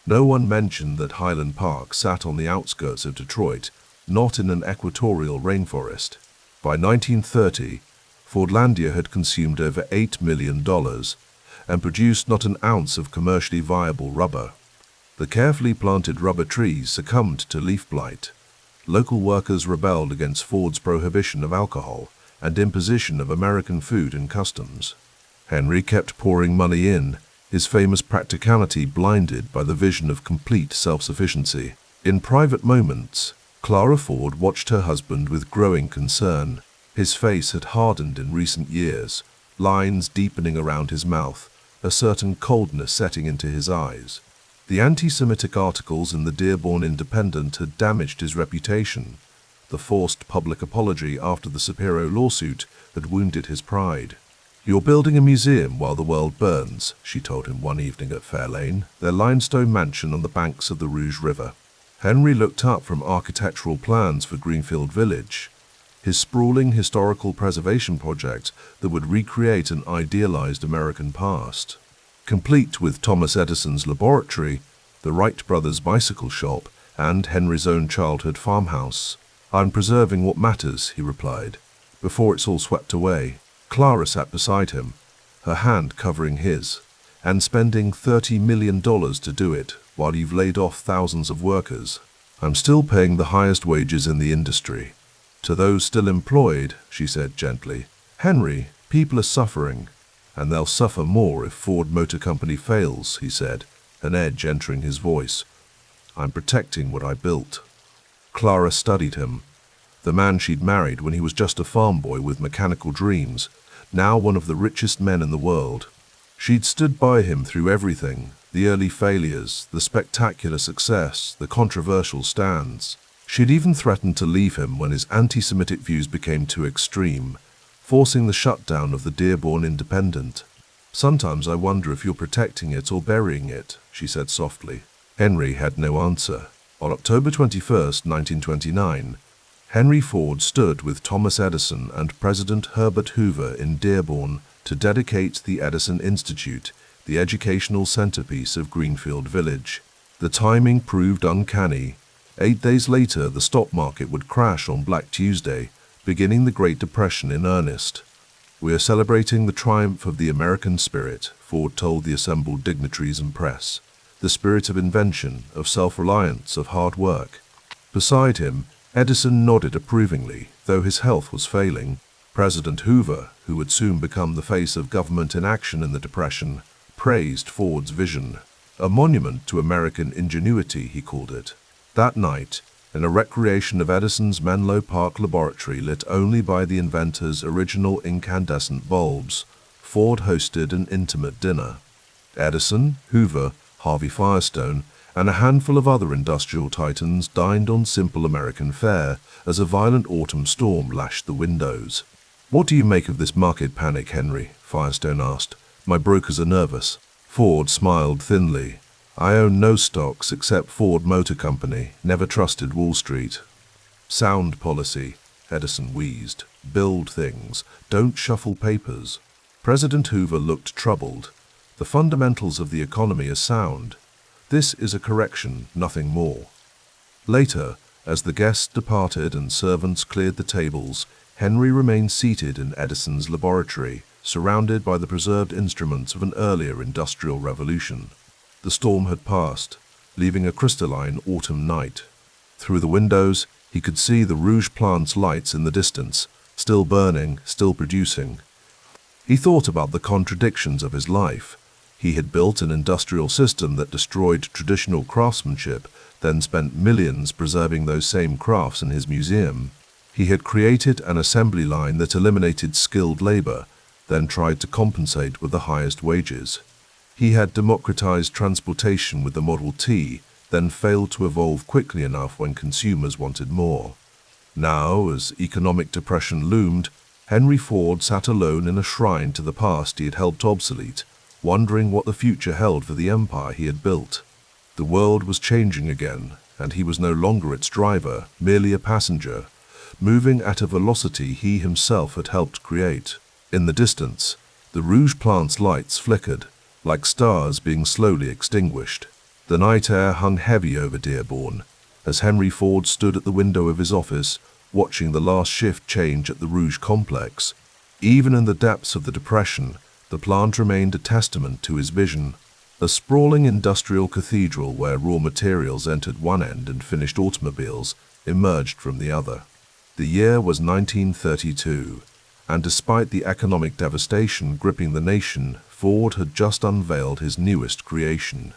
No one mentioned that Highland Park sat on the outskirts of Detroit, not in an equatorial rainforest. By 1930, Fordlandia had consumed over $8 million and produced not an ounce of commercially viable rubber. The carefully planted rubber trees succumbed to leaf blight. Local workers rebelled against Ford's prohibition of alcohol and imposition of American food and customs. Henry kept pouring money in, his famous practicality blinded by the vision of complete self-sufficiency. In private moments, Clara Ford watched her husband with growing concern. His face had hardened in recent years, lines deepening around his mouth, a certain coldness setting into his eyes. The antisemitic articles in the Dearborn Independent had damaged his reputation. The forced public apology after the Shapiro lawsuit had wounded his pride. "You're building a museum while the world burns," she told him one evening at Fairlane, their limestone mansion on the banks of the Rouge River. Henry looked up from architectural plans for Greenfield Village, his sprawling historical preservation project that would recreate an idealized American past. Complete with Thomas Edison's laboratory, the Wright brothers' bicycle shop, and Henry's own childhood farmhouse. I'm preserving what matters, he replied, before it's all swept away. Clara sat beside him, her hand covering his. And spending $30 million to do it, while you've laid off thousands of workers. I'm still paying the highest wages in the industry. To those still employed, she said gently. Henry, people are suffering, and they'll suffer more if Ford Motor Company fails, he said, an edge entering his voice. I'm protecting what I built. Clara studied him. The man she'd married when he was just a farm boy with mechanical dreams, now one of the richest men in the world. She'd stood by him through everything, the early failures, the spectacular success, the controversial stands. She'd even threatened to leave him when his antisemitic views became too extreme, forcing the shutdown of the Dearborn Independent. Sometimes I wonder if you're protecting it or burying it, she said softly. Henry had no answer. On October 21st, 1929, Henry Ford stood with Thomas Edison and President Herbert Hoover in Dearborn to dedicate the Edison Institute, the educational centerpiece of Greenfield Village. The timing proved uncanny. 8 days later, the stock market would crash on Black Tuesday, beginning the Great Depression in earnest. We are celebrating the triumph of the American spirit, Ford told the assembled dignitaries and press. The spirit of invention, of self-reliance, of hard work. Beside him, Edison nodded approvingly, though his health was failing. President Hoover, who would soon become the face of government inaction in the Depression, praised Ford's vision. A monument to American ingenuity, he called it. That night, in a recreation of Edison's Menlo Park laboratory lit only by the inventor's original incandescent bulbs, Ford hosted an intimate dinner. Edison, Hoover, Harvey Firestone, and a handful of other industrial titans dined on simple American fare as a violent autumn storm lashed the windows. What do you make of this market panic, Henry? Firestone asked. My brokers are nervous. Ford smiled thinly. I own no stocks except Ford Motor Company, never trusted Wall Street. Sound policy, Edison wheezed. Build things, don't shuffle papers. President Hoover looked troubled. The fundamentals of the economy are sound. This is a correction, nothing more. Later, as the guests departed and servants cleared the tables, Henry remained seated in Edison's laboratory, surrounded by the preserved instruments of an earlier industrial revolution. The storm had passed, leaving a crystalline autumn night. Through the windows, he could see the Rouge plant's lights in the distance, still burning, still producing. He thought about the contradictions of his life. He had built an industrial system that destroyed traditional craftsmanship, then spent millions preserving those same crafts in his museum. He had created an assembly line that eliminated skilled labor, then tried to compensate with the highest wages. He had democratized transportation with the Model T, then failed to evolve quickly enough when consumers wanted more. Now, as economic depression loomed, Henry Ford sat alone in a shrine to the past he had helped obsolete, wondering what the future held for the empire he had built. The world was changing again, and he was no longer its driver, merely a passenger, moving at a velocity he himself had helped create. In the distance, the Rouge plant's lights flickered, like stars being slowly extinguished. The night air hung heavy over Dearborn, as Henry Ford stood at the window of his office, watching the last shift change at the Rouge complex. Even in the depths of the Depression, the plant remained a testament to his vision, a sprawling industrial cathedral where raw materials entered one end and finished automobiles emerged from the other. The year was 1932, and despite the economic devastation gripping the nation, Ford had just unveiled his newest creation.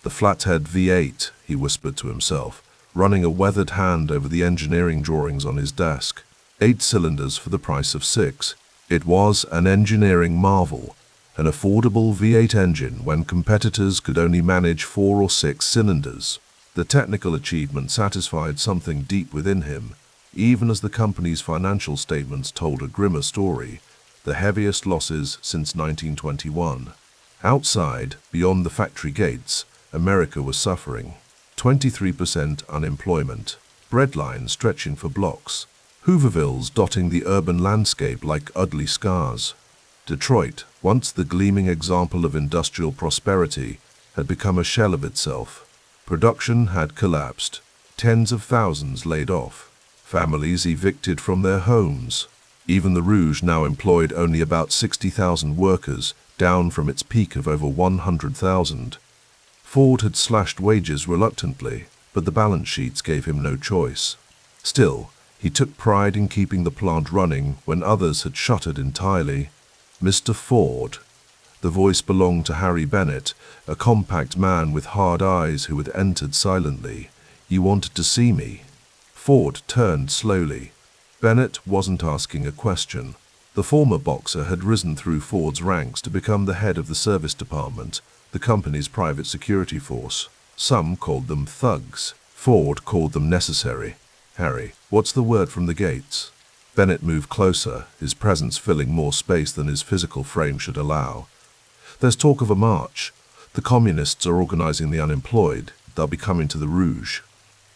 The Flathead V8, he whispered to himself, running a weathered hand over the engineering drawings on his desk. 8 cylinders for the price of 6. It was an engineering marvel, an affordable V8 engine when competitors could only manage 4 or 6 cylinders. The technical achievement satisfied something deep within him, even as the company's financial statements told a grimmer story, the heaviest losses since 1921. Outside, beyond the factory gates, America was suffering. 23% unemployment, breadlines stretching for blocks, Hoovervilles dotting the urban landscape like ugly scars. Detroit, once the gleaming example of industrial prosperity, had become a shell of itself. Production had collapsed, tens of thousands laid off. families evicted from their homes. Even the Rouge now employed only about 60,000 workers, down from its peak of over 100,000. Ford had slashed wages reluctantly, but the balance sheets gave him no choice. Still, he took pride in keeping the plant running when others had shuttered entirely. "Mr. Ford." The voice belonged to Harry Bennett, a compact man with hard eyes who had entered silently. "You wanted to see me?" Ford turned slowly. Bennett wasn't asking a question. The former boxer had risen through Ford's ranks to become the head of the service department, the company's private security force. Some called them thugs. Ford called them necessary. "Harry, what's the word from the gates?" Bennett moved closer, his presence filling more space than his physical frame should allow. "There's talk of a march. The communists are organizing the unemployed. They'll be coming to the Rouge."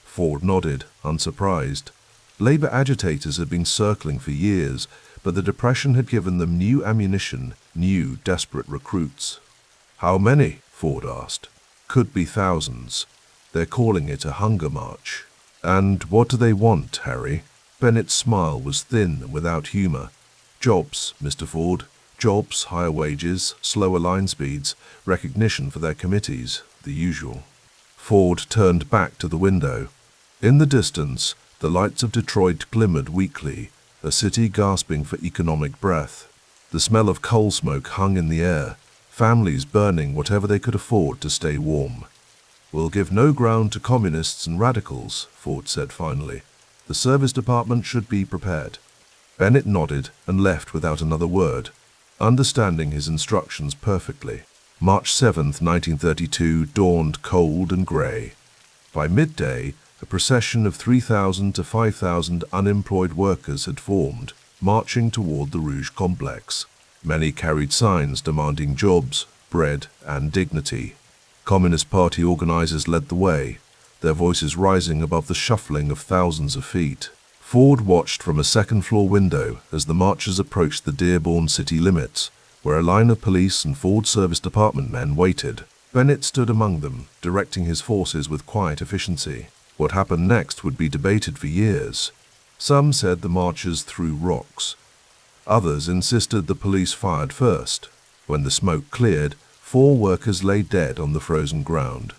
Ford nodded, unsurprised. Labor agitators had been circling for years, but the Depression had given them new ammunition, new desperate recruits. "How many?" Ford asked. "Could be thousands. They're calling it a hunger march." "And what do they want, Harry?" Bennett's smile was thin and without humor. "Jobs, Mr. Ford. Jobs, higher wages, slower line speeds, recognition for their committees, the usual." Ford turned back to the window. In the distance, the lights of Detroit glimmered weakly, a city gasping for economic breath. The smell of coal smoke hung in the air, families burning whatever they could afford to stay warm. "We'll give no ground to communists and radicals," Ford said finally. "The service department should be prepared." Bennett nodded and left without another word, understanding his instructions perfectly. March 7th, 1932 dawned cold and grey. By midday, a procession of 3,000 to 5,000 unemployed workers had formed, marching toward the Rouge complex. Many carried signs demanding jobs, bread, and dignity. Communist Party organizers led the way, their voices rising above the shuffling of thousands of feet. Ford watched from a second-floor window as the marchers approached the Dearborn city limits, where a line of police and Ford Service Department men waited. Bennett stood among them, directing his forces with quiet efficiency. What happened next would be debated for years. Some said the marchers threw rocks. Others insisted the police fired first. When the smoke cleared, 4 workers lay dead on the frozen ground.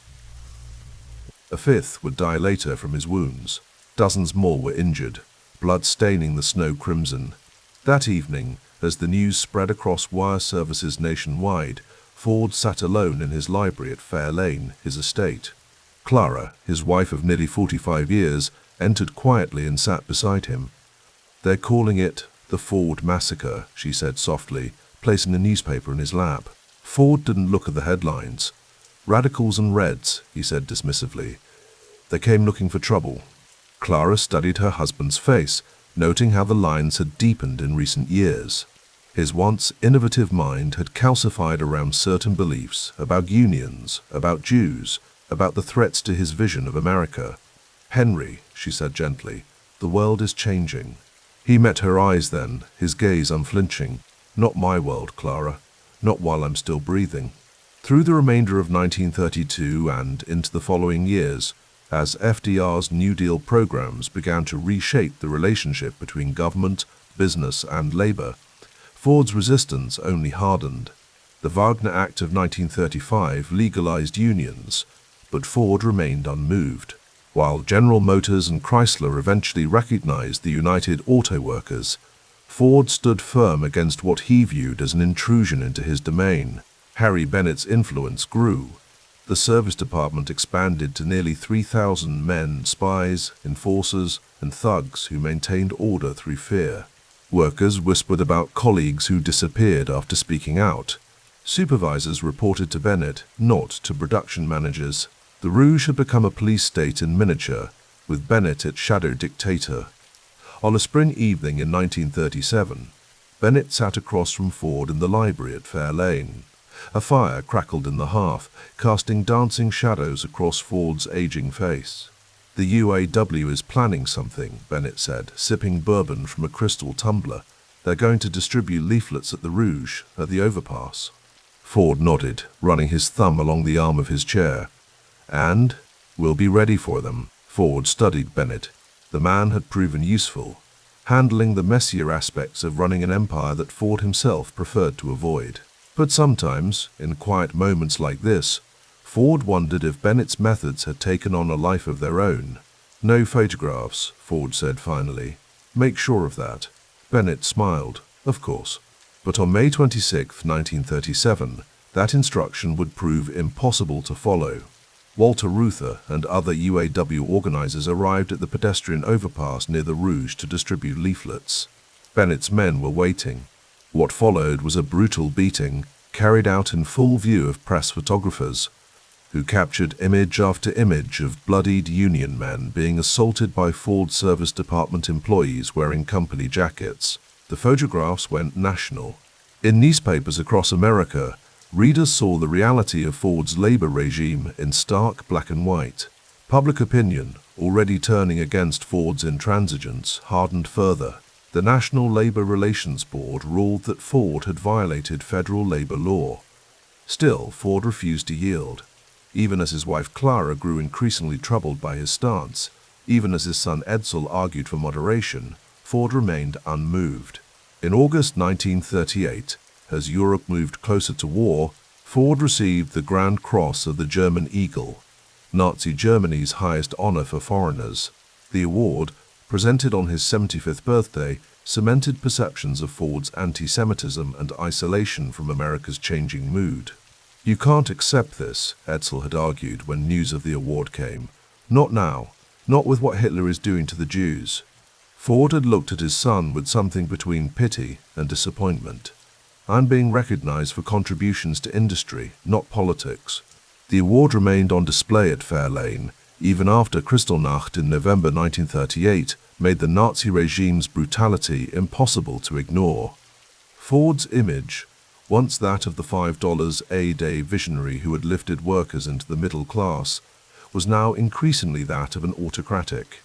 A 5th would die later from his wounds. Dozens more were injured, blood staining the snow crimson. That evening, as the news spread across wire services nationwide, Ford sat alone in his library at Fair Lane, his estate. Clara, his wife of nearly 45 years, entered quietly and sat beside him. "They're calling it the Ford Massacre," she said softly, placing a newspaper in his lap. Ford didn't look at the headlines. "Radicals and Reds," he said dismissively. "They came looking for trouble." Clara studied her husband's face, noting how the lines had deepened in recent years. His once innovative mind had calcified around certain beliefs about unions, about Jews, about the threats to his vision of America. "Henry," she said gently, "the world is changing." He met her eyes then, his gaze unflinching. "Not my world, Clara. Not while I'm still breathing." Through the remainder of 1932 and into the following years, as FDR's New Deal programs began to reshape the relationship between government, business, and labor, Ford's resistance only hardened. The Wagner Act of 1935 legalized unions, but Ford remained unmoved. While General Motors and Chrysler eventually recognized the United Auto Workers, Ford stood firm against what he viewed as an intrusion into his domain. Harry Bennett's influence grew. The service department expanded to nearly 3,000 men, spies, enforcers, and thugs who maintained order through fear. Workers whispered about colleagues who disappeared after speaking out. Supervisors reported to Bennett, not to production managers. The Rouge had become a police state in miniature, with Bennett its shadow dictator. On a spring evening in 1937, Bennett sat across from Ford in the library at Fair Lane. A fire crackled in the hearth, casting dancing shadows across Ford's aging face. "The UAW is planning something," Bennett said, sipping bourbon from a crystal tumbler. "They're going to distribute leaflets at the Rouge, at the overpass." Ford nodded, running his thumb along the arm of his chair. "And we'll be ready for them." Ford studied Bennett. The man had proven useful, handling the messier aspects of running an empire that Ford himself preferred to avoid. But sometimes, in quiet moments like this, Ford wondered if Bennett's methods had taken on a life of their own. "No photographs," Ford said finally. "Make sure of that." Bennett smiled. "Of course." But on May 26, 1937, that instruction would prove impossible to follow. Walter Reuther and other UAW organizers arrived at the pedestrian overpass near the Rouge to distribute leaflets. Bennett's men were waiting. What followed was a brutal beating, carried out in full view of press photographers, who captured image after image of bloodied Union men being assaulted by Ford Service Department employees wearing company jackets. The photographs went national. In newspapers across America, readers saw the reality of Ford's labor regime in stark black and white. Public opinion, already turning against Ford's intransigence, hardened further. The National Labor Relations Board ruled that Ford had violated federal labor law. Still, Ford refused to yield. Even as his wife Clara grew increasingly troubled by his stance, even as his son Edsel argued for moderation, Ford remained unmoved. In August 1938, as Europe moved closer to war, Ford received the Grand Cross of the German Eagle, Nazi Germany's highest honor for foreigners. The award, presented on his 75th birthday, cemented perceptions of Ford's antisemitism and isolation from America's changing mood. "You can't accept this," Edsel had argued when news of the award came. "Not now, not with what Hitler is doing to the Jews." Ford had looked at his son with something between pity and disappointment. "I'm being recognized for contributions to industry, not politics." The award remained on display at Fairlane, even after Kristallnacht in November 1938 made the Nazi regime's brutality impossible to ignore. Ford's image, once that of the $5 a day visionary who had lifted workers into the middle class, was now increasingly that of an autocratic,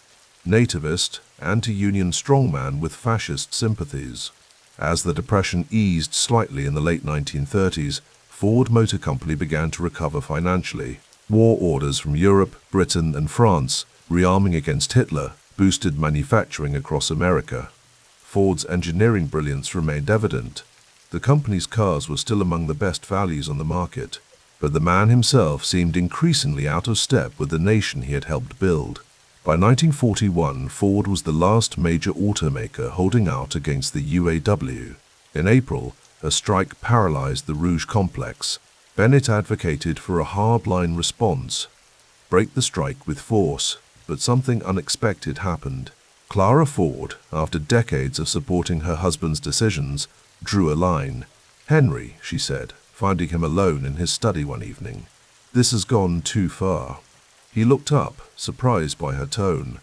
nativist, anti-union strongman with fascist sympathies. As the Depression eased slightly in the late 1930s, Ford Motor Company began to recover financially. War orders from Europe, Britain, and France, rearming against Hitler, boosted manufacturing across America. Ford's engineering brilliance remained evident. The company's cars were still among the best values on the market, but the man himself seemed increasingly out of step with the nation he had helped build. By 1941, Ford was the last major automaker holding out against the UAW. In April, a strike paralyzed the Rouge complex. Bennett advocated for a hardline response, break the strike with force, but something unexpected happened. Clara Ford, after decades of supporting her husband's decisions, drew a line. "Henry," she said, finding him alone in his study one evening, "this has gone too far." He looked up, surprised by her tone.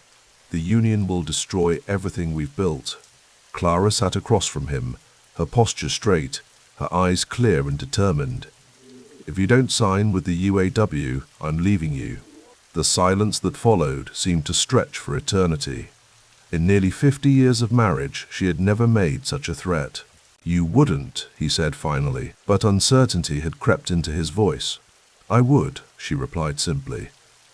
"The union will destroy everything we've built." Clara sat across from him, her posture straight, her eyes clear and determined. "If you don't sign with the UAW, I'm leaving you." The silence that followed seemed to stretch for eternity. In nearly 50 years of marriage, she had never made such a threat. "You wouldn't," he said finally, but uncertainty had crept into his voice. "I would," she replied simply.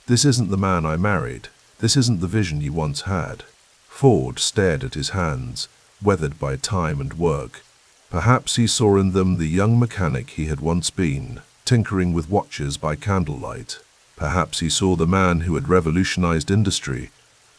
"This isn't the man I married. This isn't the vision you once had." Ford stared at his hands, weathered by time and work. Perhaps he saw in them the young mechanic he had once been, tinkering with watches by candlelight. Perhaps he saw the man who had revolutionized industry,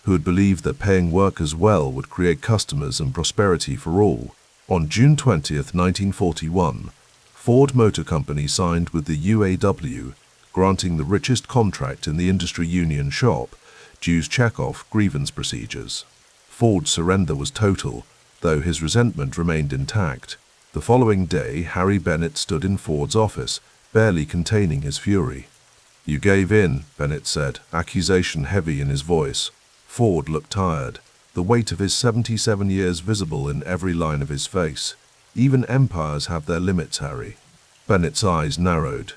who had believed that paying workers well would create customers and prosperity for all. On June 20, 1941, Ford Motor Company signed with the UAW, granting the richest contract in the industry union shop, Jews check-off grievance procedures. Ford's surrender was total, though his resentment remained intact. The following day, Harry Bennett stood in Ford's office, barely containing his fury. "You gave in," Bennett said, accusation heavy in his voice. Ford looked tired, the weight of his 77 years visible in every line of his face. "Even empires have their limits, Harry." Bennett's eyes narrowed.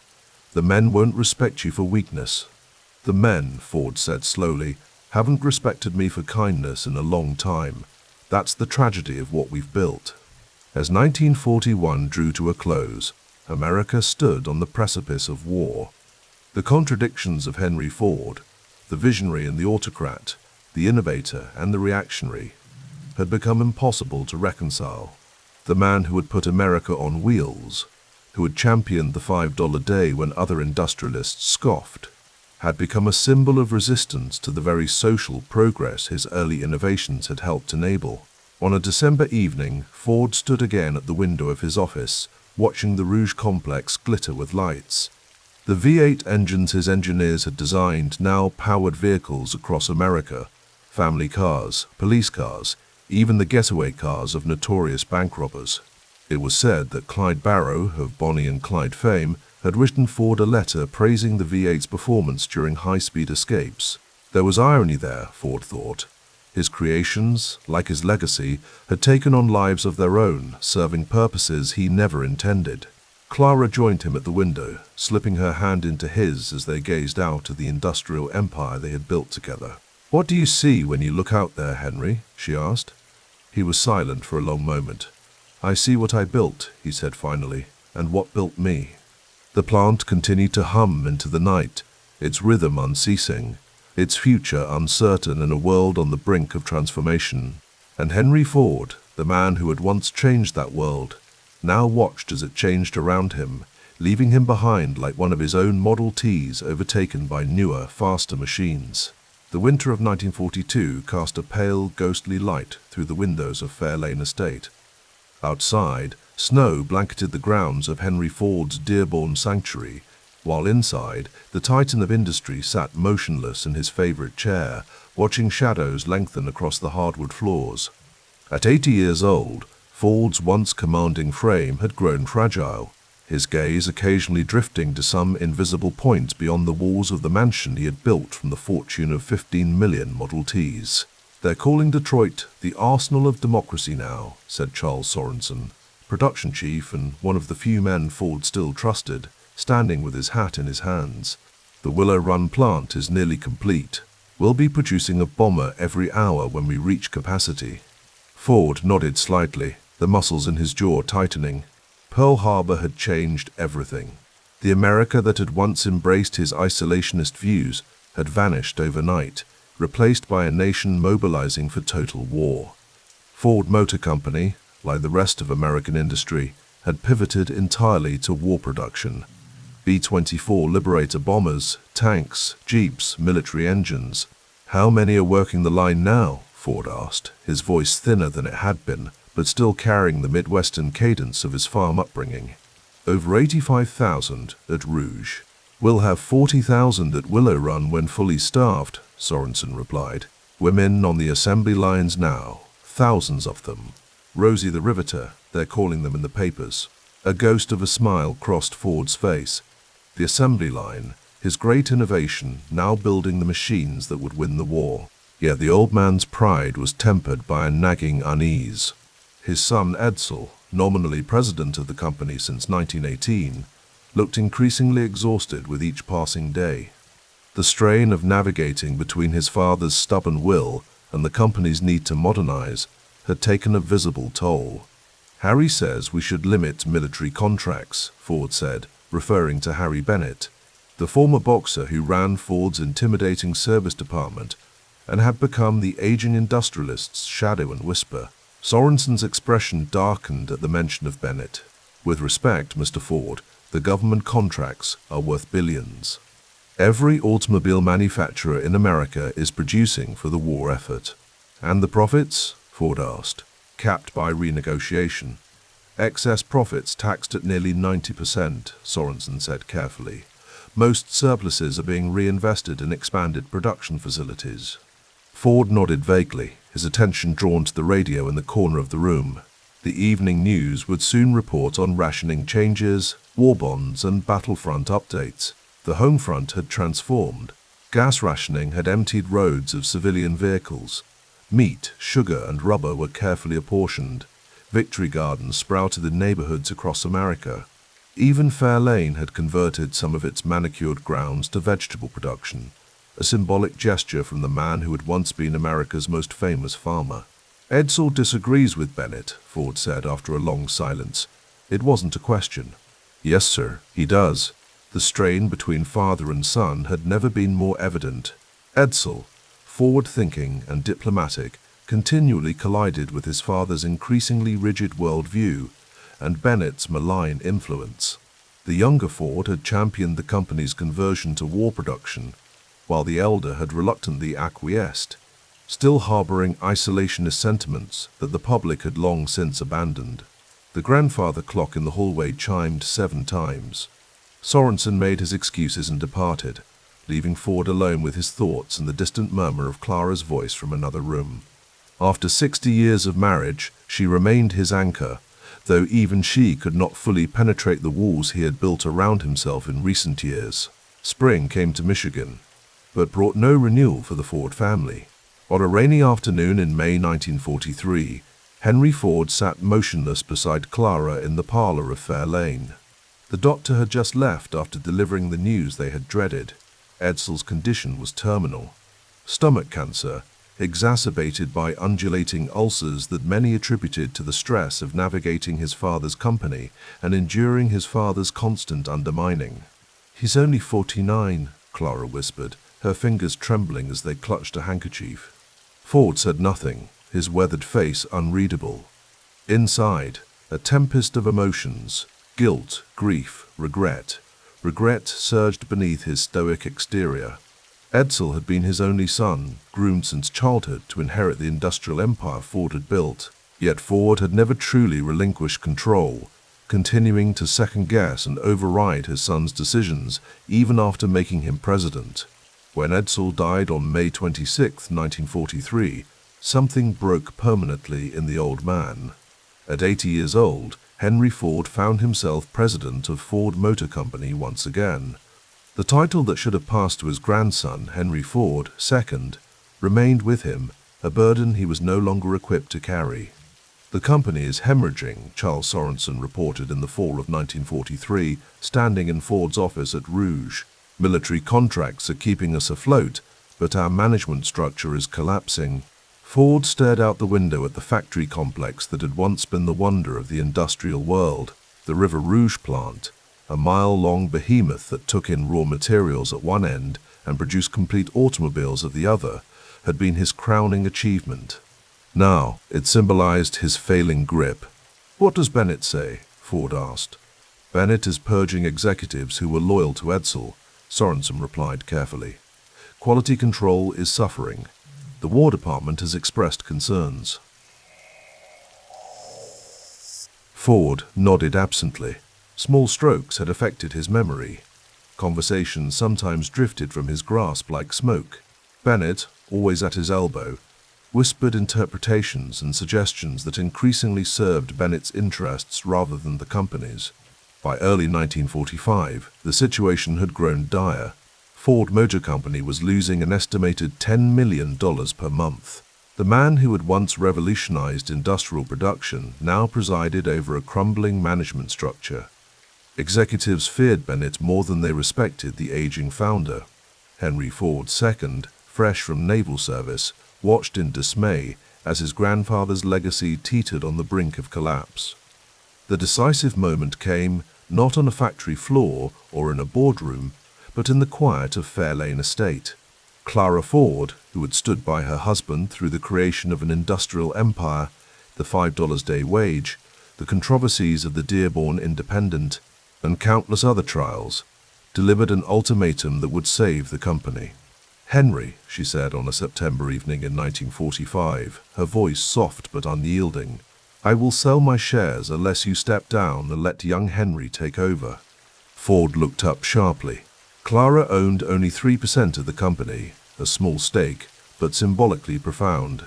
"The men won't respect you for weakness." "The men," Ford said slowly, "haven't respected me for kindness in a long time. That's the tragedy of what we've built." As 1941 drew to a close, America stood on the precipice of war. The contradictions of Henry Ford, the visionary and the autocrat, the innovator and the reactionary, had become impossible to reconcile. The man who had put America on wheels, who had championed the $5 day when other industrialists scoffed, had become a symbol of resistance to the very social progress his early innovations had helped enable. On a December evening, Ford stood again at the window of his office, watching the Rouge complex glitter with lights. The V8 engines his engineers had designed now powered vehicles across America, family cars, police cars, even the getaway cars of notorious bank robbers. It was said that Clyde Barrow, of Bonnie and Clyde fame, had written Ford a letter praising the V8's performance during high-speed escapes. There was irony there, Ford thought. His creations, like his legacy, had taken on lives of their own, serving purposes he never intended. Clara joined him at the window, slipping her hand into his as they gazed out at the industrial empire they had built together. "What do you see when you look out there, Henry?" she asked. He was silent for a long moment. "I see what I built," he said finally, "and what built me." The plant continued to hum into the night, its rhythm unceasing, its future uncertain in a world on the brink of transformation. And Henry Ford, the man who had once changed that world, now watched as it changed around him, leaving him behind like one of his own Model Ts overtaken by newer, faster machines. The winter of 1942 cast a pale, ghostly light through the windows of Fair Lane Estate. Outside, snow blanketed the grounds of Henry Ford's Dearborn sanctuary, while inside, the titan of industry sat motionless in his favorite chair, watching shadows lengthen across the hardwood floors. At 80 years old, Ford's once commanding frame had grown fragile, his gaze occasionally drifting to some invisible point beyond the walls of the mansion he had built from the fortune of 15 million Model Ts. "They're calling Detroit the arsenal of democracy now," said Charles Sorensen, production chief and one of the few men Ford still trusted, standing with his hat in his hands. "The Willow Run plant is nearly complete. We'll be producing a bomber every hour when we reach capacity." Ford nodded slightly, the muscles in his jaw tightening. Pearl Harbor had changed everything. The America that had once embraced his isolationist views had vanished overnight, replaced by a nation mobilizing for total war. Ford Motor Company, like the rest of American industry, had pivoted entirely to war production. B-24 Liberator bombers, tanks, jeeps, military engines. "How many are working the line now?" Ford asked, his voice thinner than it had been, but still carrying the Midwestern cadence of his farm upbringing. "Over 85,000 at Rouge. We'll have 40,000 at Willow Run when fully staffed," Sorensen replied. "Women on the assembly lines now, thousands of them. Rosie the Riveter, they're calling them in the papers." A ghost of a smile crossed Ford's face. The assembly line, his great innovation, now building the machines that would win the war. Yet the old man's pride was tempered by a nagging unease. His son Edsel, nominally president of the company since 1918, looked increasingly exhausted with each passing day. The strain of navigating between his father's stubborn will and the company's need to modernize had taken a visible toll. "Harry says we should limit military contracts," Ford said, referring to Harry Bennett, the former boxer who ran Ford's intimidating service department and had become the aging industrialist's shadow and whisper. Sorensen's expression darkened at the mention of Bennett. "With respect, Mr. Ford, the government contracts are worth billions. Every automobile manufacturer in America is producing for the war effort." "And the profits?" Ford asked. "Capped by renegotiation. Excess profits taxed at nearly 90%, Sorensen said carefully. "Most surpluses are being reinvested in expanded production facilities." Ford nodded vaguely, his attention drawn to the radio in the corner of the room. The evening news would soon report on rationing changes, war bonds, and battlefront updates. The home front had transformed. Gas rationing had emptied roads of civilian vehicles. Meat, sugar, and rubber were carefully apportioned. Victory gardens sprouted in neighborhoods across America. Even Fair Lane had converted some of its manicured grounds to vegetable production, a symbolic gesture from the man who had once been America's most famous farmer. "Edsel disagrees with Bennett," Ford said after a long silence. It wasn't a question. "Yes, sir, he does." The strain between father and son had never been more evident. Edsel, forward-thinking and diplomatic, continually collided with his father's increasingly rigid worldview and Bennett's malign influence. The younger Ford had championed the company's conversion to war production, while the elder had reluctantly acquiesced, still harboring isolationist sentiments that the public had long since abandoned. The grandfather clock in the hallway chimed 7 times. Sorensen made his excuses and departed, leaving Ford alone with his thoughts and the distant murmur of Clara's voice from another room. After 60 years of marriage, she remained his anchor, though even she could not fully penetrate the walls he had built around himself in recent years. Spring came to Michigan, but brought no renewal for the Ford family. On a rainy afternoon in May 1943, Henry Ford sat motionless beside Clara in the parlor of Fair Lane. The doctor had just left after delivering the news they had dreaded. Edsel's condition was terminal. Stomach cancer, exacerbated by undulating ulcers that many attributed to the stress of navigating his father's company and enduring his father's constant undermining. "He's only 49, Clara whispered, her fingers trembling as they clutched a handkerchief. Ford said nothing, his weathered face unreadable. Inside, a tempest of emotions, guilt, grief, regret. Regret surged beneath his stoic exterior. Edsel had been his only son, groomed since childhood to inherit the industrial empire Ford had built. Yet Ford had never truly relinquished control, continuing to second-guess and override his son's decisions even after making him president. When Edsel died on May 26, 1943, something broke permanently in the old man. At 80 years old, Henry Ford found himself president of Ford Motor Company once again. The title that should have passed to his grandson, Henry Ford, II, remained with him, a burden he was no longer equipped to carry. "The company is hemorrhaging," Charles Sorensen reported in the fall of 1943, standing in Ford's office at Rouge. "Military contracts are keeping us afloat, but our management structure is collapsing." Ford stared out the window at the factory complex that had once been the wonder of the industrial world. The River Rouge plant, a mile-long behemoth that took in raw materials at one end and produced complete automobiles at the other, had been his crowning achievement. Now, it symbolized his failing grip. "What does Bennett say?" Ford asked. "Bennett is purging executives who were loyal to Edsel," Sorensen replied carefully. "Quality control is suffering. The War Department has expressed concerns." Ford nodded absently. Small strokes had affected his memory. Conversations sometimes drifted from his grasp like smoke. Bennett, always at his elbow, whispered interpretations and suggestions that increasingly served Bennett's interests rather than the company's. By early 1945, the situation had grown dire. Ford Motor Company was losing an estimated $10 million per month. The man who had once revolutionized industrial production now presided over a crumbling management structure. Executives feared Bennett more than they respected the aging founder. Henry Ford II, fresh from naval service, watched in dismay as his grandfather's legacy teetered on the brink of collapse. The decisive moment came not on a factory floor or in a boardroom, but in the quiet of Fair Lane Estate. Clara Ford, who had stood by her husband through the creation of an industrial empire, the $5 day wage, the controversies of the Dearborn Independent, and countless other trials, delivered an ultimatum that would save the company. "Henry," she said on a September evening in 1945, her voice soft but unyielding, "I will sell my shares unless you step down and let young Henry take over." Ford looked up sharply. Clara owned only 3% of the company, a small stake, but symbolically profound.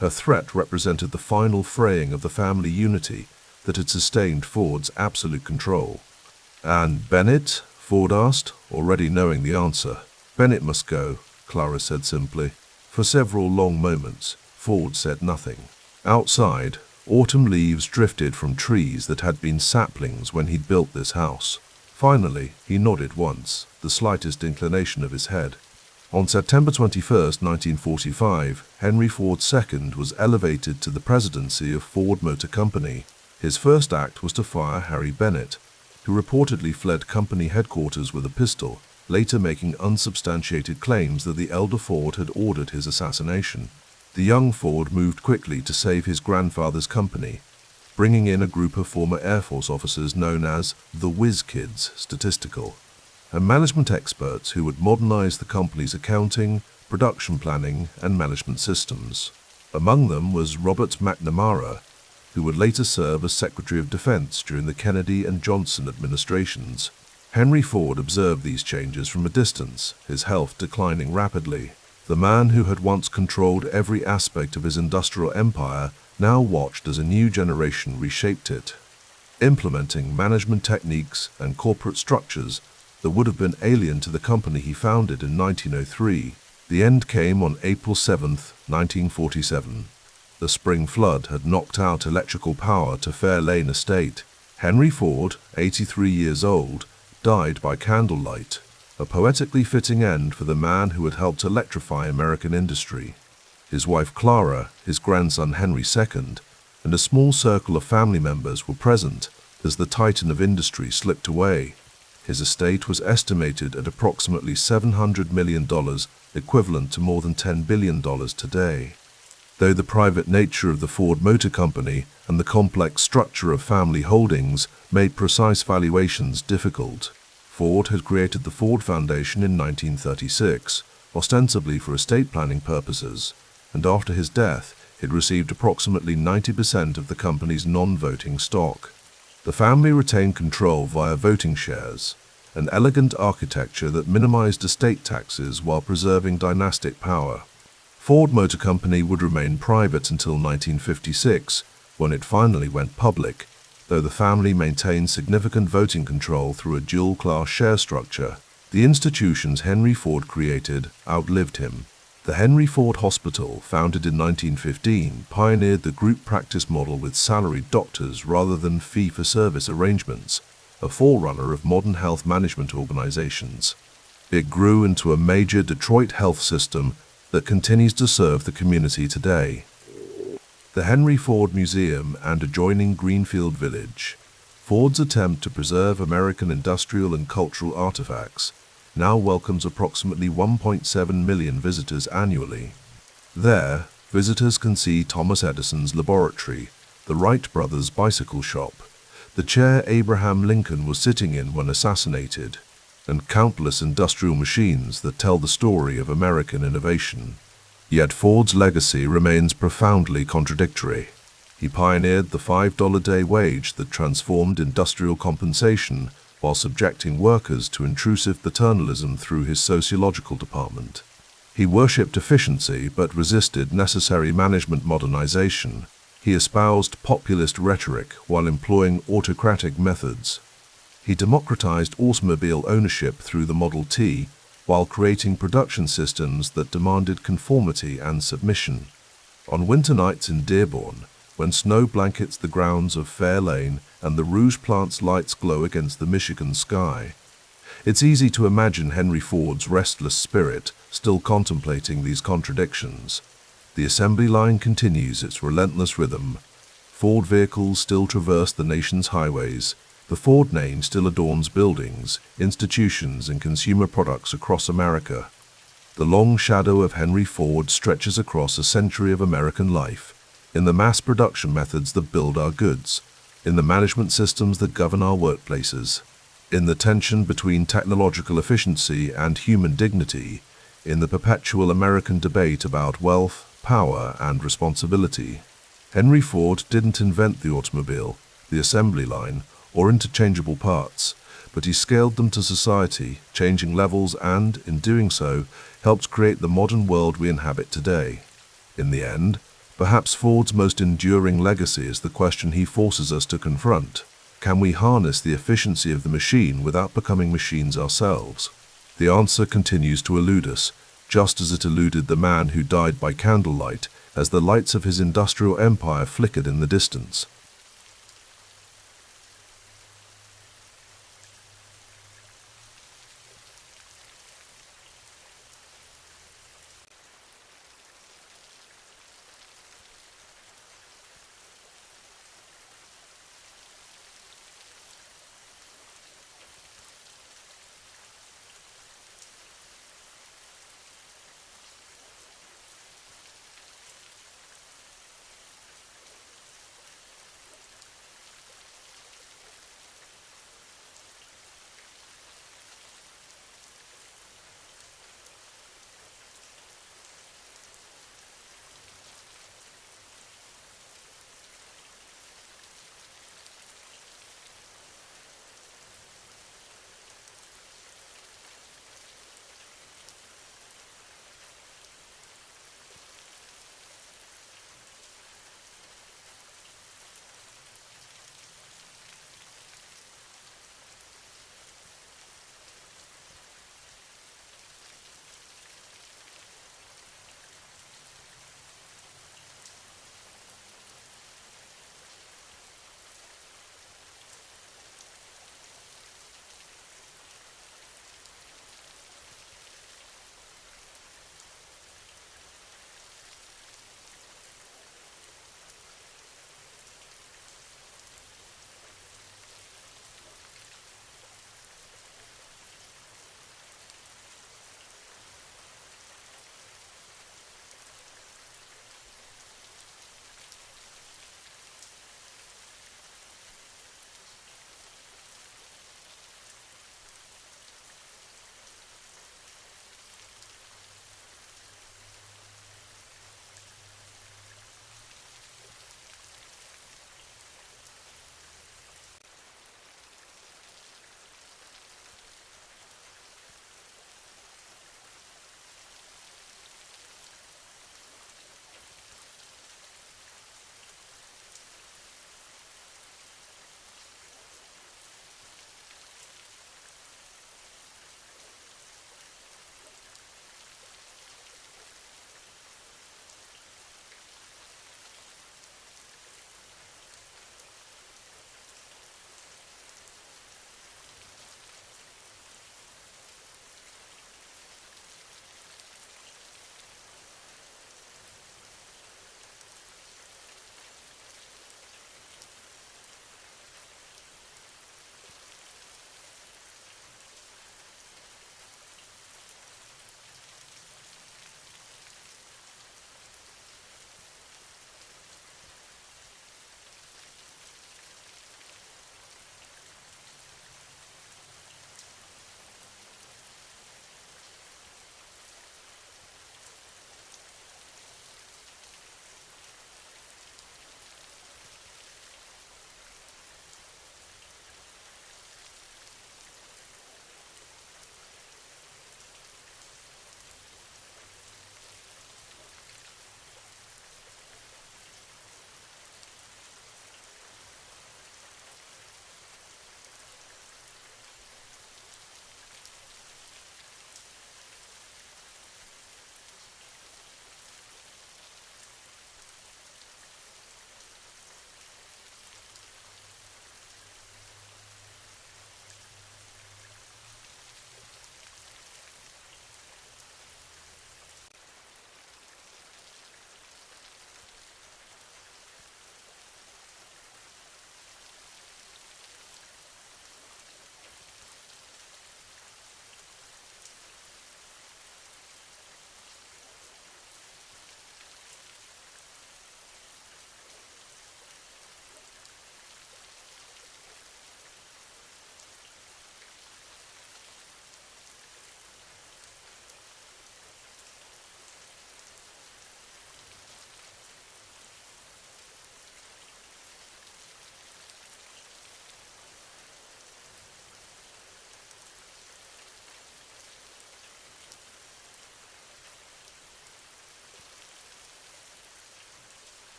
Her threat represented the final fraying of the family unity that had sustained Ford's absolute control. "And Bennett?" Ford asked, already knowing the answer. "Bennett must go," Clara said simply. For several long moments, Ford said nothing. Outside, autumn leaves drifted from trees that had been saplings when he'd built this house. Finally, he nodded once, the slightest inclination of his head. On September 21, 1945, Henry Ford II was elevated to the presidency of Ford Motor Company. His first act was to fire Harry Bennett, who reportedly fled company headquarters with a pistol, later making unsubstantiated claims that the elder Ford had ordered his assassination. The young Ford moved quickly to save his grandfather's company, bringing in a group of former Air Force officers known as the Whiz Kids Statistical, and management experts who would modernize the company's accounting, production planning, and management systems. Among them was Robert McNamara, who would later serve as Secretary of Defense during the Kennedy and Johnson administrations. Henry Ford observed these changes from a distance, his health declining rapidly. The man who had once controlled every aspect of his industrial empire now watched as a new generation reshaped it, implementing management techniques and corporate structures that would have been alien to the company he founded in 1903. The end came on April 7, 1947. The spring flood had knocked out electrical power to Fair Lane Estate. Henry Ford, 83 years old, died by candlelight, a poetically fitting end for the man who had helped electrify American industry. His wife Clara, his grandson Henry II, and a small circle of family members were present as the titan of industry slipped away. His estate was estimated at approximately $700 million, equivalent to more than $10 billion today. Though the private nature of the Ford Motor Company and the complex structure of family holdings made precise valuations difficult, Ford had created the Ford Foundation in 1936, ostensibly for estate planning purposes, and after his death, it received approximately 90% of the company's non-voting stock. The family retained control via voting shares, an elegant architecture that minimized estate taxes while preserving dynastic power. Ford Motor Company would remain private until 1956, when it finally went public, though the family maintained significant voting control through a dual-class share structure. The institutions Henry Ford created outlived him. The Henry Ford Hospital, founded in 1915, pioneered the group practice model with salaried doctors rather than fee-for-service arrangements, a forerunner of modern health management organizations. It grew into a major Detroit health system that continues to serve the community today. The Henry Ford Museum and adjoining Greenfield Village, Ford's attempt to preserve American industrial and cultural artifacts, now welcomes approximately 1.7 million visitors annually. There, visitors can see Thomas Edison's laboratory, the Wright brothers' bicycle shop, the chair Abraham Lincoln was sitting in when assassinated, and countless industrial machines that tell the story of American innovation. Yet Ford's legacy remains profoundly contradictory. He pioneered the $5 day wage that transformed industrial compensation while subjecting workers to intrusive paternalism through his sociological department. He worshipped efficiency but resisted necessary management modernization. He espoused populist rhetoric while employing autocratic methods. He democratized automobile ownership through the Model T while creating production systems that demanded conformity and submission. On winter nights in Dearborn, when snow blankets the grounds of Fair Lane and the Rouge plant's lights glow against the Michigan sky, it's easy to imagine Henry Ford's restless spirit still contemplating these contradictions. The assembly line continues its relentless rhythm. Ford vehicles still traverse the nation's highways. The Ford name still adorns buildings, institutions, and consumer products across America. The long shadow of Henry Ford stretches across a century of American life, in the mass production methods that build our goods, in the management systems that govern our workplaces, in the tension between technological efficiency and human dignity, in the perpetual American debate about wealth, power, and responsibility. Henry Ford didn't invent the automobile, the assembly line, or interchangeable parts, but he scaled them to society, changing levels and, in doing so, helped create the modern world we inhabit today. In the end, perhaps Ford's most enduring legacy is the question he forces us to confront. Can we harness the efficiency of the machine without becoming machines ourselves? The answer continues to elude us, just as it eluded the man who died by candlelight as the lights of his industrial empire flickered in the distance.